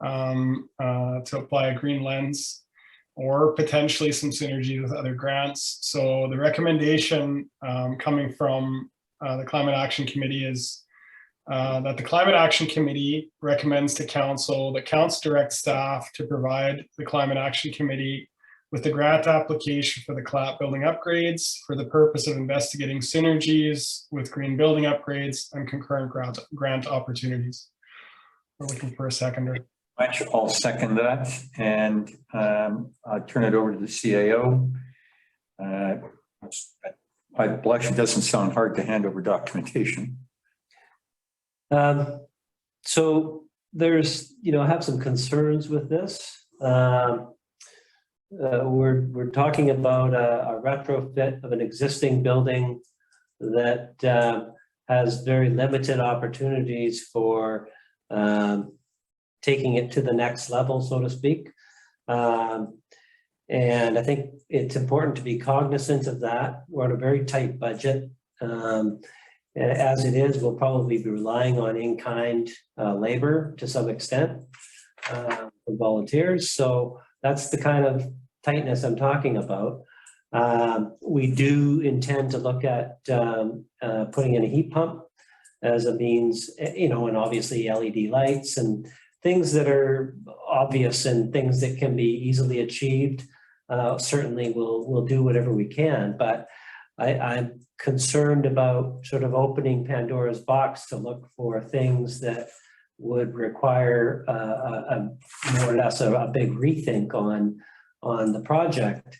to apply a green lens or potentially some synergy with other grants. So the recommendation coming from the Climate Action Committee is that the Climate Action Committee recommends to Council that Council direct staff to provide the Climate Action Committee with the grant application for the CLAT building upgrades for the purpose of investigating synergies with green building upgrades and concurrent grant opportunities. We're looking for a seconder. I'll second that, and I'll turn it over to the CAO. I blush, it doesn't sound hard to hand over documentation. So there's, I have some concerns with this. We're talking about a retrofit of an existing building that has very limited opportunities for taking it to the next level, so to speak. And I think it's important to be cognizant of that. We're on a very tight budget. As it is, we'll probably be relying on in-kind labor to some extent from volunteers. So that's the kind of tightness I'm talking about. We do intend to look at putting in a heat pump as a means, and obviously LED lights and things that are obvious and things that can be easily achieved. Certainly we'll do whatever we can, but I'm concerned about sort of opening Pandora's box to look for things that would require more or less a big rethink on the project.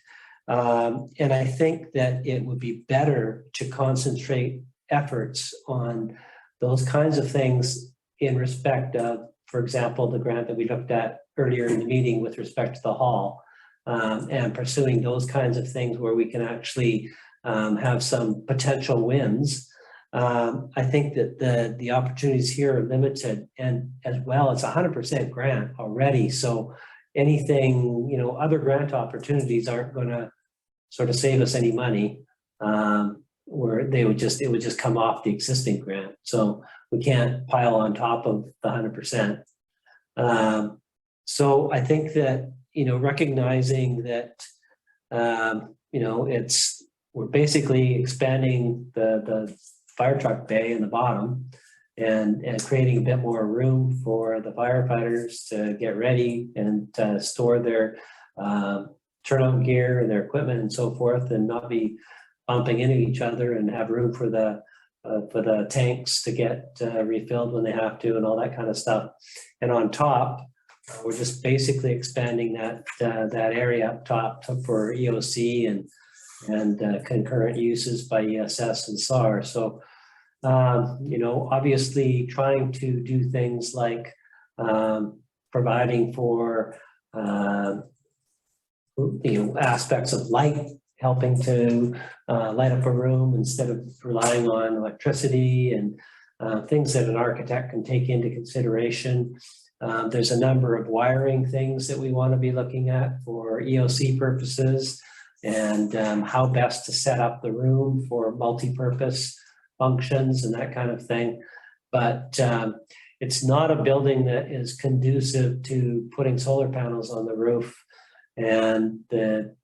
And I think that it would be better to concentrate efforts on those kinds of things in respect of, for example, the grant that we looked at earlier in the meeting with respect to the hall, and pursuing those kinds of things where we can actually have some potential wins I think that the opportunities here are limited, and as well, it's 100% grant already. So anything, you know, other grant opportunities aren't going to sort of save us any money, where it would just come off the existing grant. So we can't pile on top of the 100%. So I think that, you know, recognizing that, you know, we're basically expanding the fire truck bay in the bottom and creating a bit more room for the firefighters to get ready and to store their turnout gear and their equipment and so forth, and not be bumping into each other, and have room for the tanks to get refilled when they have to, and all that kind of stuff. And on top, we're just basically expanding that area up top for EOC and concurrent uses by ESS and SAR. So, you know, obviously trying to do things like providing for, you know, aspects of light, helping to light up a room instead of relying on electricity, and things that an architect can take into consideration. There's a number of wiring things that we want to be looking at for EOC purposes, and how best to set up the room for multi-purpose functions and that kind of thing. But it's not a building that is conducive to putting solar panels on the roof, and the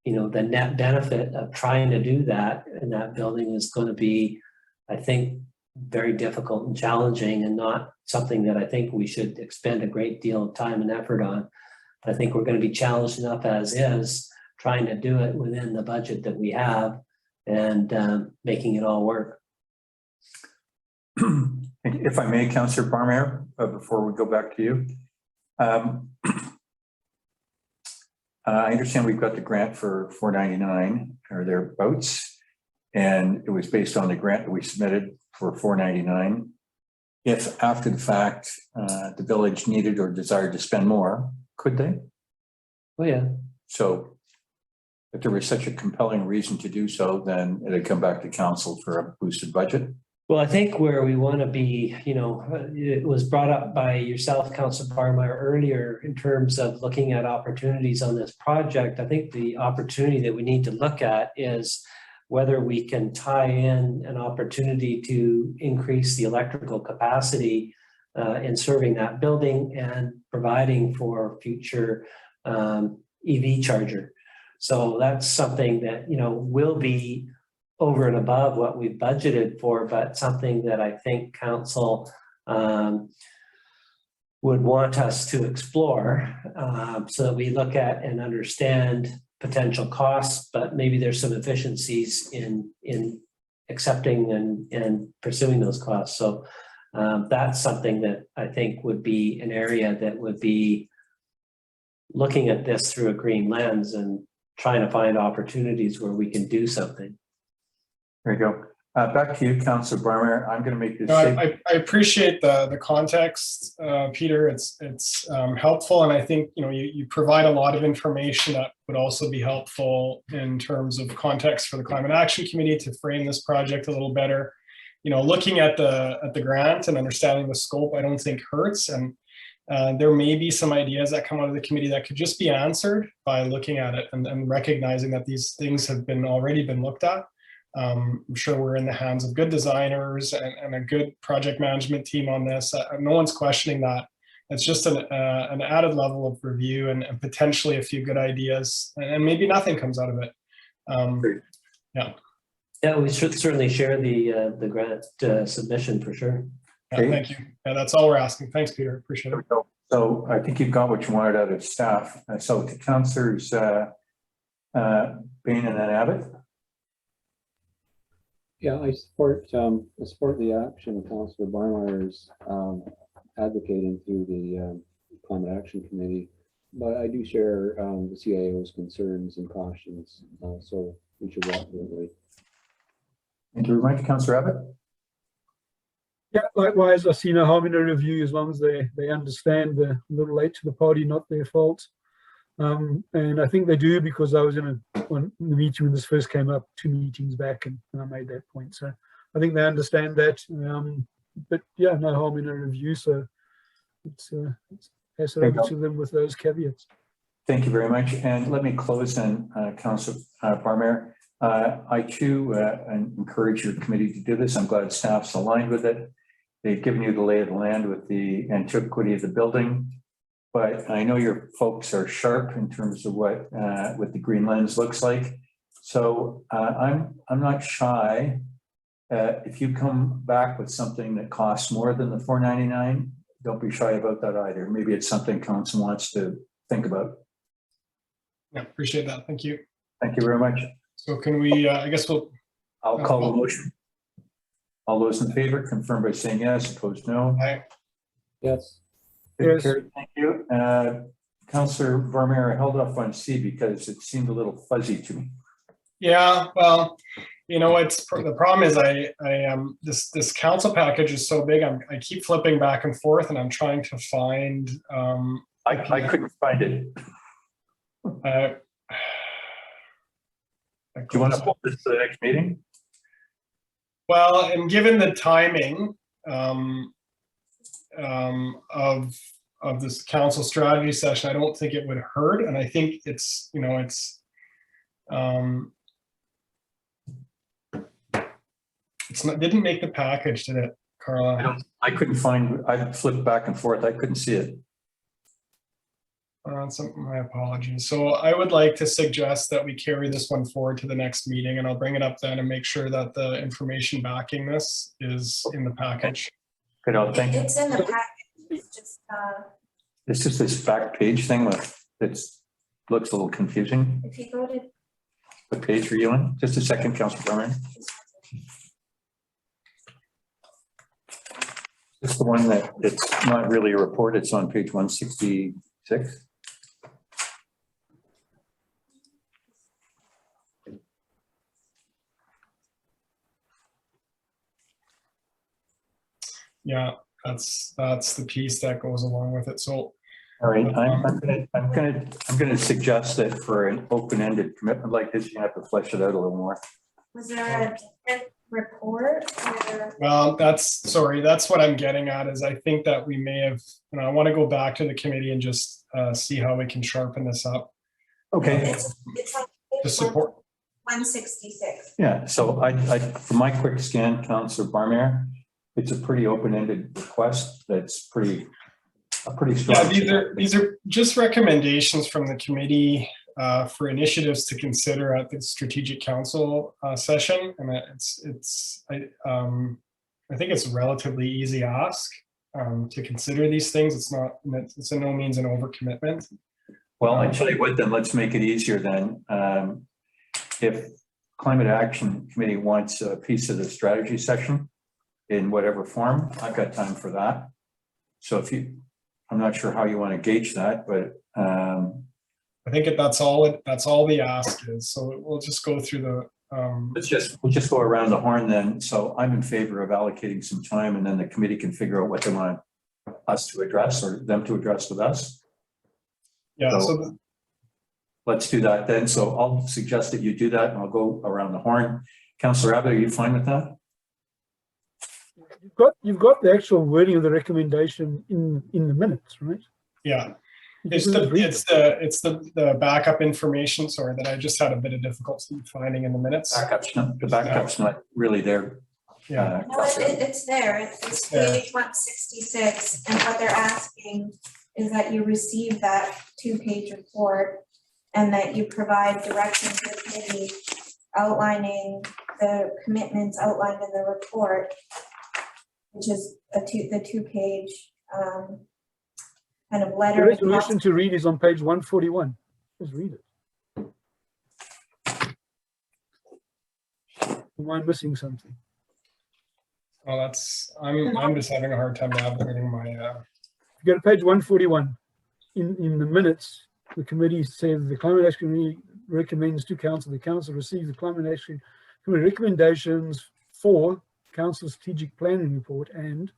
you know, the net benefit of trying to do that in that building is going to be, I think, very difficult and challenging, and not something that I think we should expend a great deal of time and effort on. I think we're going to be challenged enough as is, trying to do it within the budget that we have, and making it all work. If I may, Councillor Barmeyer, before we go back to you. I understand we've got the grant for $499 or thereabouts, and it was based on the grant that we submitted for $499. If after the fact the village needed or desired to spend more, could they? Oh yeah. So if there was such a compelling reason to do so, then it'd come back to council for a boosted budget. Well, I think where we want to be, you know, it was brought up by yourself, Councillor Barmeyer, earlier in terms of looking at opportunities on this project. I think the opportunity that we need to look at is whether we can tie in an opportunity to increase the electrical capacity in serving that building and providing for future EV charger. So that's something that, you know, will be over and above what we've budgeted for, but something that I think council would want us to explore, so that we look at and understand potential costs, but maybe there's some efficiencies in accepting and pursuing those costs. So that's something that I think would be an area that would be looking at this through a green lens and trying to find opportunities where we can do something. There you go. Back to you, Councillor Barmeyer. I'm going to make this. No, I appreciate the context, Peter. It's helpful, and I think, you know, you provide a lot of information that would also be helpful in terms of context for the Climate Action Committee to frame this project a little better. You know, looking at the grant and understanding the scope, I don't think hurts, and there may be some ideas that come out of the committee that could just be answered by looking at it and recognizing that these things have already been looked at. I'm sure we're in the hands of good designers and a good project management team on this. No one's questioning that. It's just an added level of review and potentially a few good ideas, and maybe nothing comes out of it. Yeah. Yeah, we should certainly share the grant submission for sure. Yeah, okay. Thank you. Yeah, that's all we're asking. Thanks, Peter. Appreciate it. So I think you've got what you wanted out of staff. So to Councillors Bain and then Abbott. Yeah, I support the action Councillor Barmeyer is advocating through the Climate Action Committee, but I do share the CIO's concerns and cautions, so we should walk the way. And to remind you, Councillor Abbott. Yeah, likewise, I see no harm in a review as long as they understand they're a little late to the party, not their fault. And I think they do, because I was in the meeting when this first came up 2 meetings back, and I made that point. So I think they understand that. But yeah, no harm in a review. So it's pass it over to them with those caveats. Thank you very much. And let me close then, Councillor Barmer. I too encourage your committee to do this. I'm glad staff's aligned with it. They've given you the lay of the land with the antiquity of the building. But I know your folks are sharp in terms of what the green lens looks like. So I'm not shy. If you come back with something that costs more than the $4.99, don't be shy about that either. Maybe it's something council wants to think about. Yeah, appreciate that. Thank you. Thank you very much. So can we, I guess I'll call the motion. All those in favor, confirm by saying yes, opposed no. Aye. Yes. Good, carried. Thank you. Councillor Vermeer held off on C because it seemed a little fuzzy to me. Yeah, well, you know, the problem is this council package is so big. I keep flipping back and forth, and I'm trying to find. I couldn't find it. Do you want to hold this to the next meeting? Well, and given the timing of this council strategy session, I don't think it would hurt. And I think it's, you know, it's not, didn't make the package, did it, Carla? I couldn't find, I flipped back and forth. I couldn't see it. My apologies. So I would like to suggest that we carry this one forward to the next meeting, and I'll bring it up then and make sure that the information backing this is in the package. Good, I'll thank you. It's in the package. It's just It's just this back page thing that looks a little confusing. if you go to What page are you on? Just a second, Councillor Berman. It's the one that it's not really a report. It's on page 166. Yeah, that's the piece that goes along with it. So, All right, I'm gonna suggest that for an open-ended commitment like this, you have to flesh it out a little more. Was there a different report or? well, that's what I'm getting at is I think that we may have, you know, I want to go back to the committee and just see how we can sharpen this up. Okay. It's on To support. 166. Yeah, so I from my quick scan, Councillor Barmer, it's a pretty open-ended request that's pretty strong. Yeah, these are just recommendations from the committee for initiatives to consider at the Strategic Council session, and I think it's a relatively easy ask to consider these things. It's in no means an overcommitment. Well, I tell you what, then let's make it easier then. If Climate Action Committee wants a piece of the strategy session in whatever form, I've got time for that. So I'm not sure how you want to gauge that, but I think that's all the ask is. So we'll just go through the. We'll just go around the horn then. So I'm in favor of allocating some time, and then the committee can figure out what they want us to address or them to address with us. Yeah. So let's do that then. So I'll suggest that you do that, and I'll go around the horn. Councillor Abbott, are you fine with that? You've got the actual wording of the recommendation in the minutes, right? Yeah. It's the backup information, sorry, that I just had a bit of difficulty finding in the minutes. The backup's not really there. Yeah. No, it's there. It's page 166, and what they're asking is that you receive that 2-page report and that you provide direction to the committee outlining the commitments outlined in the report, which is the 2-page kind of letter. The resolution to read is on page 141. Just read it. Am I missing something? Well, I'm just having a hard time navigating my. If you go to page 141, in the minutes, the committee said the Climate Action Committee recommends to council, the council receive the Climate Action Committee recommendations for council strategic planning report, and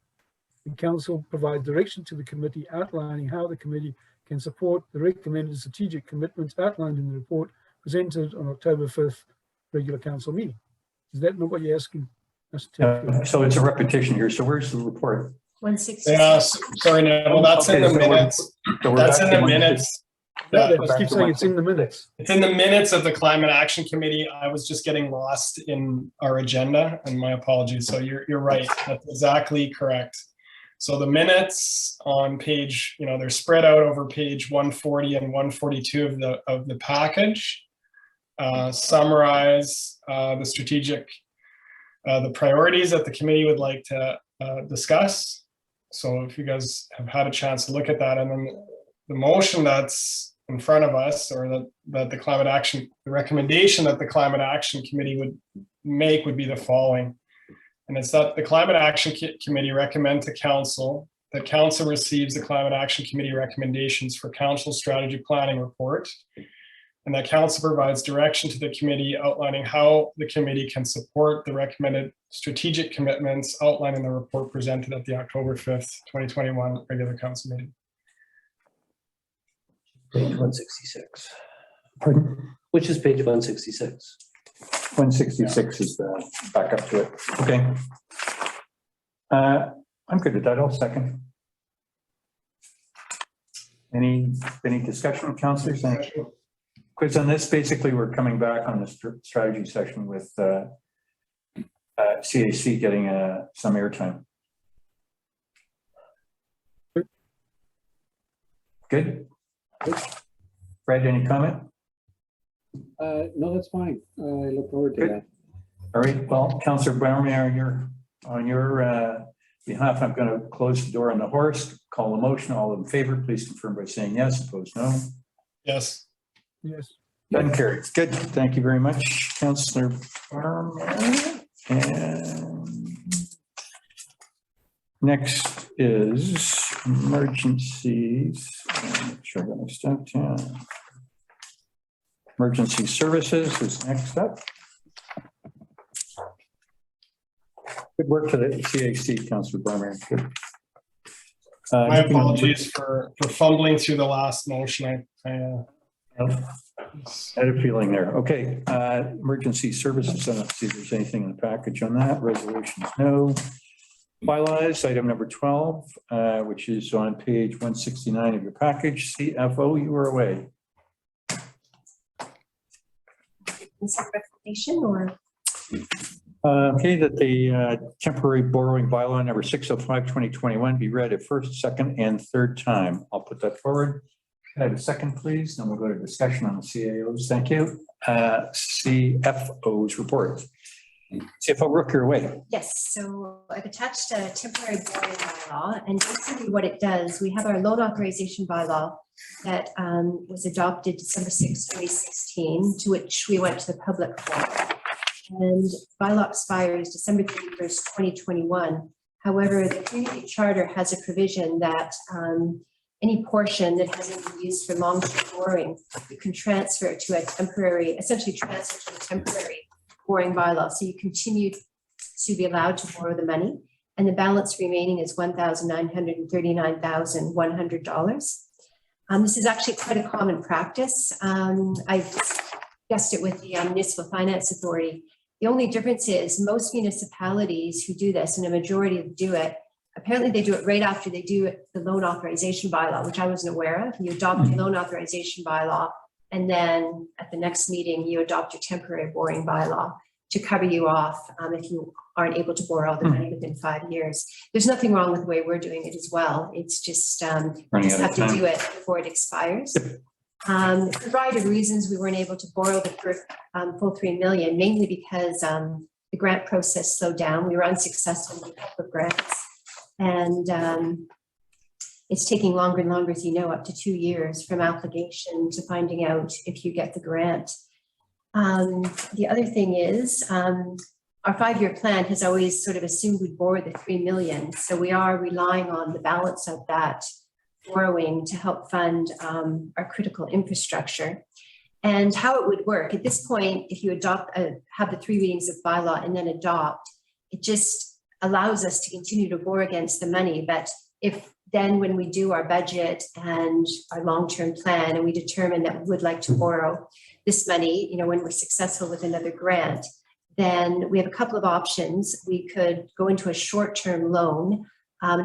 the council provides direction to the committee outlining how the committee can support the recommended strategic commitments outlined in the report presented on October 5th regular council meeting. Is that not what you're asking? So it's a repetition here. So where's the report? 160. Yeah, sorry, Neville, that's in the Okay, so minutes. That's in the minutes. No, they Back just keep to saying it's in the minutes. It's in the minutes of the Climate Action Committee. I was just getting lost in our agenda, and my apologies. So you're right. That's exactly correct. So the minutes on page, they're spread out over page 140 and 142 of the package. Summarize the strategic, the priorities that the committee would like to discuss. So if you guys have had a chance to look at that, and then the motion that's in front of us, or that the recommendation that the Climate Action Committee would make would be the following. And it's that the Climate Action Committee recommend to Council that Council receives the Climate Action Committee recommendations for Council Strategy Planning Report, and that Council provides direction to the committee outlining how the committee can support the recommended strategic commitments outlined in the report presented at the October 5th, 2021 regular council meeting. Page 166. Pardon? Which is page 166. 166 is the back up to it. Okay. I'm good with that. I'll second. Any discussion, councillors? Quiz on this. Basically, we're coming back on the strategy session with CAC getting some airtime. Good. Fred, any comment? No, that's fine. I look forward to Good. that. All right. Well, Councillor Brownmeyer, on your behalf, I'm going to close the door on the horse. Call the motion. All in favor, please confirm by saying yes. Opposed, no. Yes. Yes. Done carried. Good. Thank you very much, Councillor Brownmeyer. And next is emergencies. Make sure I got my stuff down. Emergency services is next up. Good work to the CAC, Councillor Brownmeyer. Good. My apologies for fumbling through the last motion. I had a feeling there. Okay, emergency services. I don't see if there's anything in the package on that. Resolutions, no. Bylaws, item number 12, which is on page 169 of your package. CFO, you were away. Recommendation or? Okay, that the temporary borrowing bylaw number 605/2021 be read a first, second, and third time. I'll put that forward. Can I have a second, please? Then we'll go to discussion on the CAOs. Thank you. CFO's report. CFO Rook, you're away. Yes, so I've attached a temporary borrowing bylaw, and basically what it does, we have our loan authorization bylaw that was adopted December 6, 2016, to which we went to the public forum. And bylaw expires December 31st, 2021. However, the community charter has a provision that any portion that hasn't been used for long-term borrowing, you can transfer to a temporary, essentially transfer to a temporary borrowing bylaw. So you continue to be allowed to borrow the money, and the balance remaining is $1,939,100. This is actually quite a common practice. I discussed it with the Municipal Finance Authority. The only difference is most municipalities who do this, and a majority do it, apparently they do it right after they do the loan authorization bylaw, which I wasn't aware of. You adopt the loan authorization bylaw, and then at the next meeting, you adopt your temporary borrowing bylaw to cover you off if you aren't able to borrow all the money within 5 years. There's nothing wrong with the way we're doing it as well. It's just you just have to do it before it expires. For a variety of reasons, we weren't able to borrow the first full $3 million, mainly because the grant process slowed down. We were unsuccessful with a couple of grants, and it's taking longer and longer, as you know, up to 2 years from application to finding out if you get the grant. The other thing is our 5-year plan has always sort of assumed we'd borrow the $3 million. So we are relying on the balance of that borrowing to help fund our critical infrastructure. And how it would work at this point, if you adopt, have the 3 readings of bylaw and then adopt, it just allows us to continue to borrow against the money. But if then when we do our budget and our long-term plan and we determine that we would like to borrow this money, when we're successful with another grant, then we have a couple of options. We could go into a short-term loan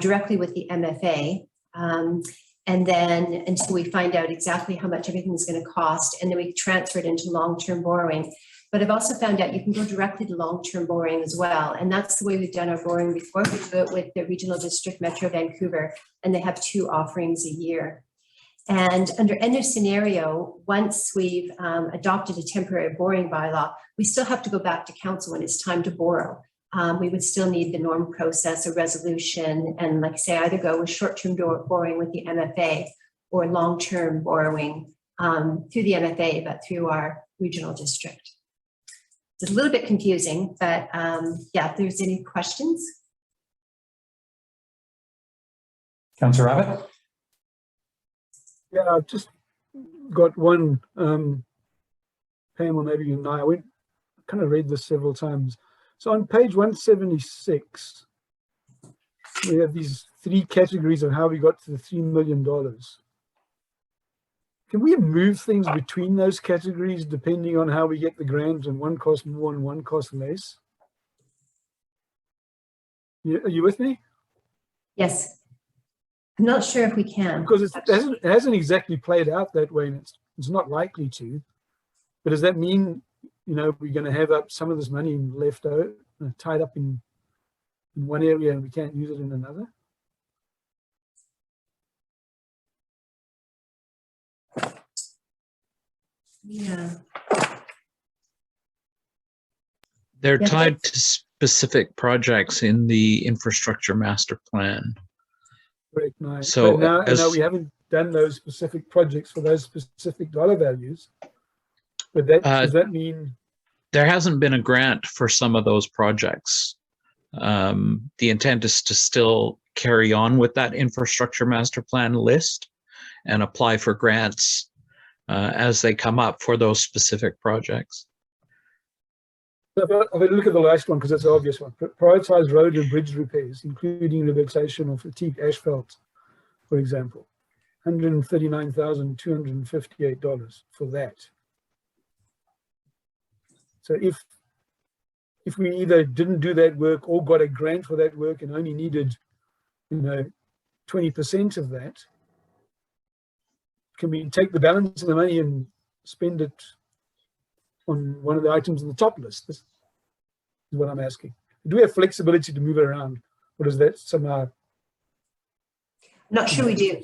directly with the MFA. And then until we find out exactly how much everything's going to cost, and then we transfer it into long-term borrowing. But I've also found out you can go directly to long-term borrowing as well. And that's the way we've done our borrowing before. We do it with the Regional District Metro Vancouver, and they have 2 offerings a year. And under any scenario, once we've adopted a temporary borrowing bylaw, we still have to go back to council when it's time to borrow. We would still need the norm process, a resolution, and like I say, either go with short-term borrowing with the MFA or long-term borrowing through the MFA, but through our regional district. It's a little bit confusing, but yeah, if there's any questions. Councillor Abbott? Yeah, I've just got one, Pam, or maybe you and I kind of read this several times. So on page 176, we have these 3 categories of how we got to the $3 million. Can we move things between those categories depending on how we get the grant, and one costs more and one costs less? Are you with me? Yes. I'm not sure if we can. Because it hasn't exactly played out that way, and it's not likely to. But does that mean, you know, we're going to have up some of this money left out, tied up in one area, and we can't use it in another? Yeah. They're Yeah, tied to specific projects in the infrastructure master plan. Correct. No. So But now as- we haven't done those specific projects for those specific dollar values. But that does that mean There hasn't been a grant for some of those projects. The intent is to still carry on with that infrastructure master plan list and apply for grants as they come up for those specific projects. If I look at the last one, because that's the obvious one, prioritize road and bridge repairs, including rehabilitation of fatigue asphalt, for example, $139,258 for that. So if we either didn't do that work or got a grant for that work and only needed, you know, 20% of that, can we take the balance of the money and spend it on one of the items on the top list? This is what I'm asking. Do we have flexibility to move it around, or does that somehow? Not sure we do,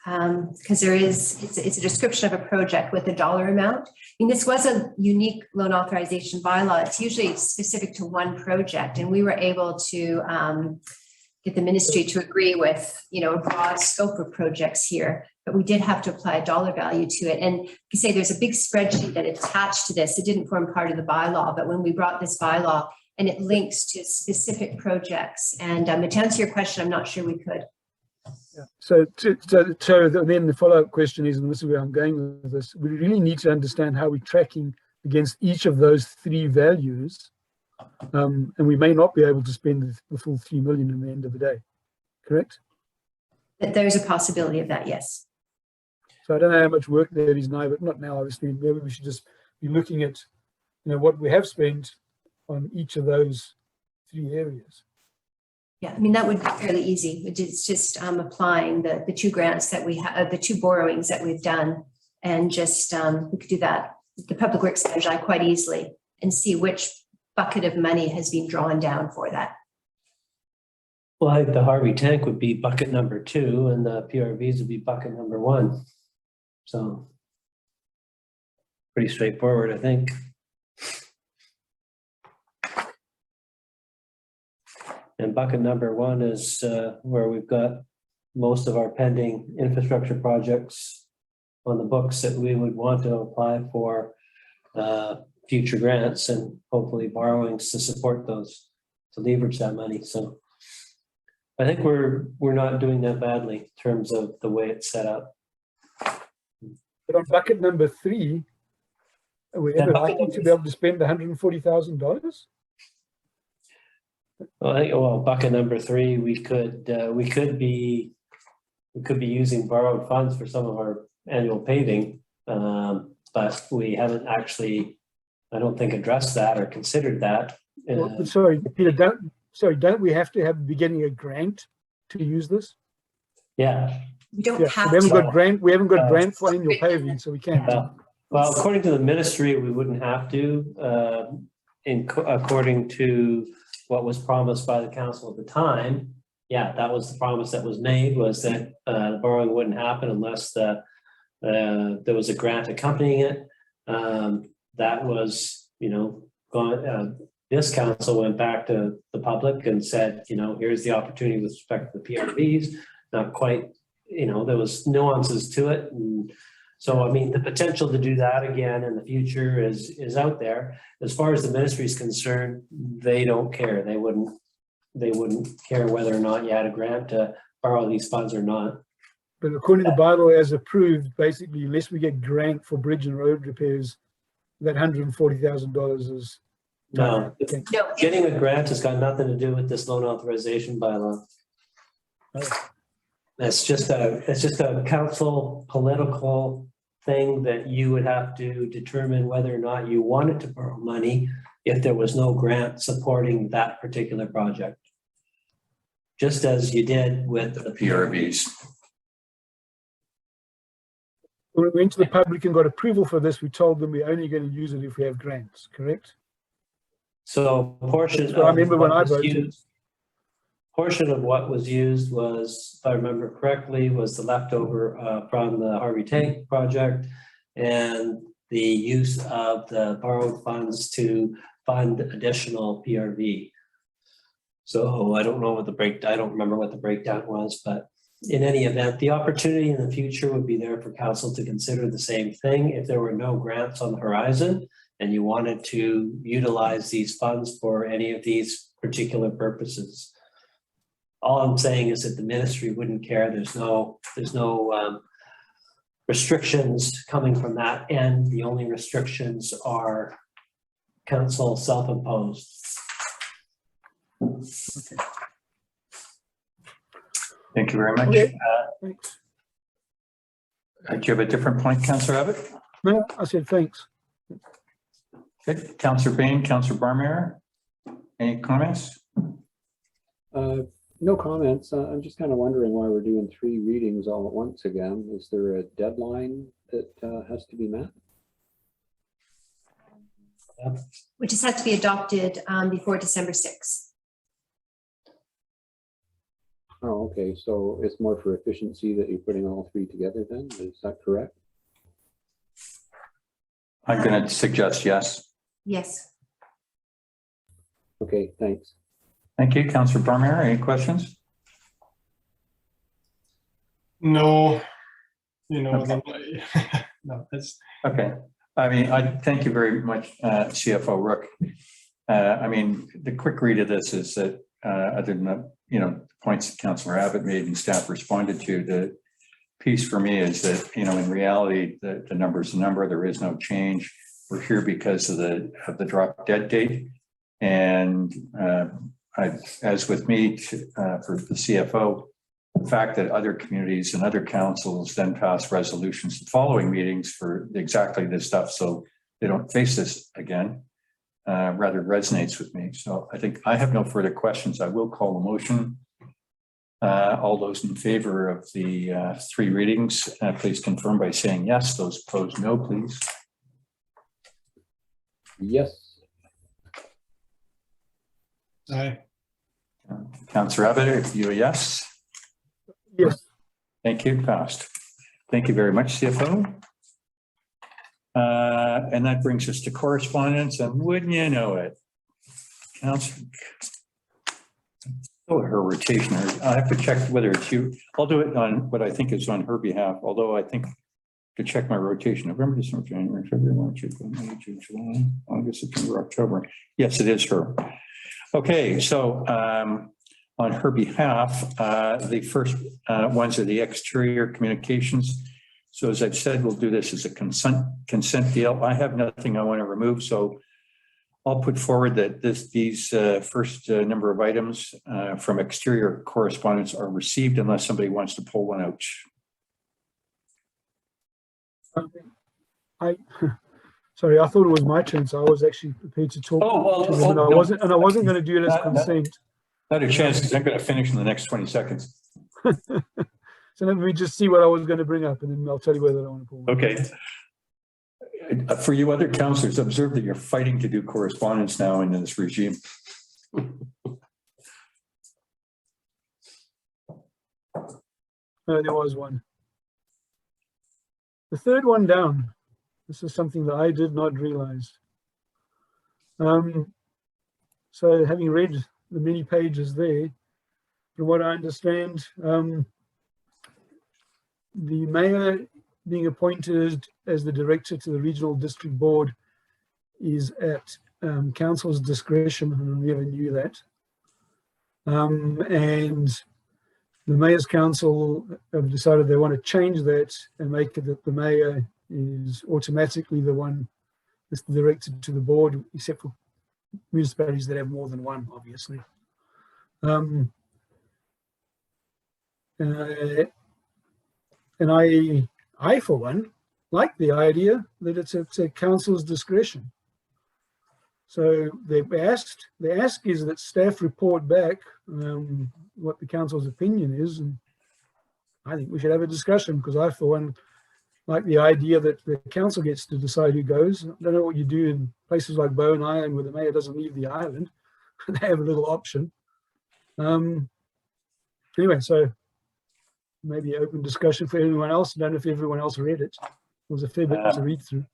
because it's a description of a project with a dollar amount. I mean, this was a unique loan authorization bylaw. It's usually specific to one project, and we were able to get the ministry to agree with, you know, a broad scope of projects here, but we did have to apply a dollar value to it. And you say there's a big spreadsheet that attached to this. It didn't form part of the bylaw, but when we brought this bylaw, and it links to specific projects. And to answer your question, I'm not sure we could. Yeah. So then the follow-up question is, and this is where I'm going with this, we really need to understand how we're tracking against each of those 3 values. And we may not be able to spend the full 3 million in the end of the day, correct? There's a possibility of that, yes. So I don't know how much work there is now, but not now, obviously. Maybe we should just be looking at, you know, what we have spent on each of those 3 areas. Yeah, I mean, that would be fairly easy. It's just applying the 2 grants that we have, the 2 borrowings that we've done, and just we could do that, the public works manager, quite easily, and see which bucket of money has been drawn down for that. Well, I think the Harvey tank would be bucket number 2, and the PRVs would be bucket number 1. So pretty straightforward, I think. And bucket number 1 is where we've got most of our pending infrastructure projects on the books that we would want to apply for future grants and hopefully borrowings to support those, to leverage that money. So I think we're not doing that badly in terms of the way it's set up. But on bucket number 3, are we ever likely to be able to spend $140,000? Well, bucket number 3, we could be using borrowed funds for some of our annual paving, but we haven't actually I don't think addressed that or considered that. Well, sorry, Peter, don't we have to have beginning a grant to use this? Yeah. We don't Yeah, have we haven't to. got grant for annual paving, so we can't. Well, according to the ministry, we wouldn't have to, according to what was promised by the council at the time. Yeah, that was the promise that was made, was that borrowing wouldn't happen unless there was a grant accompanying it. That was, this council went back to the public and said, here's the opportunity with respect to the PRVs. Not quite, there was nuances to it. And so, I mean, the potential to do that again in the future is out there. As far as the ministry is concerned, they don't care. They wouldn't care whether or not you had a grant to borrow these funds or not. But according to the bylaw as approved, basically, unless we get grant for bridge and road repairs, that $140,000 is. No, No, getting a grant has got nothing to do with this loan authorization bylaw. It's just a council political thing that you would have to determine whether or not you wanted to borrow money if there was no grant supporting that particular project. Just as you did with the PRVs. When we went to the public and got approval for this, we told them we're only going to use it if we have grants, correct? So portion. I remember when I voted. Portion of what was used was, if I remember correctly, was the leftover from the Harvey Tank project and the use of the borrowed funds to fund additional PRV. So I don't know what I don't remember what the breakdown was, but in any event, the opportunity in the future would be there for council to consider the same thing if there were no grants on the horizon and you wanted to utilize these funds for any of these particular purposes. All I'm saying is that the ministry wouldn't care. There's no restrictions coming from that end. The only restrictions are council self-imposed. Okay. Thank you very much. Okay. Thanks. Do you have a different point, Councillor Abbott? No, I said thanks. Good. Councillor Bain, Councillor Barmere, any comments? No comments. I'm just kind of wondering why we're doing 3 readings all at once again. Is there a deadline that has to be met? which just has to be adopted before December 6th. Oh, okay. So it's more for efficiency that you're putting all 3 together then? Is that correct? I'm going to suggest yes. Yes. Okay, thanks. Thank you. Councillor Barmere, any questions? No, Okay. no, it's Okay. I mean, I thank you very much, CFO Rook. I mean, the quick read of this is that other than the points that Councillor Abbott made and staff responded to, the piece for me is that, in reality, the number is the number. There is no change. We're here because of the drop dead date. And as with me, for the CFO, the fact that other communities and other councils then pass resolutions the following meetings for exactly this stuff, so they don't face this again, rather resonates with me. So I think I have no further questions. I will call a motion. All those in favor of the 3 readings, please confirm by saying yes. Those opposed, no, please. Yes. aye. Councillor Abbott, if you a yes? Yes. Thank you, passed. Thank you very much, CFO. And that brings us to correspondence, and wouldn't you know it, Councillor, her rotation, I have to check whether it's you. I'll do it on what I think is on her behalf, although I think to check my rotation, November, December, January, February, March, April, May, June, July, August, September, October. Yes, it is her. Okay, so on her behalf, the first ones are the exterior communications. So as I've said, we'll do this as a consent deal. I have nothing I want to remove, so I'll put forward that these first number of items from exterior correspondence are received unless somebody wants to pull one out. Sorry, I thought it was my turn, so I was actually prepared to talk to them, and I wasn't going to do it as consent. Not a chance, because I'm going to finish in the next 20 seconds. So let me just see what I was going to bring up, and then I'll tell you whether I want to pull. Okay. For you other councillors, observe that you're fighting to do correspondence now in this regime. There was one. The third one down. This is something that I did not realize. So having read the many pages there, from what I understand, the mayor being appointed as the director to the regional district board is at council's discretion, and I never knew that. And the mayor's council have decided they want to change that and make it that the mayor is automatically the one that's the director to the board, except for municipalities that have more than one, obviously. And I, for one, like the idea that it's a council's discretion. So the ask is that staff report back what the council's opinion is, and I think we should have a discussion, because I, for one, like the idea that the council gets to decide who goes. I don't know what you do in places like Bowen Island where the mayor doesn't leave the island. They have a little option. Anyway, so maybe open discussion for anyone else. I don't know if everyone else read it. It was a fair bit to read through.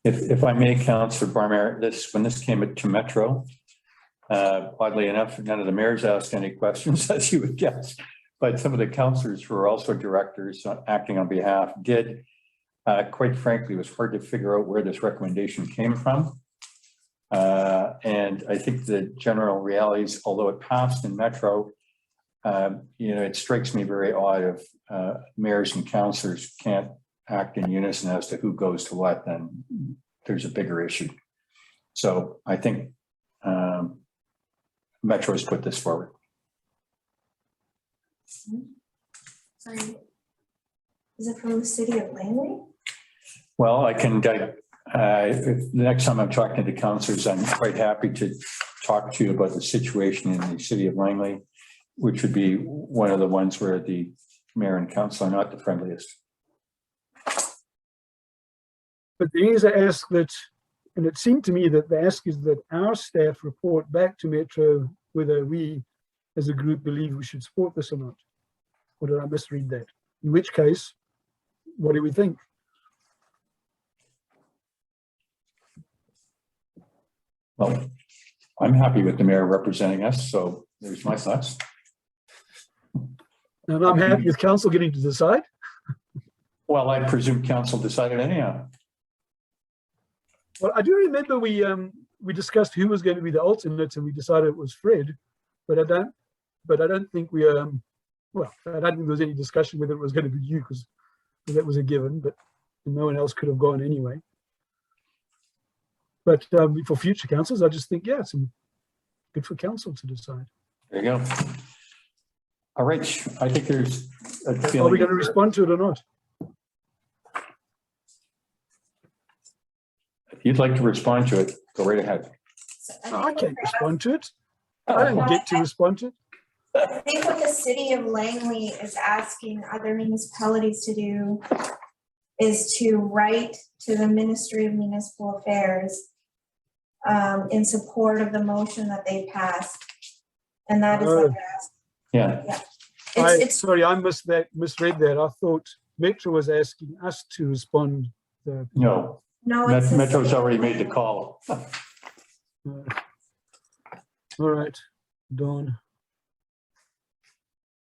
If I may, Councillor Barmer, when this came to Metro, oddly enough, none of the mayors asked any questions, as you would guess, but some of the councillors who are also directors acting on behalf did. Quite frankly, it was hard to figure out where this recommendation came from. And I think the general realities, although it passed in Metro, it strikes me very odd if mayors and councillors can't act in unison as to who goes to what, then there's a bigger issue. So I think Metro has put this forward. Sorry. Is it from the city of Langley? Well, I can, the next time I'm talking to councillors, I'm quite happy to talk to you about the situation in the city of Langley, which would be one of the ones where the mayor and council are not the friendliest. But there is an ask that, and it seemed to me that the ask is that our staff report back to Metro whether we as a group believe we should support this or not. Or did I misread that? In which case, what do we think? Well, I'm happy with the mayor representing us, so there's my thoughts. And I'm happy with council getting to decide. Well, I presume council decided anyhow. Well, I do remember we discussed who was going to be the alternate, and we decided it was Fred, but I don't think we well, I don't think there was any discussion whether it was going to be you, because that was a given, but no one else could have gone anyway. But for future councils, I just think, yeah, it's good for council to decide. There you go. All right, I think there's a feeling. Are we going to respond to it or not? If you'd like to respond to it, go right ahead. I can't respond to it. I don't get to respond to it. I think what the city of Langley is asking other municipalities to do is to write to the Ministry of Municipal Affairs in support of the motion that they passed. And that is what they're asking. Yeah. Sorry, I misread that. I thought Metro was asking us to respond. No, Metro's already made the call. All right, Dawn.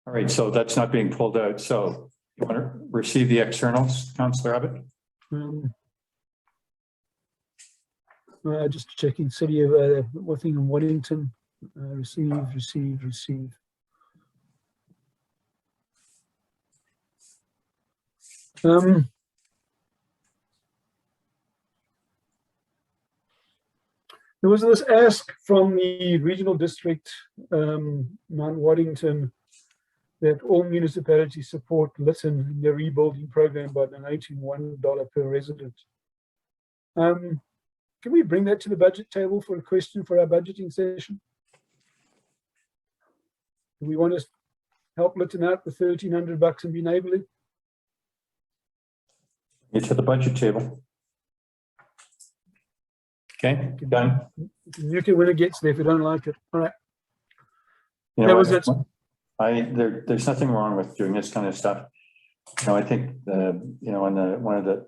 All right, so that's not being pulled out. So you want to receive the externals, Councillor Abbott? Just checking city of Waddington. Receive. There was this ask from the regional district, Mount Waddington, that all municipalities support Lytton in their rebuilding program by donating $1 per resident. can we bring that to the budget table for a question for our budgeting session? Do we want to help Lytton out with $1,300 and be neighborly? Get to the budget table. Okay, done. You can when it gets there if you don't like it. All right. You That know was what? There's nothing wrong with doing this kind of stuff. You know, I think on one of the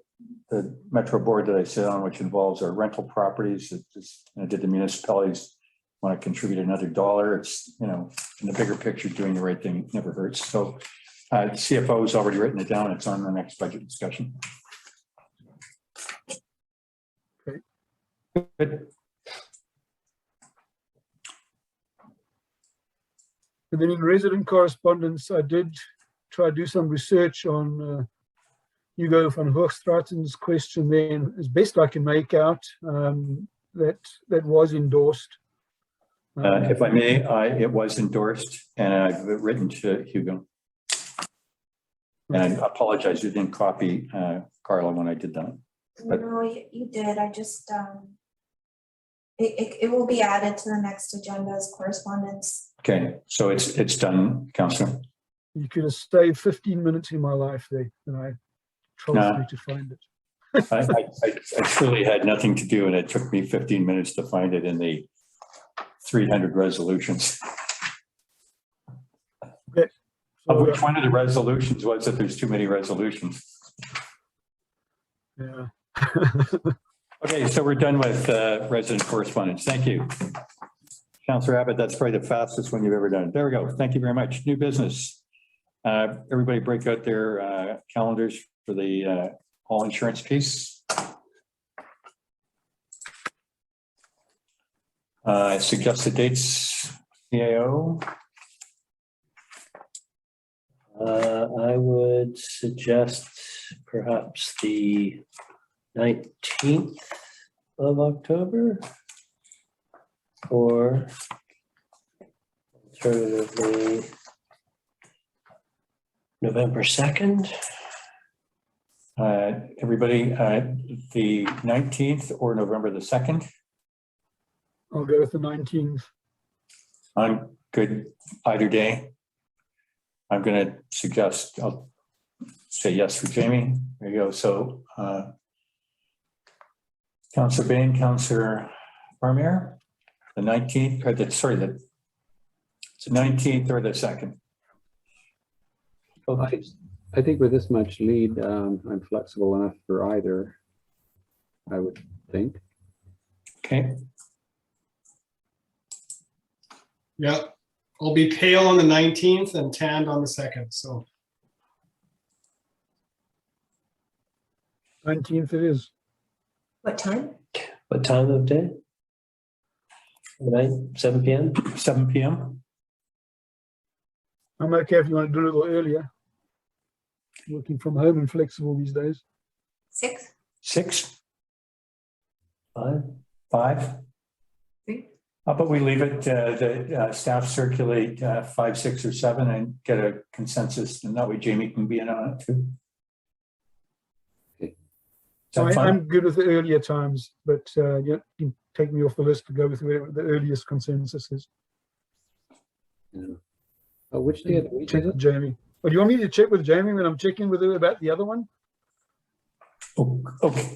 Metro board that I sit on, which involves our rental properties, did the municipalities want to contribute another $1? It's, in the bigger picture, doing the right thing never hurts. So CFO has already written it down. It's on the next budget discussion. Okay. Good. And then in resident correspondence, I did try to do some research on Hugo van Hoogstraten's question then, as best I can make out, that was endorsed. If I may, it was endorsed and I've written to Hugo. And I apologize, you didn't copy Carla when I did that. But No, you did. I just, it will be added to the next agenda as correspondence. okay, so it's done, Councillor. You could have saved 15 minutes in my life there, and I tried to find it. I truly had nothing to do, and it took me 15 minutes to find it in the 300 resolutions. Okay. Of which one of the resolutions was that there's too many resolutions? Yeah. Okay, so we're done with resident correspondence. Thank you. Councillor Abbott, that's probably the fastest one you've ever done. There we go. Thank you very much. New business. Everybody break out their calendars for the all insurance piece. Suggested dates, CAO. I would suggest perhaps the 19th of October, or alternatively November 2nd. Everybody, the 19th or November the 2nd. I'll go with the 19th. I'm good either day. I'm going to suggest, I'll say yes for Jamie. There you go. So Councillor Bain, Councillor Farmier, the 19th, or it's the 19th or the 2nd. Okay. I think with this much lead, I'm flexible enough for either, I would think. Okay. Yeah, I'll be pale on the 19th and tanned on the 2nd. So 19th it is. What time? What time of day? Night, 7 p.m. 7 p.m. I'm okay if you want to do it a little earlier. Working from home and flexible these days. 6? 6, 5. 5. 3? How about we leave it, the staff circulate 5, 6, or 7 and get a consensus, and that way Jamie can be in on it too. Is that fine? I'm good with the earlier times, but yeah, you can take me off the list to go with whatever the earliest consensus is. Yeah. Which day of the week Check is with it? Jamie. Or do you want me to check with Jamie when I'm checking with her about the other one? Oh,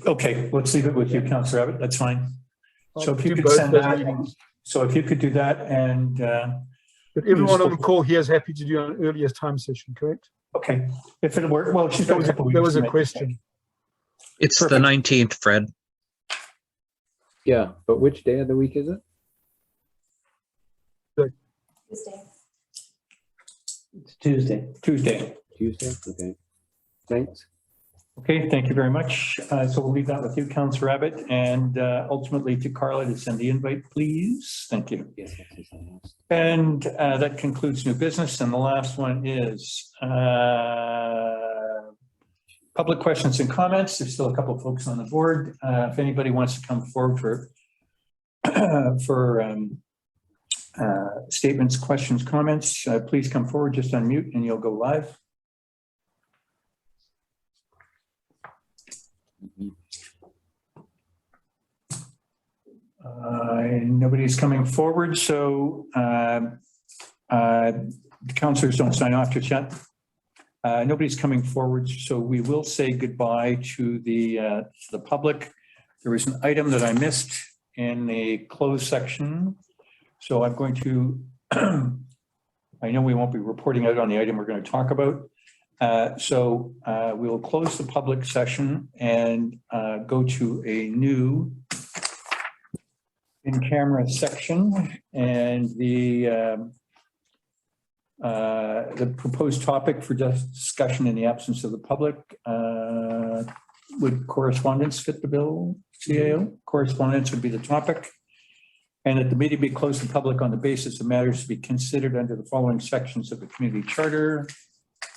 okay, let's leave it with you, Councillor Abbott. That's fine. So if you do could both send those that, meetings. so if you could do that, and But everyone on the call here is happy to do an earliest time session, correct? okay, if it worked, well, she's That got was a couple that weeks was to a make it. question. It's the Perfect. 19th, Fred. Yeah, but which day of the week is it? Tuesday. It's Tuesday. Tuesday. Tuesday? Okay. Thanks. Okay, thank you very much. So we'll leave that with you, Councillor Abbott, and ultimately to Carla to send the invite, please. Thank you. Yes. And that concludes new business. And the last one is public questions and comments. There's still a couple of folks on the board. If anybody wants to come forward for statements, questions, comments, please come forward, just unmute and you'll go live. Nobody's coming forward, so the counselors don't sign off just yet. Nobody's coming forward, so we will say goodbye to the public. There was an item that I missed in the closed section, so I'm going to, I know we won't be reporting out on the item we're going to talk about. So we will close the public session and go to a new in-camera section, and the proposed topic for discussion in the absence of the public. Would correspondence fit the bill, CAO? Correspondence would be the topic. And that the meeting be closed to the public on the basis of matters to be considered under the following sections of the community charter.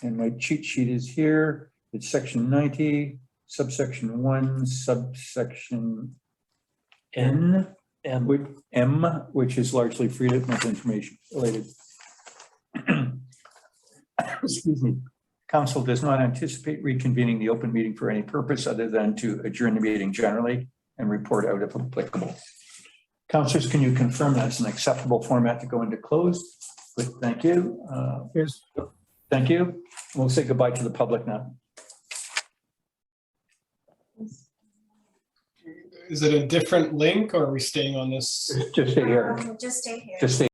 And my cheat sheet is here. It's section 90, subsection 1, subsection M, which is largely freedom of information related. Excuse me. Council does not anticipate reconvening the open meeting for any purpose other than to adjourn the meeting generally and report out if applicable. Councilors, can you confirm that's an acceptable format to go into closed? Thank you. Yes. Thank you. We'll say goodbye to the public now. Is it a different link or are we staying on this? Just stay here. Just stay here. Just stay.